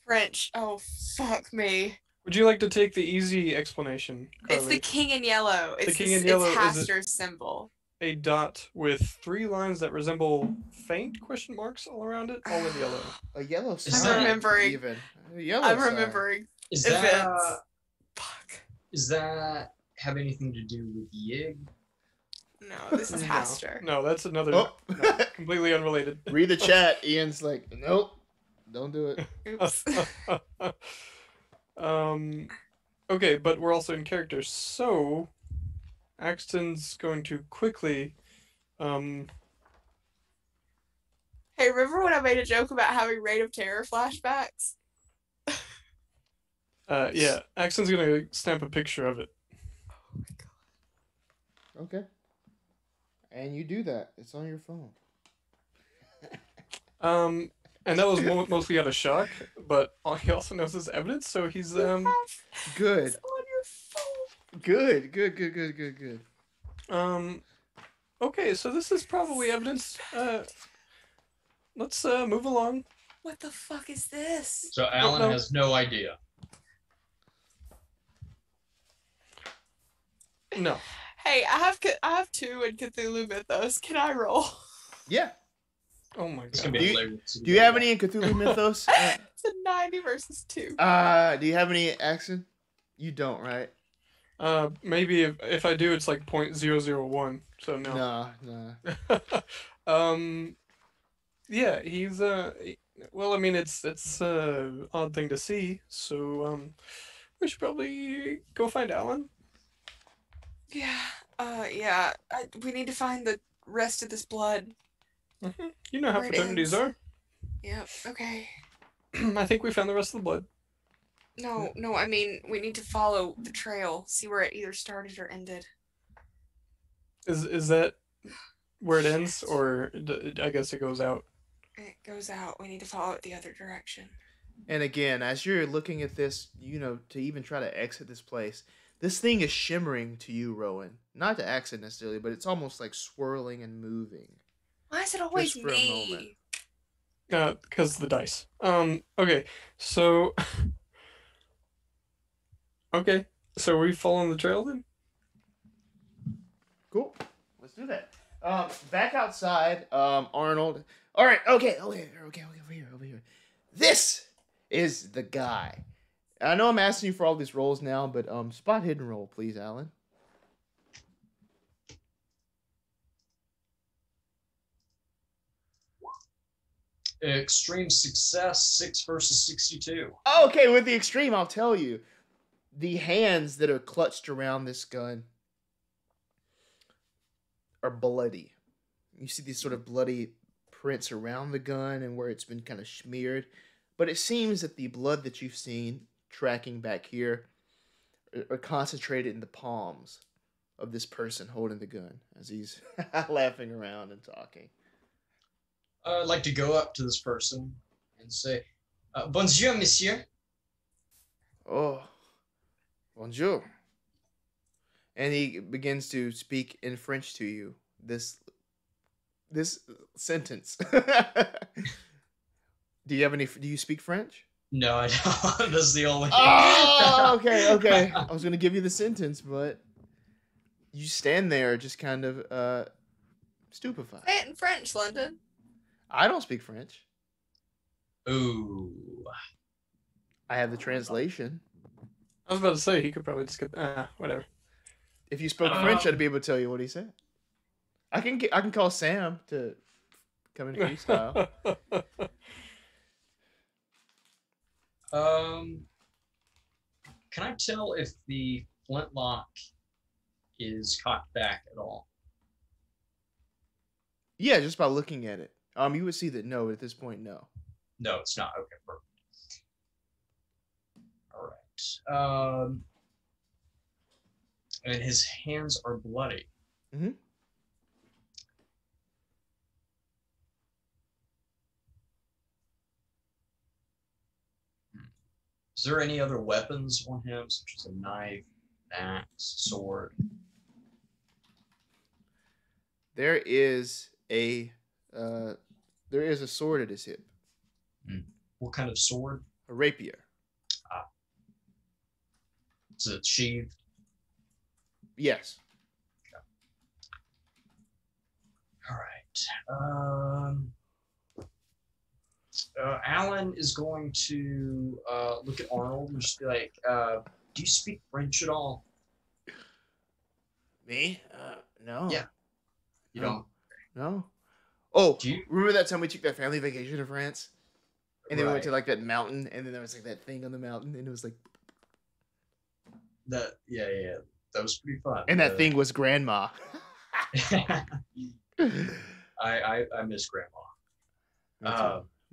French. Oh, fuck me. Would you like to take the easy explanation, It's Carly? the king in yellow. It's king in yellow It's is Haster's symbol. A dot with 3 lines that resemble faint question marks all around it, all in yellow. A yellow sign. that remembering- Even. A yellow I'm sign. remembering Is events. that Fuck. is that have anything to do with Yig? No, this is Haster. No, that's another Oh. no, completely unrelated. Read the chat. Ian's like, nope, don't do it. Oops. Okay, but we're also in character, so Axton's going to quickly Hey, remember when I made a joke about having Reign of Terror flashbacks? yeah, Axton's gonna stamp a picture of it. Oh my god. Okay. And you do that. It's on your phone. And that was mostly out of shock, but he also knows his evidence, so he's Good. It's on your phone. Good. Okay, so this is probably evidence. Let's move along. What the fuck is this? So Alan no. has no idea. No. Hey, I have 2 in Cthulhu Mythos. Can I roll? Yeah. Oh my It's god. gonna be a flavor. Do you have any in Cthulhu Mythos? It's a 90 versus 2. Do you have any Axton? You don't, right? Maybe if I do, it's like 0.001. So no. Nah. Yeah, he's well, I mean, it's odd thing to see. So we should probably go find Alan. Yeah. We need to find the rest of this blood. Mm-hmm. You know how Where it fraternities ends. are. Yep. Okay. I think we found the rest of the blood. No. I mean, we need to follow the trail, see where it either started or ended. Is that where it ends, or I guess it goes out? It goes out. We need to follow it the other direction. And again, as you're looking at this, to even try to exit this place, this thing is shimmering to you, Rowan. Not to exit necessarily, but it's almost like swirling and moving. Why is it always Just for a moment. me? Because the dice. Okay, so okay, so we following the trail then? Cool. Let's do that. Back outside, Arnold. All right. Okay. Over here. This is the guy. I know I'm asking you for all these rolls now, but spot hidden roll, please, Alan. Extreme success, 6 versus 62. Okay, with the extreme, I'll tell you. The hands that are clutched around this gun are bloody. You see these sort of bloody prints around the gun and where it's been kind of smeared. But it seems that the blood that you've seen tracking back here are concentrated in the palms of this person holding the gun as he's laughing around and talking. I'd like to go up to this person and say, Bonjour, monsieur. Oh, bonjour. And he begins to speak in French to you. This sentence. Do you speak French? No, I don't. This is the only. Oh, okay. I was gonna give you the sentence, but you stand there just kind of stupefied. Say it in French, London. I don't speak French. Ooh. I have the translation. I was about to say he could probably just get whatever. If you spoke French, I'd be able to tell you what he said. I can call Sam to come in freestyle. Can I tell if the flintlock is cocked back at all? Yeah, just by looking at it. You would see that no, at this point, no. No, it's not. Okay, perfect. All right. And his hands are bloody. Mm-hmm. Is there any other weapons on him, such as a knife, axe, sword? There is a sword at his hip. What kind of sword? A rapier. Is it sheathed? Yes. Okay. All right. Alan is going to look at Arnold and just be like, do you speak French at all? Me? No. Yeah. You don't? No. Oh, Do you? remember that time we took that family vacation to France? And then we went Right. to like that mountain, and then there was like that thing on the mountain, and it was like... Yeah. That was pretty fun. And that thing was Grandma. I miss Grandma.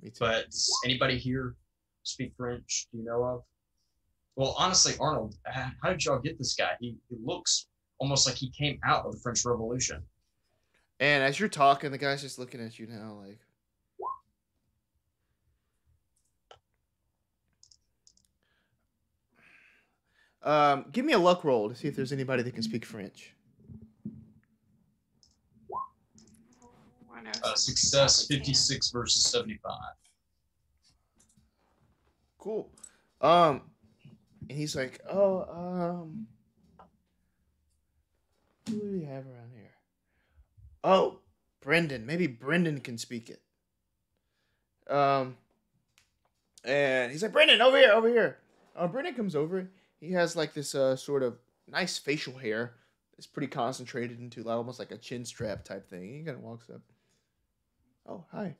Me too. But does anybody here speak French? Do you know of? Well, honestly, Arnold, how did y'all get this guy? He looks almost like he came out of the French Revolution. And as you're talking, the guy's just looking at you now, like... give me a luck roll to see if there's anybody that can speak French. I know. Success 56 versus 75. Cool. And he's like, who do we have around here? Oh, Brendan. Maybe Brendan can speak it. And he's like, Brendan, over here. Brendan comes over. He has like this sort of nice facial hair. It's pretty concentrated into like, almost like a chin strap type thing. He kind of walks up. Oh, hi.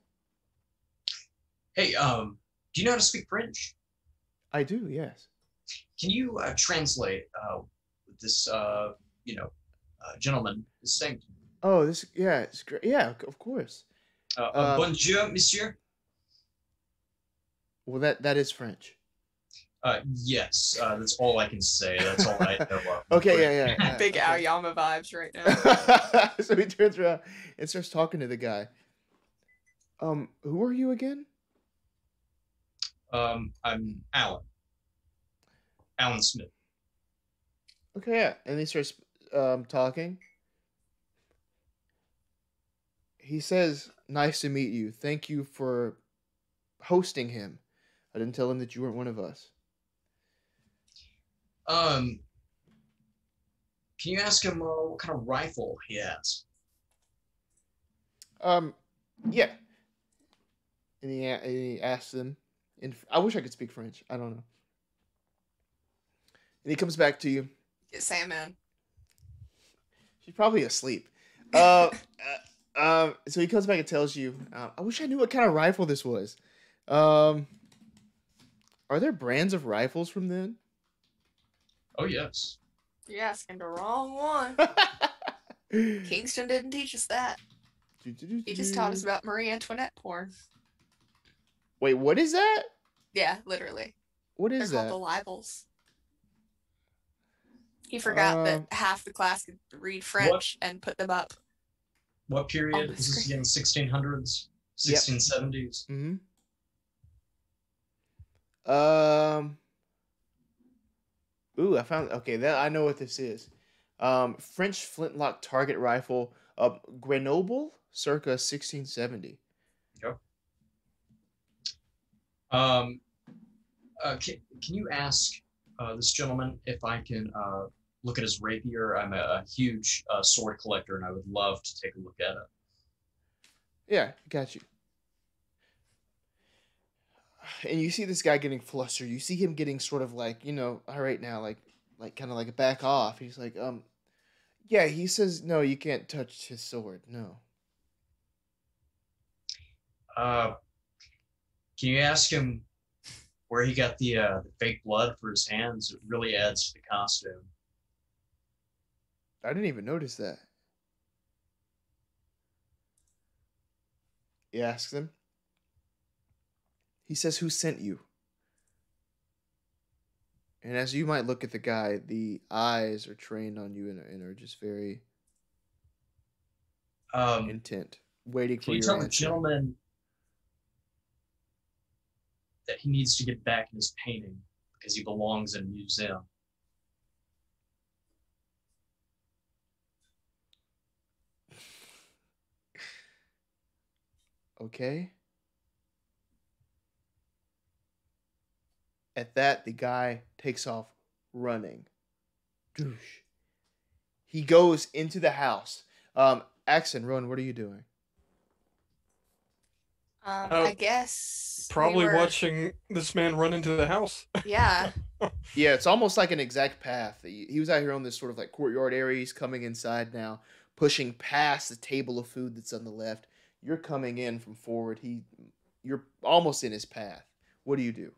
Hey, do you know how to speak French? I do, yes. Can you translate what this gentleman is saying to me? Oh, it's great. Yeah, of course. Bonjour, monsieur. Well, that is French. Yes, that's all I can say. That's all I know of. Okay, yeah. Big okay. Aoyama vibes right now. So he turns around and starts talking to the guy. Who are you again? I'm Alan. Alan Smith. Okay, yeah. And he starts talking. He says, nice to meet you. Thank you for hosting him. I didn't tell him that you weren't one of us. Can you ask him what kind of rifle he has? Yeah. And he asks them, I wish I could speak French. I don't know. And he comes back to you. Get Sam in. She's probably asleep. So he comes back and tells you, I wish I knew what kind of rifle this was. Are there brands of rifles from then? Oh, yes. You're asking the wrong one. Kingston didn't teach us that. He just taught us about Marie Antoinette porn. Wait, what is that? Yeah, literally. What They're is called that? the libels. He forgot that half the class could read French and put them up. What period? On the Is this screen. again 1600s? 1670s? Mm-hmm. Ooh, I found... Okay, I know what this is. French flintlock target rifle. Grenoble, circa 1670. Yep. Can you ask this gentleman if I can look at his rapier? I'm a huge sword collector, and I would love to take a look at it. Yeah, got you. And you see this guy getting flustered. You see him getting sort of like, all right now, like kind of like back off. He's like, Yeah, he says no. You can't touch his sword. No. Can you ask him where he got the fake blood for his hands? It really adds to the costume. I didn't even notice that. He asks him. He says, "Who sent you?" And as you might look at the guy, the eyes are trained on you and are just very intent, waiting for Can you your tell answer. the gentleman that he needs to get back in his painting because he belongs in a museum? Okay. At that, the guy takes off running. Doosh. He goes into the house. Axton, Rowan, what are you doing? I guess Probably we were... watching this man run into the house. Yeah. Yeah, it's almost like an exact path. He was out here on this sort of like courtyard area. He's coming inside now, pushing past the table of food that's on the left. You're coming in from forward. You're almost in his path. What do you do?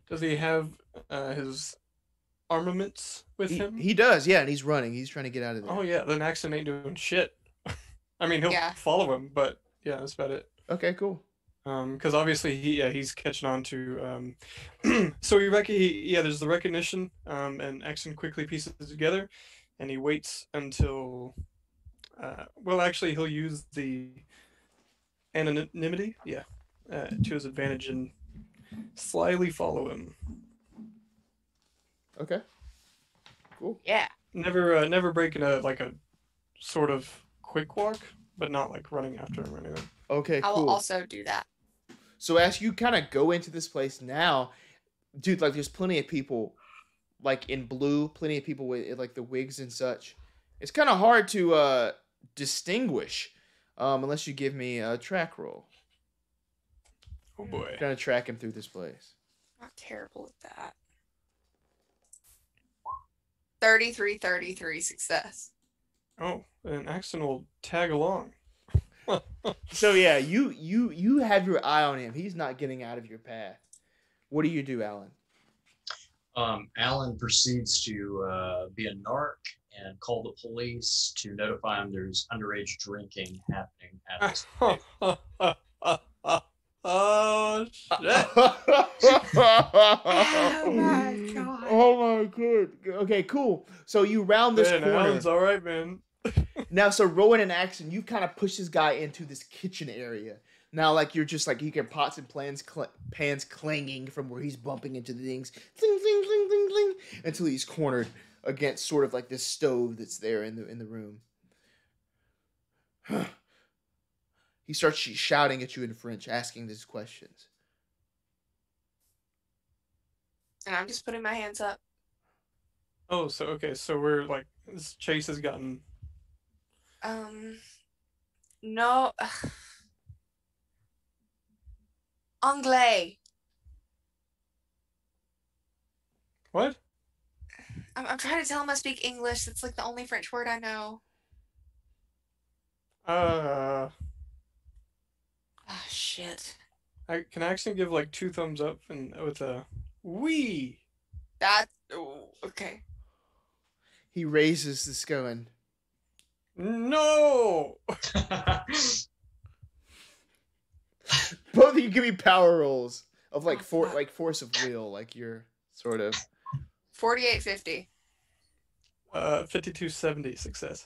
Does he have his armaments with him? He does, yeah, and he's running. He's trying to get out of there. Oh yeah, then Axton ain't doing shit. I mean, he'll follow him, but yeah, that's about it. Okay, cool. Because obviously he's catching on to. So there's the recognition, and Axton quickly pieces it together, and he waits until. Well, actually, he'll use the anonymity, to his advantage and slyly follow him. Okay. Cool. Yeah. Never breaking a sort of quick walk, but not like running after him or anything. Okay, cool. I will also do that. So as you kind of go into this place now, dude, like there's plenty of people, like in blue, plenty of people with like the wigs and such. It's kind of hard to distinguish, unless you give me a track roll. Oh boy. Trying to track him through this place. Not terrible at that. 33 success. Oh, and Axton will tag along. So yeah, you have your eye on him. He's not getting out of your path. What do you do, Alan? Alan proceeds to be a narc and call the police to notify him there's underage drinking happening at this place. Oh shit! Oh my god! Oh my god! Okay, cool. So you round this corner. Alan's all right, man. Now, so Rowan and Axton, you kind of push this guy into this kitchen area. Now, like, you're just like, you can pots and pans clanging from where he's bumping into the things. Cling, cling, cling, cling, cling, until he's cornered against sort of like this stove that's there in the room. He starts shouting at you in French, asking these questions. And I'm just putting my hands up. Oh, so we're like, this chase has gotten... No. Anglais. What? I'm trying to tell him I speak English. That's like the only French word I know. Ah, shit. can I actually give like 2 thumbs up and with a wee? Okay. He raises the going. No! Both of you give me power rolls of like force of will, like you're sort of 4850. 5270 success.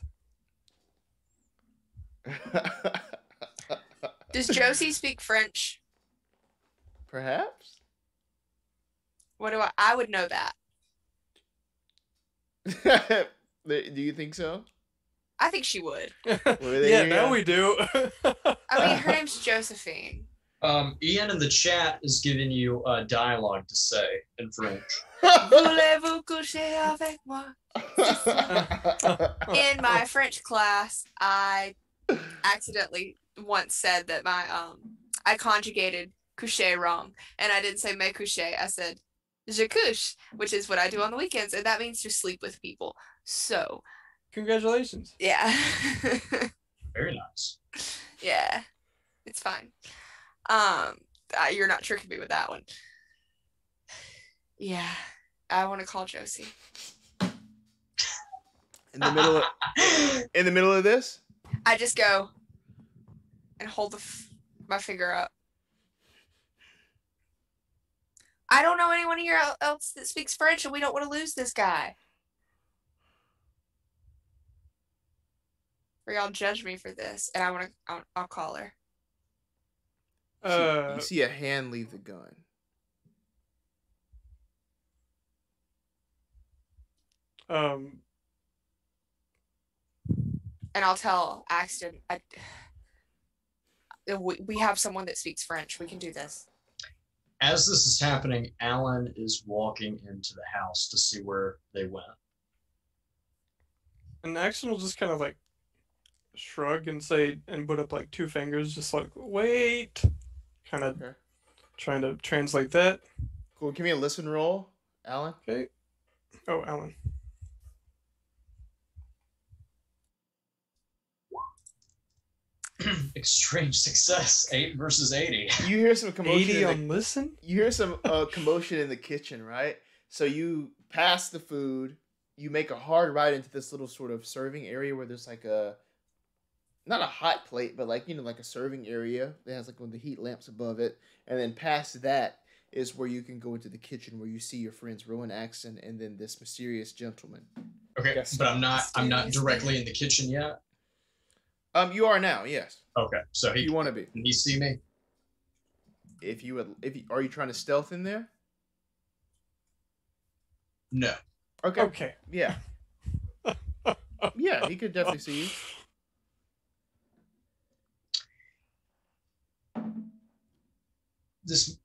Does Josie speak French? Perhaps. What do I would know that. Do you think so? I think she would. Yeah, now we do. I mean, her name's Josephine. Ian in the chat is giving you dialogue to say in French. Voulez-vous coucher avec moi? In my French class, I accidentally once said that I conjugated coucher wrong, and I didn't say me coucher. I said je couche, which is what I do on the weekends, and that means to sleep with people. So, Congratulations. yeah. Very nice. Yeah. It's fine. You're not tricking me with that one. Yeah. I want to call Josie. In the middle of this? I just go and hold my finger up. I don't know anyone here else that speaks French, and we don't want to lose this guy. Or y'all judge me for this, and I'll call her. You see a hand leave the gun. And I'll tell Axton, we have someone that speaks French. We can do this. As this is happening, Alan is walking into the house to see where they went. And Axton will just kind of like shrug and say, and put up like two fingers, just like, wait. Kind of trying to translate that. Cool. Give me a listen roll, Alan. Okay. Oh, Alan. Extreme success. 8 versus 80. You hear some commotion. 80 on listen? You hear some commotion in the kitchen, right? So you pass the food. You make a hard right into this little sort of serving area where there's like not a hot plate, but like, like a serving area that has like one of the heat lamps above it. And then past that is where you can go into the kitchen where you see your friends Rowan, Axton, and then this mysterious gentleman. Okay, but I'm not directly in the kitchen yet. You are now, yes. Okay, so you want to be? Can he see me? Are you trying to stealth in there? No. Okay. Yeah. Yeah, he could definitely see you.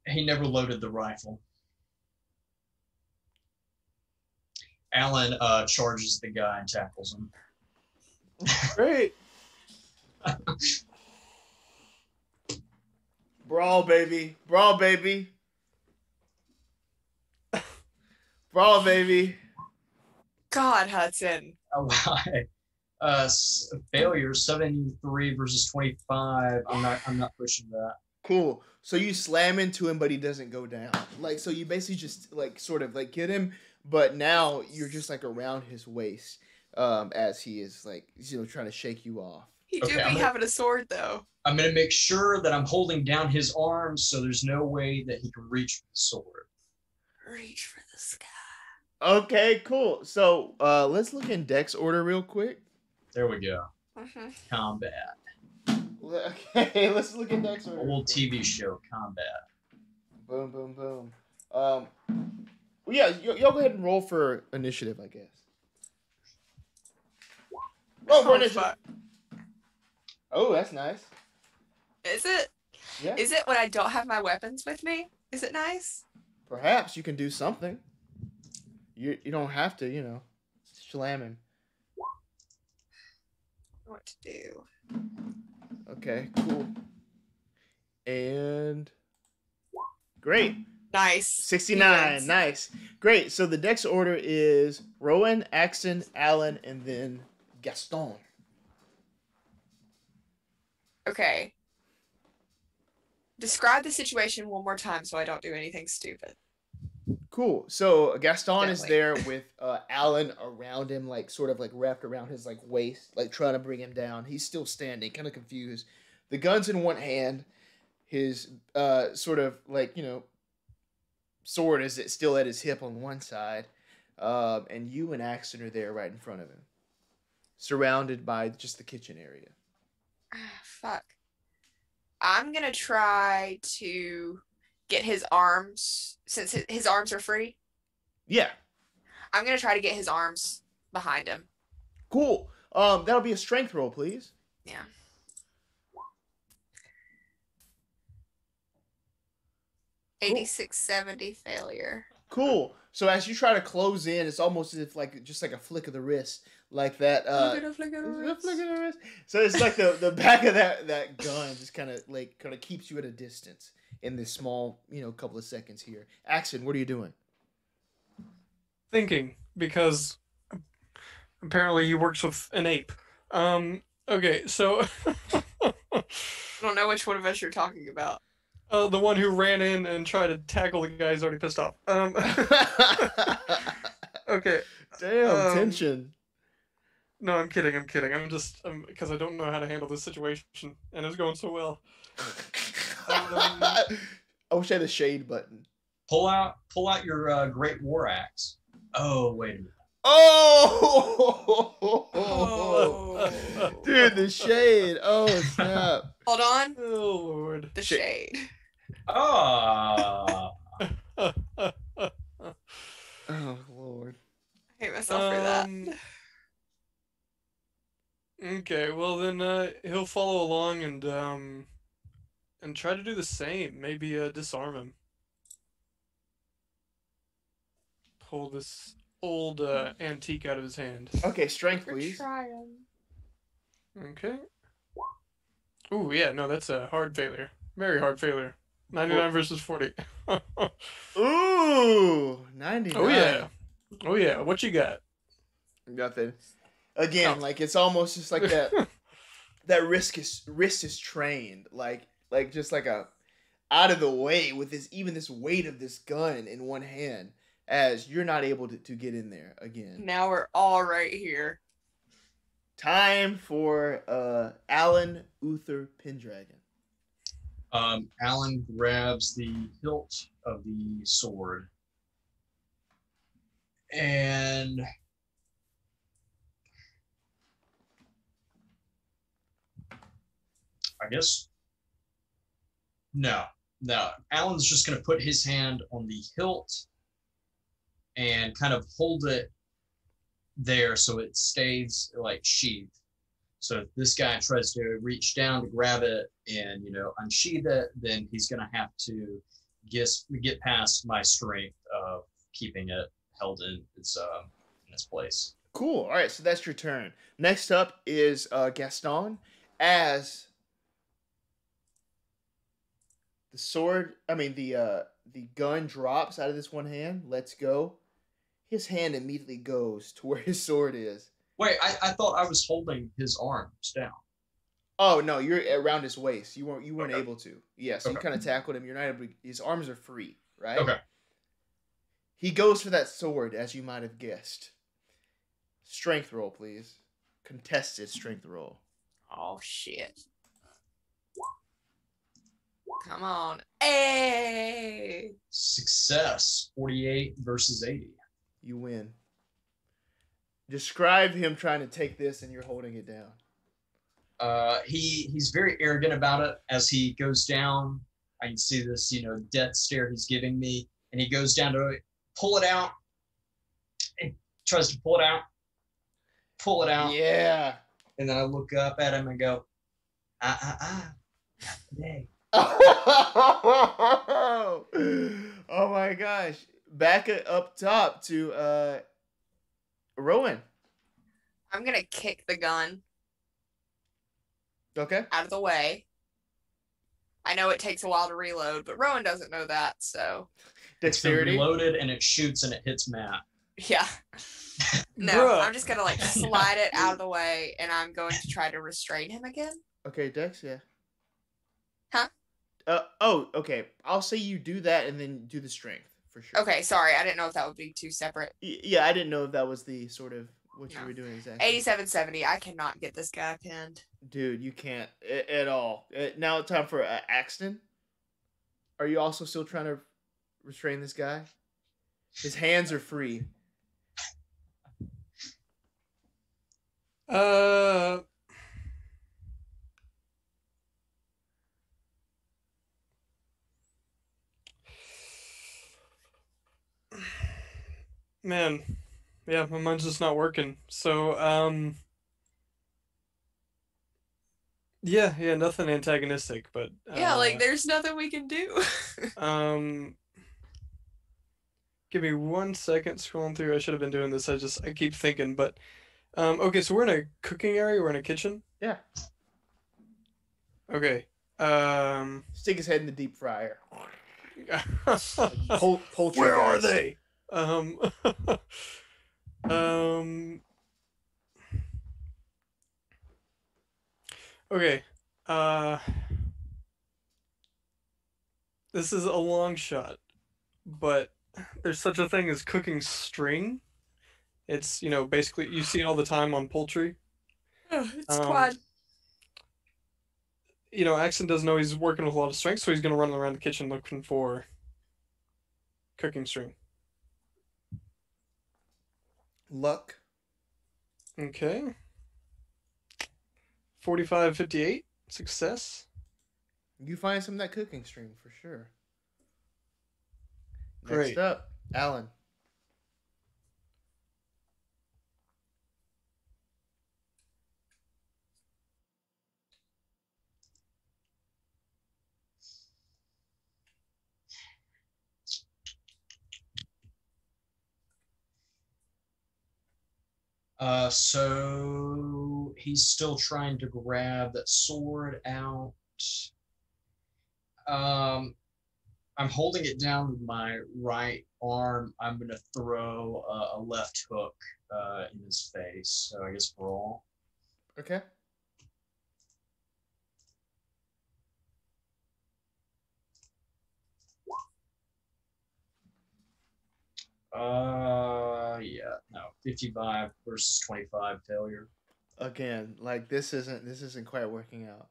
He never loaded the rifle. Alan charges the guy and tackles him. Great. Brawl, baby. Brawl, baby. Brawl, baby. God, Hudson. Oh, why? Failure 73 versus 25. I'm not pushing that. Cool. So you slam into him, but he doesn't go down. So you basically just sort of get him, but now you're just around his waist, as he is trying to shake you off. He do be having a sword though. I'm gonna make sure that I'm holding down his arms so there's no way that he can reach for the sword. Reach for the sky. Okay, cool. So let's look in Dex order real quick. There we go. Mm-hmm. Combat. Okay, let's look in Dex order. Old TV show, Combat. Boom, boom, boom. Well, yeah, y'all go ahead and roll for initiative, I guess. Roll for initiative. Oh, that's nice. Is it? Yeah. Is it when I don't have my weapons with me? Is it nice? Perhaps you can do something. You don't have to, slam him. What to do? Okay, cool. And great. Nice. 69. Nice. Great. So the Dex order is Rowan, Axton, Alan, and then Gaston. Okay. Describe the situation one more time so I don't do anything stupid. Cool. So Gaston is there with Alan around him, sort of wrapped around his waist, trying to bring him down. He's still standing, kind of confused. The gun's in one hand. His sort of sword is still at his hip on one side, and you and Axton are there right in front of him, surrounded by just the kitchen area. Fuck. I'm gonna try to get his arms, since his arms are free. Yeah. I'm gonna try to get his arms behind him. Cool. That'll be a strength roll, please. Yeah. Cool. 86-70 failure. Cool. So as you try to close in, it's almost as if just a flick of the wrist, like that. Flick of the wrist. Flick of the wrist. So it's the back of that gun just kind of keeps you at a distance in this small couple of seconds here. Axton, what are you doing? Thinking, because Apparently he works with an ape. Okay, so I don't know which one of us you're talking about. the one who ran in and tried to tackle the guy who's already pissed off. Okay. Damn, tension. No, I'm kidding. I'm just because I don't know how to handle this situation, and it's going so well. I wish I had a shade button. Pull out your great war axe. Oh, wait a minute. Oh, dude, the shade. Oh, snap. Hold on. Oh Lord. The shade. Ah. Oh, Lord. I hate myself for that. Okay, well then he'll follow along and try to do the same. Maybe disarm him. Pull this old antique out of his hand. Okay, strength, We're please. trying. Okay. Ooh, yeah, no, that's a hard failure. Very hard failure. 99 versus 40. Ooh, 99. Oh yeah. Oh yeah. What you got? Nothing. Again, Oh. like it's almost just like that. That wrist is trained, like just like a out of the way with this weight of this gun in one hand, as you're not able to get in there again. Now we're all right here. Time for Alan Uther Pendragon. Alan grabs the hilt of the sword and I guess no. Alan's just going to put his hand on the hilt and kind of hold it there so it stays like sheathed. So if this guy tries to reach down to grab it and, unsheath it, then he's going to have to get past my strength of keeping it held in its place. Cool. All right, so that's your turn. Next up is Gaston. As the gun drops out of this one hand, lets go. His hand immediately goes to where his sword is. Wait, I thought I was holding his arms down. Oh no, you're around his waist. You weren't Okay. able to. Yeah, so you Okay. kind of tackled him. You're not able to, his arms are free, right? Okay. He goes for that sword, as you might have guessed. Strength roll, please. Contested strength roll. Oh shit. Come on. Hey! Success. 48 versus 80. You win. Describe him trying to take this and you're holding it down. He's very arrogant about it as he goes down. I can see this, death stare he's giving me, and he goes down to pull it out. He tries to pull it out, Yeah. and then I look up at him and go, not today. Oh my gosh. Back up top to Rowan. I'm gonna kick the gun Okay. out of the way. I know it takes a while to reload, but Rowan doesn't know that, so It's been Dexterity. reloaded, and it shoots, and it hits Matt. yeah. No, Bruh. I'm just gonna slide it out of the way, and I'm going to try to restrain him again. Okay, Dex, yeah. Huh? Okay. I'll say you do that and then do the strength for sure. Okay, sorry, I didn't know if that would be two separate. Yeah, I didn't know if that was the sort of what you No. were doing exactly. 8770. I cannot get this guy pinned. Dude, you can't at all. Now time for Axton. Are you also still trying to restrain this guy? His hands are free. Man, yeah, my mind's just not working. So, yeah, nothing antagonistic, but Yeah, there's nothing we can do. give me 1 second scrolling through. I should have been doing this. I keep thinking, but okay, so we're in a cooking area, we're in a kitchen. Yeah. Okay. Stick his head in the deep fryer. Where Poultry are guys. they? Okay. Uh, this is a long shot, but there's such a thing as cooking string. It's, basically you see it all the time on poultry. It's Um, quad. Axton doesn't know he's working with a lot of strength, so he's gonna run around the kitchen looking for cooking string. Luck. Okay. 45, 58. Success. You find some of that cooking string for sure. Great. Next up, Alan. So he's still trying to grab that sword out. I'm holding it down with my right arm. I'm gonna throw a left hook in his face. So I guess brawl. Okay. Yeah, no, 55 versus 25 failure. Again, like this isn't quite working out.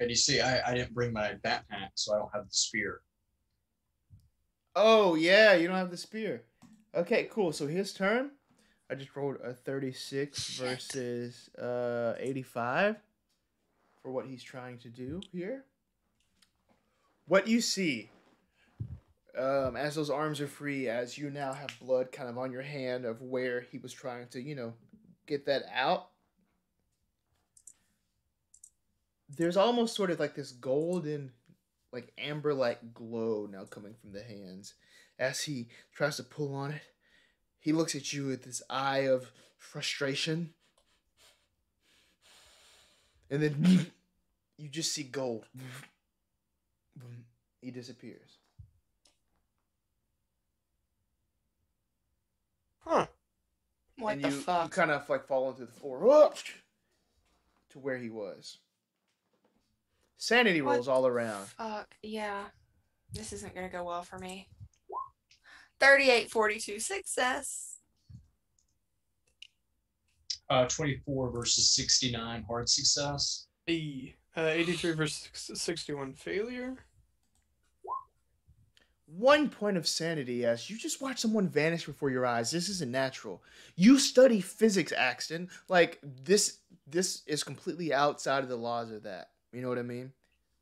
And you see, I didn't bring my backpack, so I don't have the spear. Oh yeah, you don't have the spear. Okay, cool. So his turn. I just rolled a 36 versus 85 for what he's trying to do here. What you see as those arms are free, as you now have blood kind of on your hand of where he was trying to, get that out. There's almost sort of like this golden, like amber-like glow now coming from the hands. As he tries to pull on it, he looks at you with this eye of frustration. And then you just see gold. He disappears. Huh. What and the you fuck? kind of like fall into the floor to where he was. Sanity rolls all around. Fuck, yeah. This isn't gonna go well for me. 38, 42, success. 24 versus 69, hard success. 83 versus 61, failure. 1 point of sanity as you just watch someone vanish before your eyes. This isn't natural. You study physics, Axton. Like, this is completely outside of the laws of that. You know what I mean?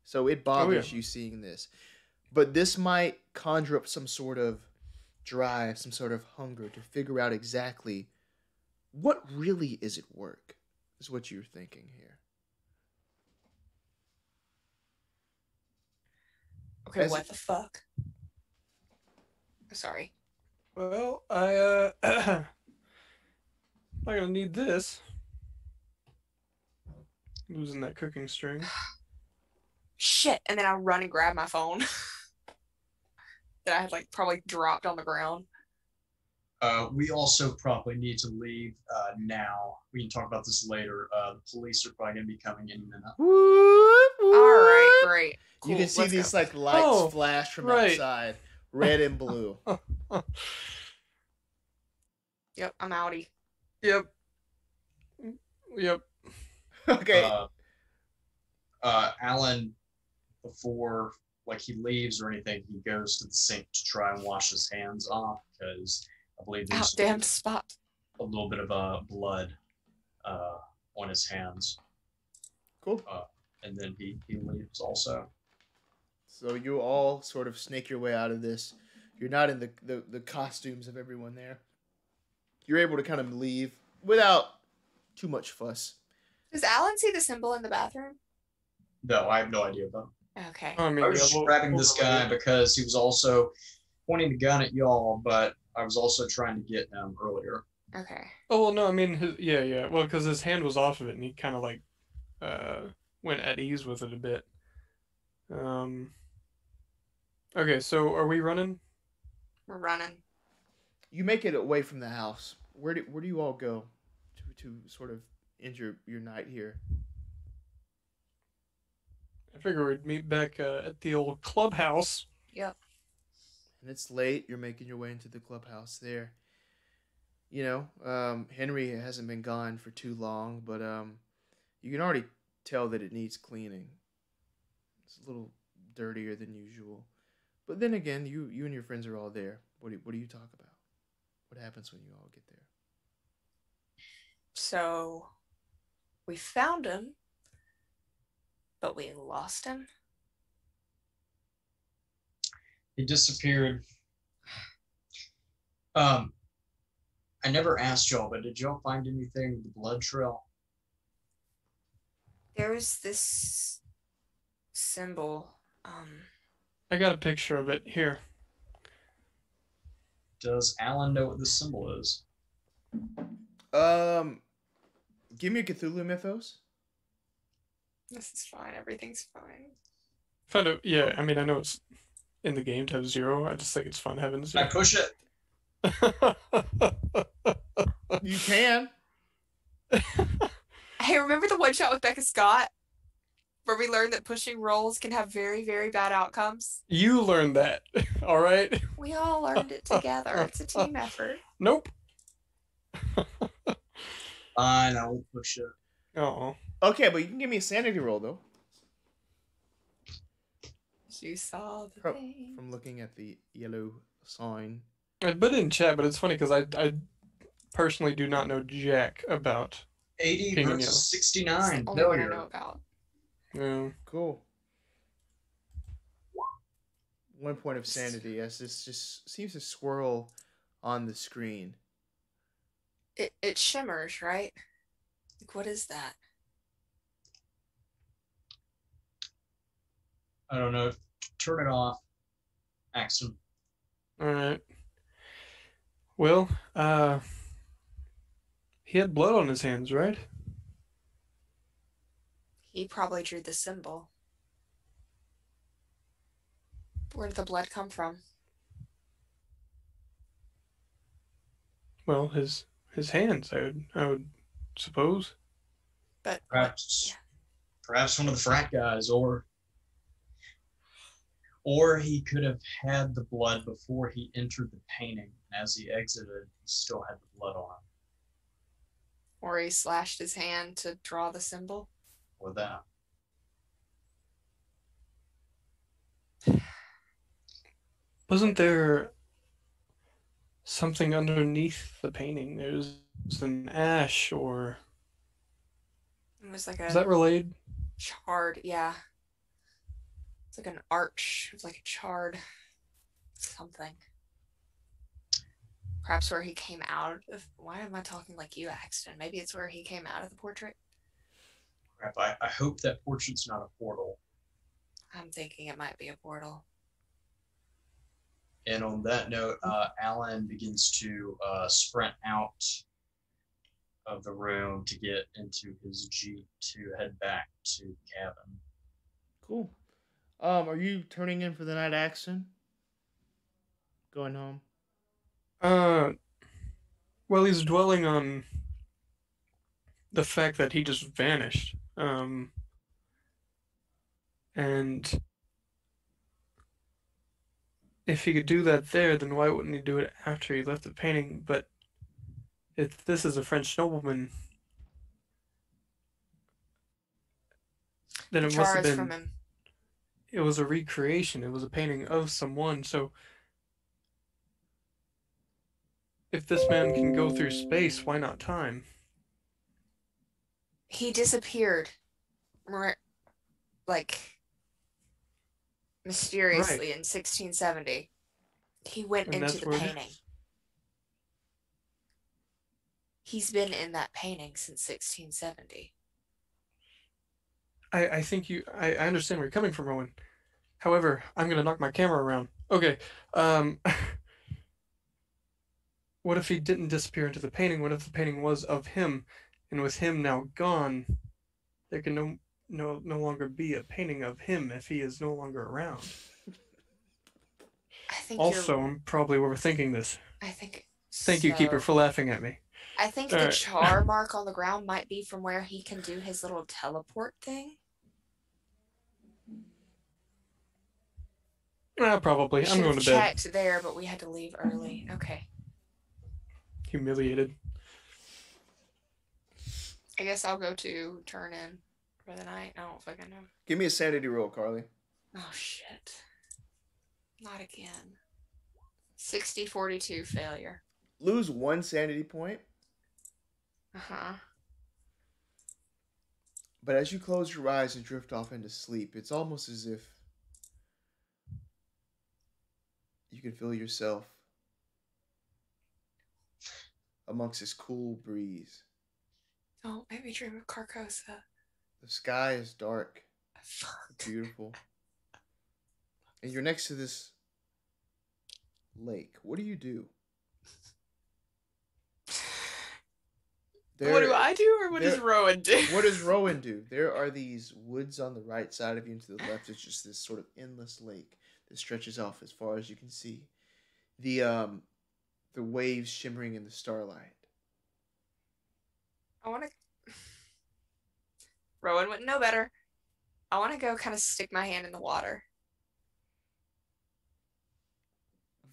So it bothers you seeing this. But this might conjure up some sort of drive, some sort of hunger to figure out exactly what really is at work, is what you're thinking here. Okay, what the fuck? Sorry. Well, I'm not gonna need this. Losing that cooking string. Shit, and then I run and grab my phone that I had like probably dropped on the ground. We also probably need to leave now. We can talk about this later. The police are probably going to be coming in a minute. All right, great. Cool, you can see these like lights flash from outside, red and blue. Yep, I'm outie. Yep. Okay. Alan, before like he leaves or anything, he goes to the sink to try and wash his hands off because I believe there's damn spot. a little bit of blood on his hands. Cool. And then he leaves also. So you all sort of snake your way out of this. You're not in the costumes of everyone there. You're able to kind of leave without too much fuss. Does Alan see the symbol in the bathroom? No, I have no idea about it. Okay. I was just grabbing this guy because he was also pointing the gun at y'all, but I was also trying to get him earlier. Okay. Oh, well, no, I mean, yeah. Well, because his hand was off of it, and he kind of, like, went at ease with it a bit. Okay, so are we running? We're running. You make it away from the house. Where do you all go to sort of end your night here? I figure we'd meet back at the old clubhouse. Yep. And it's late. You're making your way into the clubhouse there. You know, Henry hasn't been gone for too long, but you can already tell that it needs cleaning. It's a little dirtier than usual. But then again, you and your friends are all there. What do you talk about? What happens when you all get there? So we found him, but we lost him. He disappeared. I never asked y'all, but did y'all find anything with the blood trail? There's this symbol. I got a picture of it here. Does Alan know what this symbol is? Give me a Cthulhu mythos. This is fine. Everything's fine. Found it. Yeah, I mean, I know it's in the game to have 0. I just think it's fun having 0. I push it. You can. Hey, remember the one shot with Becca Scott? Where we learned that pushing rolls can have very, very bad outcomes? You learned that, all right? We all learned it together. It's a team effort. Nope. Fine, I won't push it. Oh. Okay, but you can give me a sanity roll though. You saw the thing. From looking at the yellow sign. I put it in chat, but it's funny because I personally do not know jack about 80 King and versus Yellow. 69. Only one I know Failure. about. Yeah. Cool. 1 point of sanity as this just seems to swirl on the screen. It shimmers, right? Like, what is that? I don't know. Turn it off. Axton. All right. Well, he had blood on his hands, right? He probably drew the symbol. Where did the blood come from? Well, his hands, I would suppose. But Perhaps one of the frat guys, or he could have had the blood before he entered the painting, and as he exited, he still had the blood on him. or he slashed his hand to draw the symbol. Or that. Wasn't there something underneath the painting? There's an ash, or It was like is a that related? charred, yeah. It's like an arch. It was like a charred something. Perhaps where he came out of. Why am I talking like you, Axton? Maybe it's where he came out of the portrait. Crap, I hope that portrait's not a portal. I'm thinking it might be a portal. And on that note, Alan begins to sprint out of the room to get into his Jeep to head back to the cabin. Cool. Are you turning in for the night, Axton? Going home? Well, he's dwelling on the fact that he just vanished. And if he could do that there, then why wouldn't he do it after he left the painting? But if this is a French nobleman, then it must have Char's from been. him. It was a recreation. It was a painting of someone. So if this man can go through space, why not time? He disappeared. Like mysteriously in 1670. He went And into that's the where it painting. is. He's been in that painting since 1670. I think I understand where you're coming from, Rowan. However, I'm gonna knock my camera around. Okay. What if he didn't disappear into the painting? What if the painting was of him, and with him now gone, there can no longer be a painting of him if he is no longer around. I think Also, I'm probably overthinking this. I think Thank you, Keeper, for laughing at me. I think All the right. char mark on the ground might be from where he can do his little teleport thing. Probably. I'm Should going have to bed. checked there, but we had to leave early. Okay. Humiliated. I guess I'll go to turn in for the night. I don't fucking know. Give me a sanity roll, Carly. Oh, shit. Not again. 60-42 failure. Lose 1 sanity point, Uh-huh. but as you close your eyes and drift off into sleep, it's almost as if you can feel yourself amongst this cool breeze. Don't make me dream of Carcosa. The sky is dark, Fuck. beautiful, and you're next to this lake. What do you do? What do I do, or what does there- Rowan do? What does Rowan do? There are these woods on the right side of you, and to the left is just this sort of endless lake that stretches off as far as you can see. The waves shimmering in the starlight. I want to... Rowan wouldn't know better. I want to go kind of stick my hand in the water.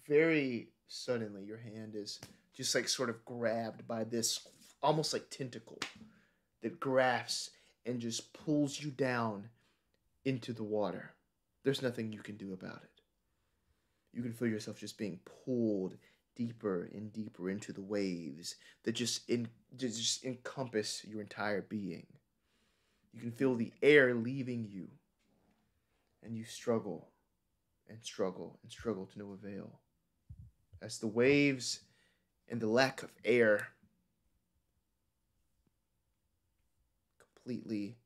Very suddenly, your hand is just like sort of grabbed by this almost like tentacle that grasps and just pulls you down into the water. There's nothing you can do about it. You can feel yourself just being pulled deeper and deeper into the waves that just encompass your entire being. You can feel the air leaving you, and you struggle and struggle and struggle to no avail. As the waves and the lack of air completely...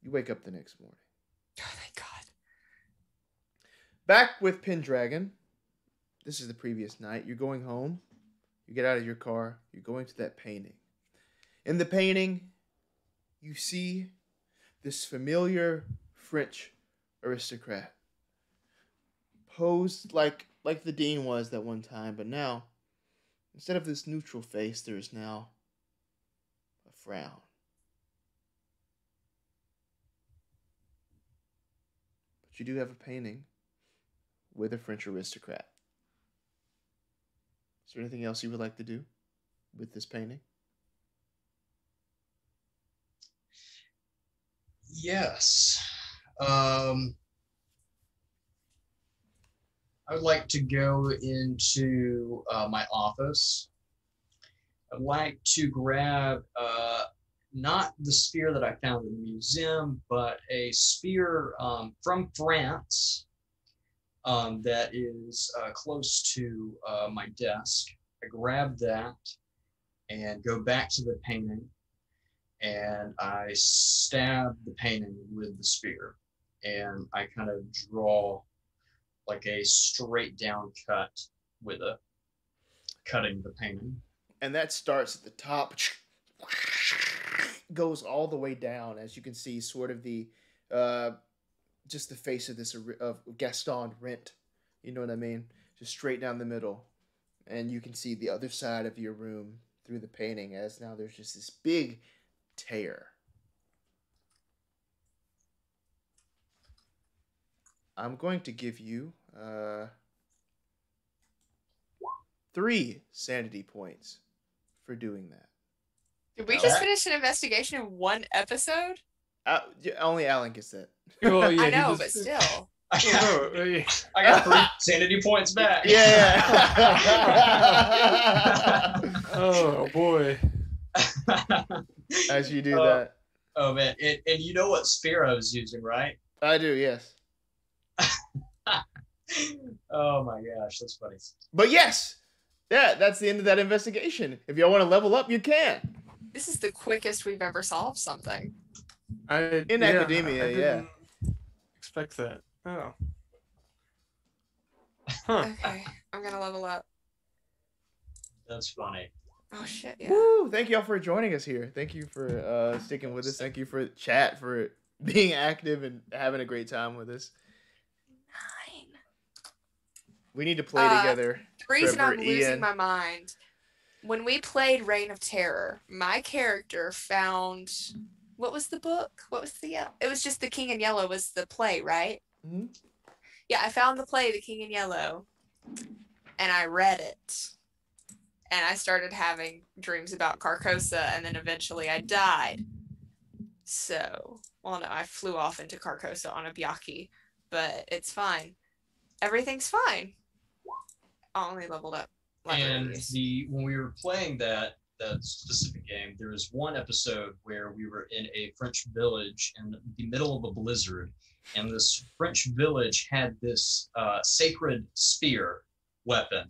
You wake up the next morning. Oh, thank God. Back with Pendragon. This is the previous night. You're going home. You get out of your car. You're going to that painting. In the painting, you see this familiar French aristocrat. Posed like the Dean was that one time, but now, instead of this neutral face, there is now a frown. But you do have a painting with a French aristocrat. Is there anything else you would like to do with this painting? Yes. I would like to go into my office. I'd like to grab not the spear that I found in the museum, but a spear from France that is close to my desk. I grab that and go back to the painting, and I stab the painting with the spear, and I kind of draw like a straight down cut with it, cutting the painting. And that starts at the top, goes all the way down, as you can see, sort of the just the face of this of Gaston rent. You know what I mean? Just straight down the middle, and you can see the other side of your room through the painting, as now there's just this big tear. I'm going to give you 3 sanity points for doing that. Did we just finish an investigation in one episode? Only Alan gets that. Well, yeah, I know, he but just- still. I got 3 sanity points back. Yeah. Oh boy. As you do that. Oh man, and you know what spear I was using, right? I do, yes. Oh my gosh, that's funny. But yes, yeah, that's the end of that investigation. If y'all want to level up, you can. This is the quickest we've ever solved something. In academia, I yeah. didn't expect that. Oh. Huh. Okay, I'm gonna level up. That's funny. Oh shit, yeah. Woo! Thank y'all for joining us here. Thank you for sticking with us. Thank you for chat, for being active and having a great time with us. 9. We need to play together. The reason Trevor, I'm losing Ian. my mind, when we played Reign of Terror, my character found what was the book? What was the it was just The King in Yellow was the play, right? Mm-hmm. Yeah, I found the play The King in Yellow and I read it. And I started having dreams about Carcosa, and then eventually I died. So, well, no, I flew off into Carcosa on a Byaki, but it's fine. Everything's fine. I only leveled up. And when we were playing that specific game, there was one episode where we were in a French village in the middle of a blizzard, and this French village had this sacred spear weapon.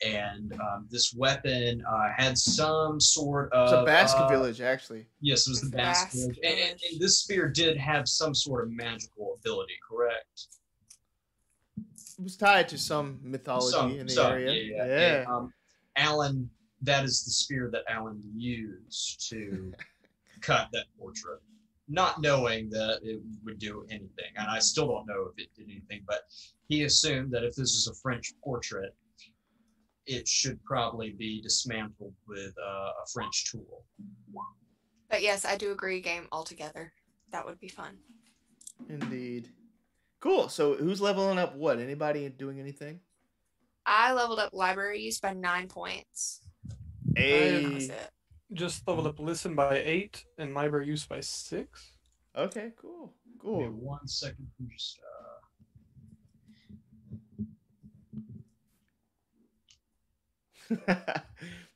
And this weapon had some sort of... It's a Basque village, actually. Yes, it was the Basque village. And this spear did have some sort of magical ability, correct? It was tied to some mythology in the area. Yeah. And, Alan, that is the spear that Alan used to cut that portrait, not knowing that it would do anything. And I still don't know if it did anything, but he assumed that if this was a French portrait, it should probably be dismantled with a French tool. But yes, I do agree, game altogether. That would be fun. Indeed. Cool. So who's leveling up what? Anybody doing anything? I leveled up library use by 9 points. Hey. That's it. Just leveled up listen by 8 and library use by 6. Okay, cool. Give me Cool. 1 second. Just,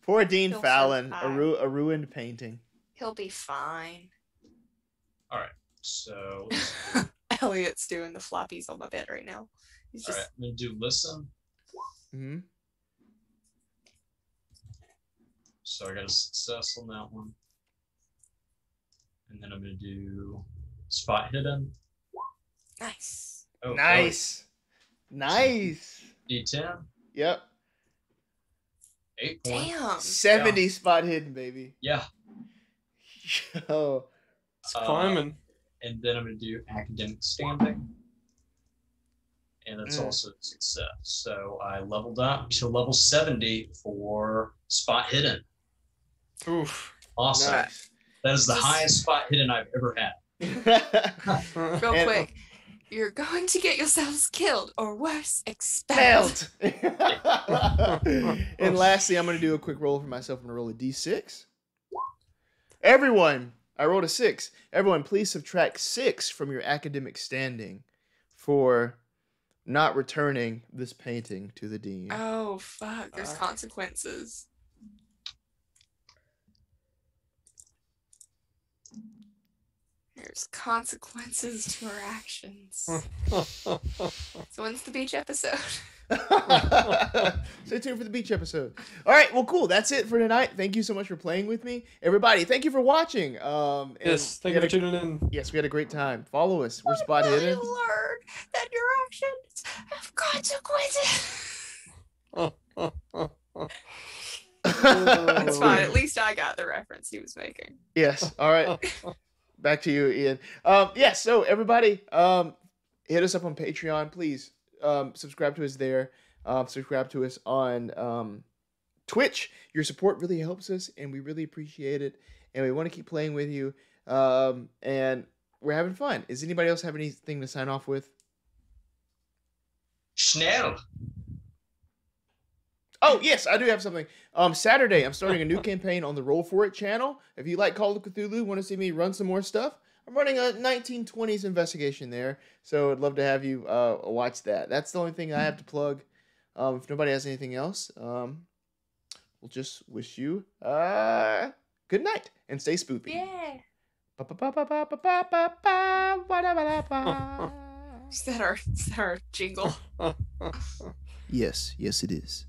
Poor Dean Feels so Fallon, high. a ruined painting. He'll be fine. all right. So, Elliot's doing the floppies on my bed right now. He's all just right. I'm going to do listen. Hmm. So I got a success on that one. And then I'm going to do spot hidden. nice. Oh, Nice. Nice. D10. Yep. 8 points. Damn. 70 spot hidden, baby. Yeah. Yo. It's climbing. And then I'm going to do academic standing. And that's also a success. So I leveled up to level 70 for spot hidden. Oof. Awesome. Nice. That is the Just- highest spot hidden I've ever had. Real And- quick. You're going to get yourselves killed, or worse, expelled. And lastly, I'm going to do a quick roll for myself. I'm going to roll a d6. Everyone, I rolled a 6. Everyone, please subtract 6 from your academic standing for not returning this painting to the dean. Oh, fuck. There's consequences. There's consequences to our actions. So when's the beach episode? Stay tuned for the beach episode. All right, well, cool. That's it for tonight. Thank you so much for playing with me. Everybody, thank you for watching. And Yes, thank we you had for tuning in. Yes, we had a great time. Follow us. We're When Spot will Hidden. you learn that your actions have consequences? It's fine. At least I got the reference he was making. Yes. All right. Back to you, Ian. Yes. So everybody, hit us up on Patreon, please. Subscribe to us there. Subscribe to us on Twitch. Your support really helps us, and we really appreciate it. And we want to keep playing with you. And we're having fun. Does anybody else have anything to sign off with? Schnell. Oh, yes, I do have something. Saturday, I'm starting a new campaign on the Roll For It channel. If you like Call of Cthulhu, want to see me run some more stuff, I'm running a 1920s investigation there. So I'd love to have you watch that. That's the only thing I have to plug. If nobody has anything else, we'll just wish you good night and stay spoopy. Yeah. Ba-ba-ba-ba-ba-ba-ba-ba-ba-ba-ba. Is that our jingle? Yes, it is.